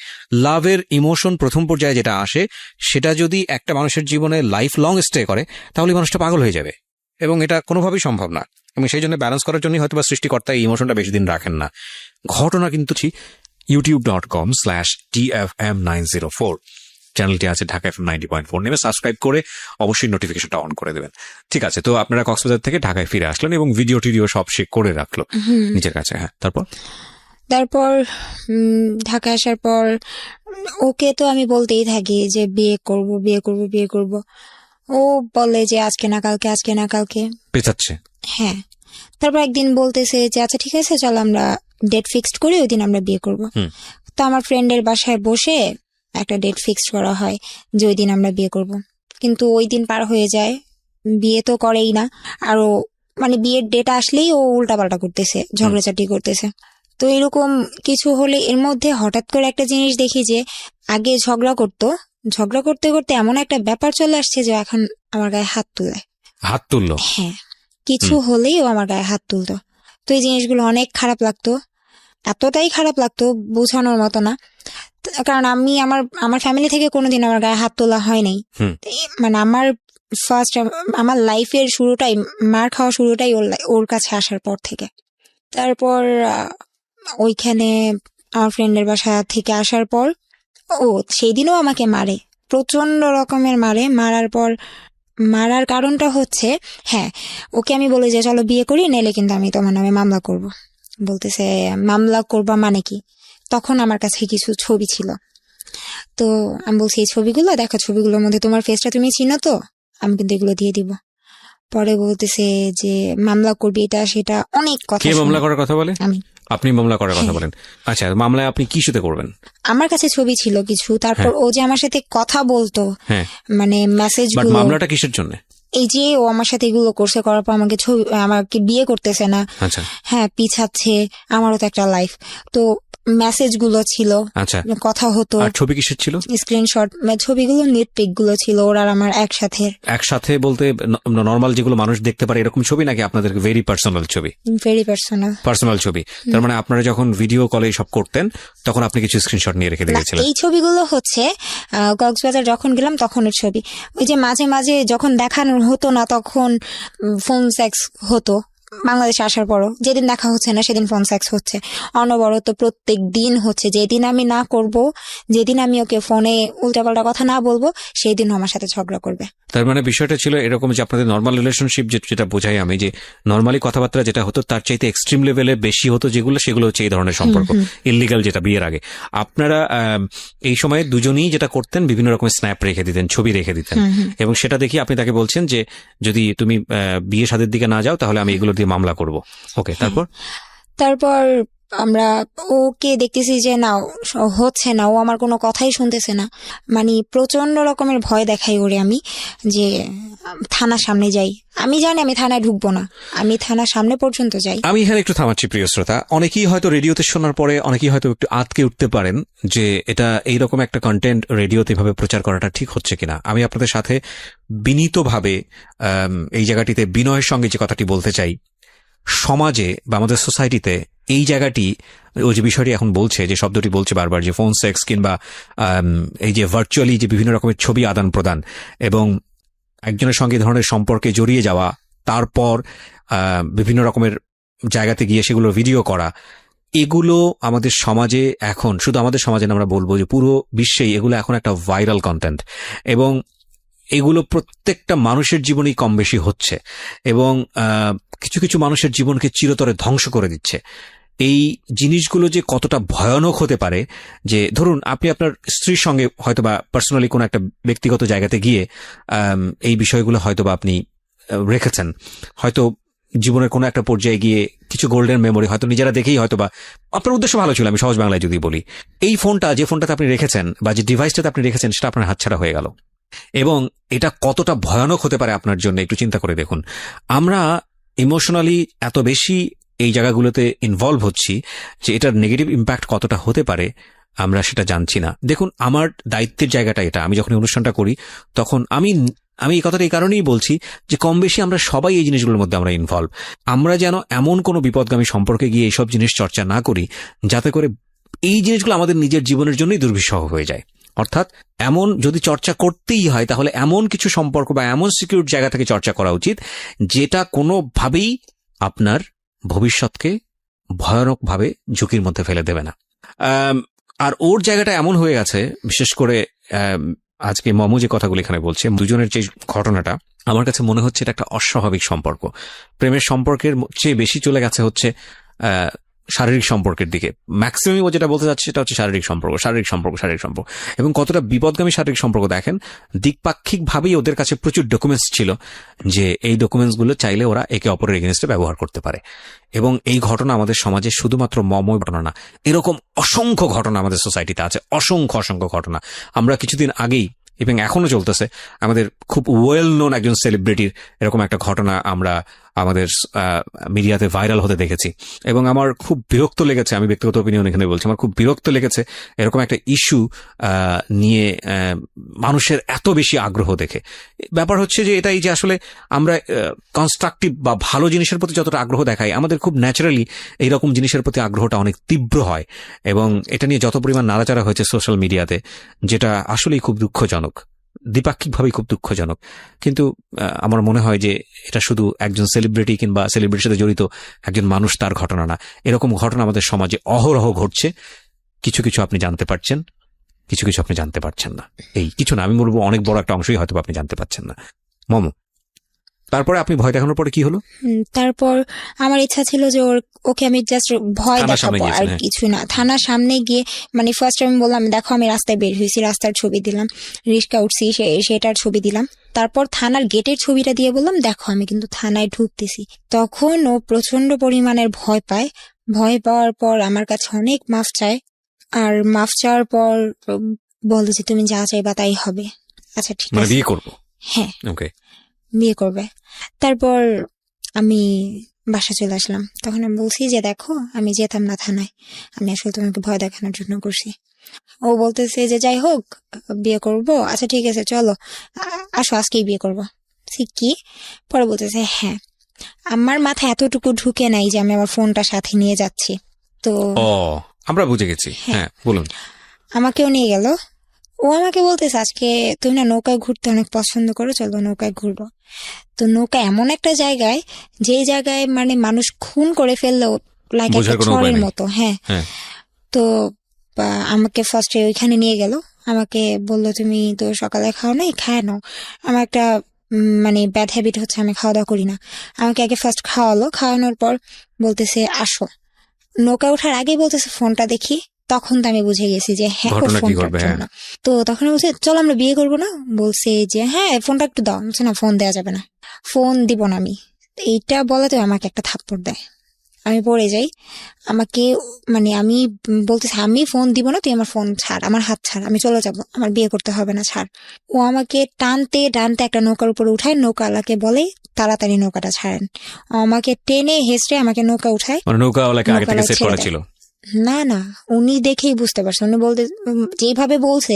লাভের ইমোশন প্রথম পর্যায়ে যেটা আসে, সেটা যদি একটা মানুষের জীবনে লাইফ লং স্টে করে, তাহলে মানুষটা পাগল হয়ে যাবে, এবং এটা কোনোভাবেই সম্ভব না। এবং সেই জন্য ব্যালেন্স করার জন্য হয়তো বা সৃষ্টিকর্তা এই ইমোশনটা বেশি দিন রাখেন না। ঘটনা কিন্তু youtube.com/tfm904 চ্যানেলটি আছে ঢাকা FM 90.4, নেমে সাবস্ক্রাইব করে অবশ্যই নোটিফিকেশনটা অন করে দেবেন। ঠিক আছে, তো আপনারা কক্সবাজার থেকে ঢাকায় ফিরে আসলেন এবং ভিডিও টিডিও সব সে করে রাখলো নিজের কাছে। হ্যাঁ, তারপর ঢাকা আসার পর ওকে তো আমি বলতেই থাকি যে বিয়ে করব বিয়ে করব বিয়ে করব। ও বলে যে আজকে না কালকে, আজকে না কালকে, পেঁচাচ্ছে। হ্যাঁ। তারপর একদিন বলতেছে যে আচ্ছা ঠিক আছে চল আমরা ডেট ফিক্সড করি, ওই দিন আমরা বিয়ে করব। তো আমার ফ্রেন্ডের বাসায় বসে একটা ডেট ফিক্সড করা হয় যে ওই দিন আমরা বিয়ে করব। কিন্তু ওই দিন পার হয়ে যায়, বিয়ে তো করেই না। আরো মানে বিয়ের ডেট আসলেই ও উল্টাপাল্টা করতেছে, ঝগড়াঝাটি করতেছে। তো এরকম কিছু হলে এর মধ্যে হঠাৎ করে একটা জিনিস দেখি যে আগে ঝগড়া করতে করতে এমন একটা ব্যাপার চলে আসছে যে এখন আমার গায়ে হাত তুললো। হ্যাঁ, কিছু হলেই ও আমার গায়ে হাত তুলতো। তো এই জিনিসগুলো অনেক খারাপ লাগতো, এতটাই খারাপ লাগতো বোঝানোর মতো না। কারণ আমি আমার ফ্যামিলি থেকে কোনোদিন আমার গায়ে হাত তোলা হয় নাই। মানে আমার ফার্স্ট আমার লাইফের শুরুটাই, মার খাওয়া শুরুটাই ওর কাছে আসার পর থেকে। তারপর ওইখানে আমার ফ্রেন্ডের বাসা থেকে আসার পর ও সেই দিনও আমাকে মারে, প্রচন্ড রকমের মারে। মারার কারণটা হচ্ছে, হ্যাঁ, ওকে আমি বলি যে চলো বিয়ে করি, নাইলে কিন্তু আমি তোমার নামে মামলা করব। বলতেছে মামলা করবা মানে কি? তখন আমার কাছে কিছু ছবি ছিল, তো আমি বলছি এই ছবিগুলো দেখো, ছবিগুলোর মধ্যে তোমার ফেসটা তুমি চিনো তো, আমি কিন্তু এগুলো দিয়ে দিব। পরে বলতেছে যে মামলা করবি, এটা সেটা অনেক কথা কে শুনে। মামলা করার কথা বলে? আমি, আপনি মামলা করার কথা হ্যাঁ। বলেন। আচ্ছা, মামলায় আপনি কি ইস্যুতে করবেন? আমার কাছে ছবি ছিল কিছু, তারপর ও যে আমার সাথে কথা বলতো, হ্যাঁ, মানে মেসেজ বাট গুলো, মামলাটা কিসের জন্য? এই যে ও আমার সাথে এগুলো করছে, করার পর আমাকে বিয়ে করতেছে না, আচ্ছা হ্যাঁ পিছাচ্ছে, আমারও তো একটা লাইফ। তো মেসেজ গুলো ছিল, আচ্ছা, কথা হতো, আর ছবি কিসের ছিল? স্ক্রিনশট, ছবিগুলো নিট পিক গুলো ছিল ওর আর আমার একসাথে। একসাথে বলতে নর্মাল যেগুলো মানুষ দেখতে পারে এরকম ছবি, নাকি আপনাদের ভেরি পার্সোনাল ছবি? Very personal. পার্সোনাল ছবি। তার মানে আপনারা যখন ভিডিও কলে সব করতেন তখন আপনি কিছু স্ক্রিনশট নিয়ে রেখে দিয়েছিলেন? এই ছবিগুলো হচ্ছে কক্সবাজার যখন গেলাম তখনের ছবি। ওই যে মাঝে মাঝে যখন দেখানো হতো না তখন ফোন সেক্স হতো, বাংলাদেশে আসার পরও যেদিন দেখা হচ্ছে না সেদিন ফোন সেক্স হচ্ছে, অনবরত প্রত্যেক দিন হচ্ছে। যেদিন আমি না করব, যেদিন আমি ওকে ফোনে উল্টাপাল্টা কথা না বলবো, সেই দিন আমার সাথে ঝগড়া করবে। তার মানে বিষয়টা ছিল এরকম যে আপনাদের নর্মাল রিলেশনশিপ যেটা বোঝাই আমি, যে নর্মালি কথাবার্তা যেটা হতো তার চাইতে এক্সট্রিম লেভেলে বেশি হতো যেগুলো, সেগুলো হচ্ছে এই ধরনের সম্পর্ক, ইল্লিগাল, যেটা বিয়ের আগে। আপনারা এই সময় দুজনেই যেটা করতেন, বিভিন্ন রকমের স্ন্যাপ রেখে দিতেন, ছবি রেখে দিতেন, এবং সেটা দেখি আপনি তাকে বলছেন যে যদি তুমি বিয়ে শাদীর দিকে না যাও তাহলে আমি এগুলো দিয়ে মামলা করব। ওকে, তারপর আমরা ওকে দেখতেছি যে না, হচ্ছে না, ও আমার কোনো কথাই শুনতেছে না। মানে প্রচন্ড রকমের ভয় দেখাই ওরে আমি, যে থানার সামনে যাই। আমি জানি আমি থানায় ঢুকবো না, আমি থানার সামনে পর্যন্ত যাই। আমি এখানে একটু থামাচ্ছি প্রিয় শ্রোতা। অনেকেই হয়তো রেডিওতে শোনার পরে অনেকেই হয়তো একটু আটকে উঠতে পারেন যে এটা এইরকম একটা কন্টেন্ট রেডিওতে এভাবে প্রচার করাটা ঠিক হচ্ছে কিনা। আমি আপনাদের সাথে বিনীতভাবে এই জায়গাটিতে বিনয়ের সঙ্গে যে কথাটি বলতে চাই, সমাজে বা আমাদের সোসাইটিতে এই জায়গাটি, ওই যে বিষয়টি এখন বলছে, যে শব্দটি বলছে বারবার, যে ফোন সেক্স কিংবা এই যে ভার্চুয়ালি যে বিভিন্ন রকমের ছবি আদান প্রদান এবং একজনের সঙ্গে ধরনের সম্পর্কে জড়িয়ে যাওয়া, তারপর বিভিন্ন রকমের জায়গাতে গিয়ে সেগুলো ভিডিও করা, এগুলো আমাদের সমাজে এখন, শুধু আমাদের সমাজে না, আমরা বলবো যে পুরো বিশ্বেই এগুলো এখন একটা ভাইরাল কন্টেন্ট, এবং এগুলো প্রত্যেকটা মানুষের জীবনেই কম বেশি হচ্ছে, এবং কিছু কিছু মানুষের জীবনকে চিরতরে ধ্বংস করে দিচ্ছে। এই জিনিসগুলো যে কতটা ভয়ানক হতে পারে, যে ধরুন আপনি আপনার স্ত্রীর সঙ্গে হয়তোবা পার্সোনালি কোনো একটা ব্যক্তিগত জায়গাতে গিয়ে এই বিষয়গুলো হয়তোবা আপনি রেখেছেন, হয়তো জীবনের কোনো একটা পর্যায়ে গিয়ে কিছু গোল্ডেন মেমোরি হয়তো নিজেরা দেখেই হয়তোবা আপনার উদ্দেশ্য ভালো ছিল, আমি সহজ বাংলায় যদি বলি, এই ফোনটা, যে ফোনটাতে আপনি রেখেছেন বা যে ডিভাইসটাতে আপনি রেখেছেন, সেটা আপনার হাতছাড়া হয়ে গেল। এবং এটা কতটা ভয়ানক হতে পারে আপনার জন্য একটু চিন্তা করে দেখুন। আমরা ইমোশনালি এত বেশি এই জায়গাগুলোতে ইনভলভ হচ্ছি যে এটার নেগেটিভ ইম্প্যাক্ট কতটা হতে পারে আমরা সেটা জানছি না। দেখুন, আমার দায়িত্বের জায়গাটা এটা। আমি যখন অনুষ্ঠানটা করি তখন আমি এই কথাটা এই কারণেই বলছি যে কম বেশি আমরা সবাই এই জিনিসগুলোর মধ্যে আমরা ইনভলভ। আমরা যেন এমন কোনো বিপদগামী সম্পর্কে গিয়ে এইসব জিনিস চর্চা না করি যাতে করে এই জিনিসগুলো আমাদের নিজের জীবনের জন্যই দুর্বিষহ হয়ে যায়। অর্থাৎ এমন যদি চর্চা করতেই হয় তাহলে এমন কিছু সম্পর্ক বা এমন সিকিউর জায়গা থেকে চর্চা করা উচিত যেটা কোনোভাবেই আপনার ভবিষ্যৎকে ভয়ানকভাবে ঝুঁকির মধ্যে ফেলে দেবে না। আর ওর জায়গাটা এমন হয়ে গেছে, বিশেষ করে আজকে মমু যে কথাগুলো এখানে বলছে, দুজনের যে ঘটনাটা, আমার কাছে মনে হচ্ছে এটা একটা অস্বাভাবিক সম্পর্ক। প্রেমের সম্পর্কের চেয়ে বেশি চলে গেছে হচ্ছে শারীরিক সম্পর্কের দিকে। ম্যাক্সিমাম ও যেটা বলতে চাচ্ছে সেটা হচ্ছে শারীরিক সম্পর্ক। এবং কতটা বিপদগামী শারীরিক সম্পর্ক দেখেন, দ্বিপাক্ষিকভাবেই ওদের কাছে প্রচুর ডকুমেন্টস ছিল যে এই ডকুমেন্টসগুলো চাইলে ওরা একে অপরের এগেনস্টে ব্যবহার করতে পারে। এবং এই ঘটনা আমাদের সমাজে শুধুমাত্র মমই ঘটনা না, এরকম অসংখ্য ঘটনা আমাদের সোসাইটিতে আছে, অসংখ্য ঘটনা। আমরা কিছুদিন আগেই, এবং এখনো চলতেছে, আমাদের খুব ওয়েল নোন একজন সেলিব্রিটির এরকম একটা ঘটনা আমরা আমাদের মিডিয়াতে ভাইরাল হতে দেখেছি। এবং আমার খুব বিরক্ত লেগেছে, আমি ব্যক্তিগত অপিনিয়ন এখানে বলছি, আমার খুব বিরক্ত লেগেছে এরকম একটা ইস্যু নিয়ে মানুষের এত বেশি আগ্রহ দেখে। ব্যাপার হচ্ছে যে এটাই যে আসলে আমরা কনস্ট্রাকটিভ বা ভালো জিনিসের প্রতি যতটা আগ্রহ দেখাই, আমাদের খুব ন্যাচারালি এইরকম জিনিসের প্রতি আগ্রহটা অনেক তীব্র হয়। এবং এটা নিয়ে যত পরিমাণ নাড়াচাড়া হয়েছে সোশ্যাল মিডিয়াতে, যেটা আসলেই খুব দুঃখজনক, দ্বিপাক্ষিকভাবেই খুব দুঃখজনক। কিন্তু আমার মনে হয় যে এটা শুধু একজন সেলিব্রিটি কিংবা সেলিব্রিটির সাথে জড়িত একজন মানুষ তার ঘটনা না, এরকম ঘটনা আমাদের সমাজে অহরহ ঘটছে। কিছু কিছু আপনি জানতে পারছেন, কিছু কিছু আপনি জানতে পারছেন না। এই কিছু না, আমি বলবো অনেক বড় একটা অংশই হয়তো আপনি জানতে পারছেন না। মমো, তারপরে আপনি ভয় দেখানোর পরে কি হলো? তারপর আমার ইচ্ছা ছিল যে ওকে আমি জাস্ট ভয় থানার সামনে দেখাবো, আর গিয়েছেন, হ্যাঁ। কিছু না। থানার সামনে গিয়ে মানে ফার্স্ট আমি বললাম দেখো আমি রাস্তায় বের হয়েছি, রাস্তার ছবি দিলাম, রিক্সা উঠছি সেটার ছবি দিলাম। তারপর থানার গেটের ছবিটা দিয়ে বললাম দেখো আমি কিন্তু থানায় ঢুকতেছি। তখন ও প্রচন্ড পরিমাণের ভয় পায়। ভয় পাওয়ার পর আমার কাছে অনেক মাফ চায়, আর মাফ চাওয়ার পর বলো যে তুমি যা চাইবা তাই হবে। আচ্ছা ঠিক মানে আছে, বিয়ে করবো? হ্যাঁ ওকে। বিয়ে করবে। তারপর আমি বাসা চলে আসলাম। তখন আমি বলছি যে দেখো আমি যেতাম না থানায়, আমি আসলে তোমাকে ভয় দেখানোর জন্য করছি। ও বলতেছে যে যাই হোক বিয়ে করব, আচ্ছা ঠিক আছে চলো আসো আজকেই বিয়ে করবো। কি পরে বলতেছে হ্যাঁ। আমার মাথায় এতটুকু ঢুকে নাই যে আমি আমার ফোনটা সাথে নিয়ে যাচ্ছি। তো ও, আমরা বুঝে গেছি, হ্যাঁ বলুন। আমাকেও নিয়ে গেল। ও আমাকে বলতেছে আজকে তুমি না নৌকায় ঘুরতে অনেক পছন্দ করো, চলো নৌকায় ঘুরবো। তো নৌকা এমন একটা জায়গায়, যে জায়গায় মানে মানুষ খুন করে ফেললেও লাইক একটা বোঝার কোনো উপায় ছড়ের নেই। মতো, হ্যাঁ। হ্যাঁ। তো আমাকে ফার্স্টে ওইখানে নিয়ে গেল। আমাকে বললো তুমি তো সকালে খাও নাই, খায় নাও। আমার একটা মানে ব্যাড হ্যাবিট হচ্ছে আমি খাওয়া দাওয়া করি না। আমাকে আগে ফার্স্ট খাওয়ালো, খাওয়ানোর পর বলতেছে আসো। নৌকা ওঠার আগে বলতেছে ফোনটা দেখি। তখন তো আমি বুঝে গেছি যে হ্যাঁ ও ঘটনা কি ফোনটার ঘটবে, হ্যাঁ। জন্য। তো তখন বলছে চলো আমরা বিয়ে করবো না। বলছে যে হ্যাঁ ফোনটা একটু দাও। বলছে না ফোন দেওয়া যাবে না, ফোন দিব না আমি। এইটা বলাতে আমাকে একটা থাপ্পড় দেয়, আমি পড়ে যাই। আমাকে মানে আমি বলতেছি আমি ফোন দিব না, তুই আমার ফোন ছাড়, আমার হাত ছাড়, আমি চলে যাবো, আমার বিয়ে করতে হবে না, ছাড়। ও আমাকে টানতে টানতে একটা নৌকার উপরে উঠায়, নৌকাওয়ালাকে বলে তাড়াতাড়ি নৌকাটা ছাড়েন। ও আমাকে টেনে হেসড়ে আমাকে নৌকা উঠায়। মানে নৌকাওয়ালাকে আগে থেকে নৌকাওয়ালা সেট ছেড়ে করা দেয়। ছিল? না না, উনি দেখেই বুঝতে পারছে, উনি বলতে যেভাবে বলছে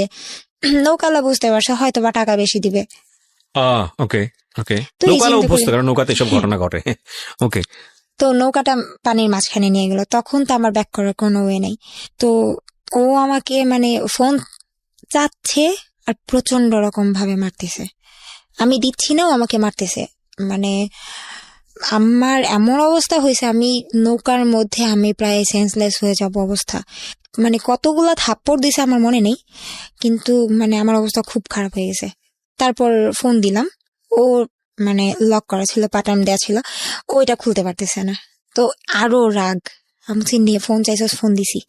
নৌকালা বুঝতে পারছে হয়তো বা টাকা বেশি দিবে। ওকে ওকে। তো এই নৌকাওয়ালা চিন্তা অভ্যস্ত, করি। কারণ নৌকাতে সব ঘটনা ঘটে। ওকে। তো নৌকাটা পানির মাঝখানে নিয়ে গেল, তখন তো আমার ব্যাক করার কোনো ওয়ে নেই। তো ও আমাকে মানে ফোন চাচ্ছে আর প্রচন্ড রকম ভাবে মারতেছে। আমি দিচ্ছি না, ও আমাকে মারতেছে। মানে আমার এমন অবস্থা হয়েছে, আমি নৌকার মধ্যে আমি প্রায় সেন্সলেস হয়ে যাব অবস্থা। মানে কতগুলা থাপ্পড় দিছে আমার মনে নেই, কিন্তু মানে আমার অবস্থা খুব খারাপ হয়ে গেছে। তারপর ফোন দিলাম, ও মানে লক করা ছিল, পাটাম দেওয়া ছিল, ওইটা খুলতে পারতেছে না। তো আরো রাগ, আমি নিয়ে ফোন চাইছে, ফোন দিছি।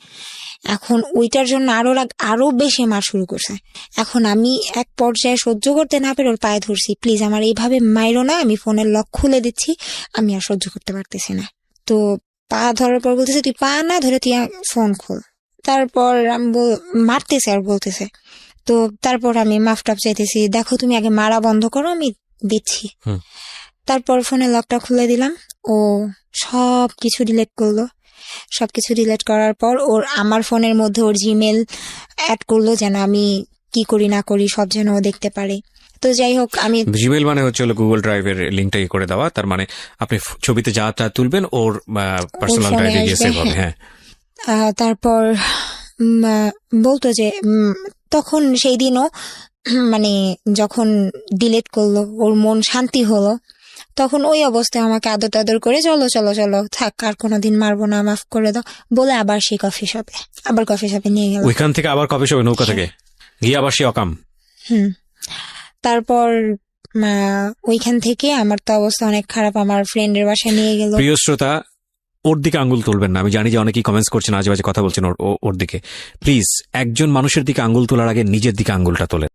এখন ওইটার জন্য আরো রাগ, আরো বেশি মার শুরু করছে। এখন আমি এক পর্যায়ে সহ্য করতে না পেরে ওর পায়ে ধরছি, প্লিজ আমার এইভাবে মাইরো না, আমি ফোনের লক খুলে দিচ্ছি, আমি আর সহ্য করতে পারতেছি না। তো পা ধরার পর বলতেছে তুই পা না ধরে তুই ফোন খোল। তারপর আমি মারতেছে আর বলতেছে। তো তারপর আমি মাফ টাফ চাইতেছি, দেখো তুমি আগে মারা বন্ধ করো, আমি দিচ্ছি। তারপর ফোনের লকটা খুলে দিলাম, ও সব কিছু ডিলিট করলো। সবকিছু ডিলিট করার পর ওর আমার ফোনের মধ্যে ওর জিমেল অ্যাড করলো, যেন আমি কি করি না করি সব যেন ও দেখতে পারে। তো যাই হোক আমি জিমেইল মানে হচ্ছে গুগল ড্রাইভের লিঙ্কটা করে দেওয়া, তার মানে আপনি ছবিতে যা তা তুলবেন ওর পার্সোনাল ফোনে ড্রাইভে গিয়ে আসবে, সেভ হবে। হ্যাঁ। তারপর বলতো যে তখন সেই দিনও মানে যখন ডিলিট করলো ওর মন শান্তি হলো, তখন ওই অবস্থায় আমাকে আদর আদর করে চলো চলো চলো থাক আর কোনোদিন মারবো না, মাফ করে দাও বলে আবার সেই কফি শপে নিয়ে গেল। ওইখান থেকে আবার কফি শপে নৌকা থেকে গিয়ে আবার সে অকাম। তারপর ওইখান থেকে আমার তো অবস্থা অনেক খারাপ, আমার ফ্রেন্ডের বাসায় নিয়ে গেল। প্রিয় শ্রোতা, ওর দিকে আঙ্গুল তুলবেন না। আমি জানি যে অনেকেই কমেন্টস করছেন, আজে বাজে কথা বলছেন ওর দিকে। প্লিজ, একজন মানুষের দিকে আঙ্গুল তোলার আগে নিজের দিকে আঙ্গুলটা তোলেন।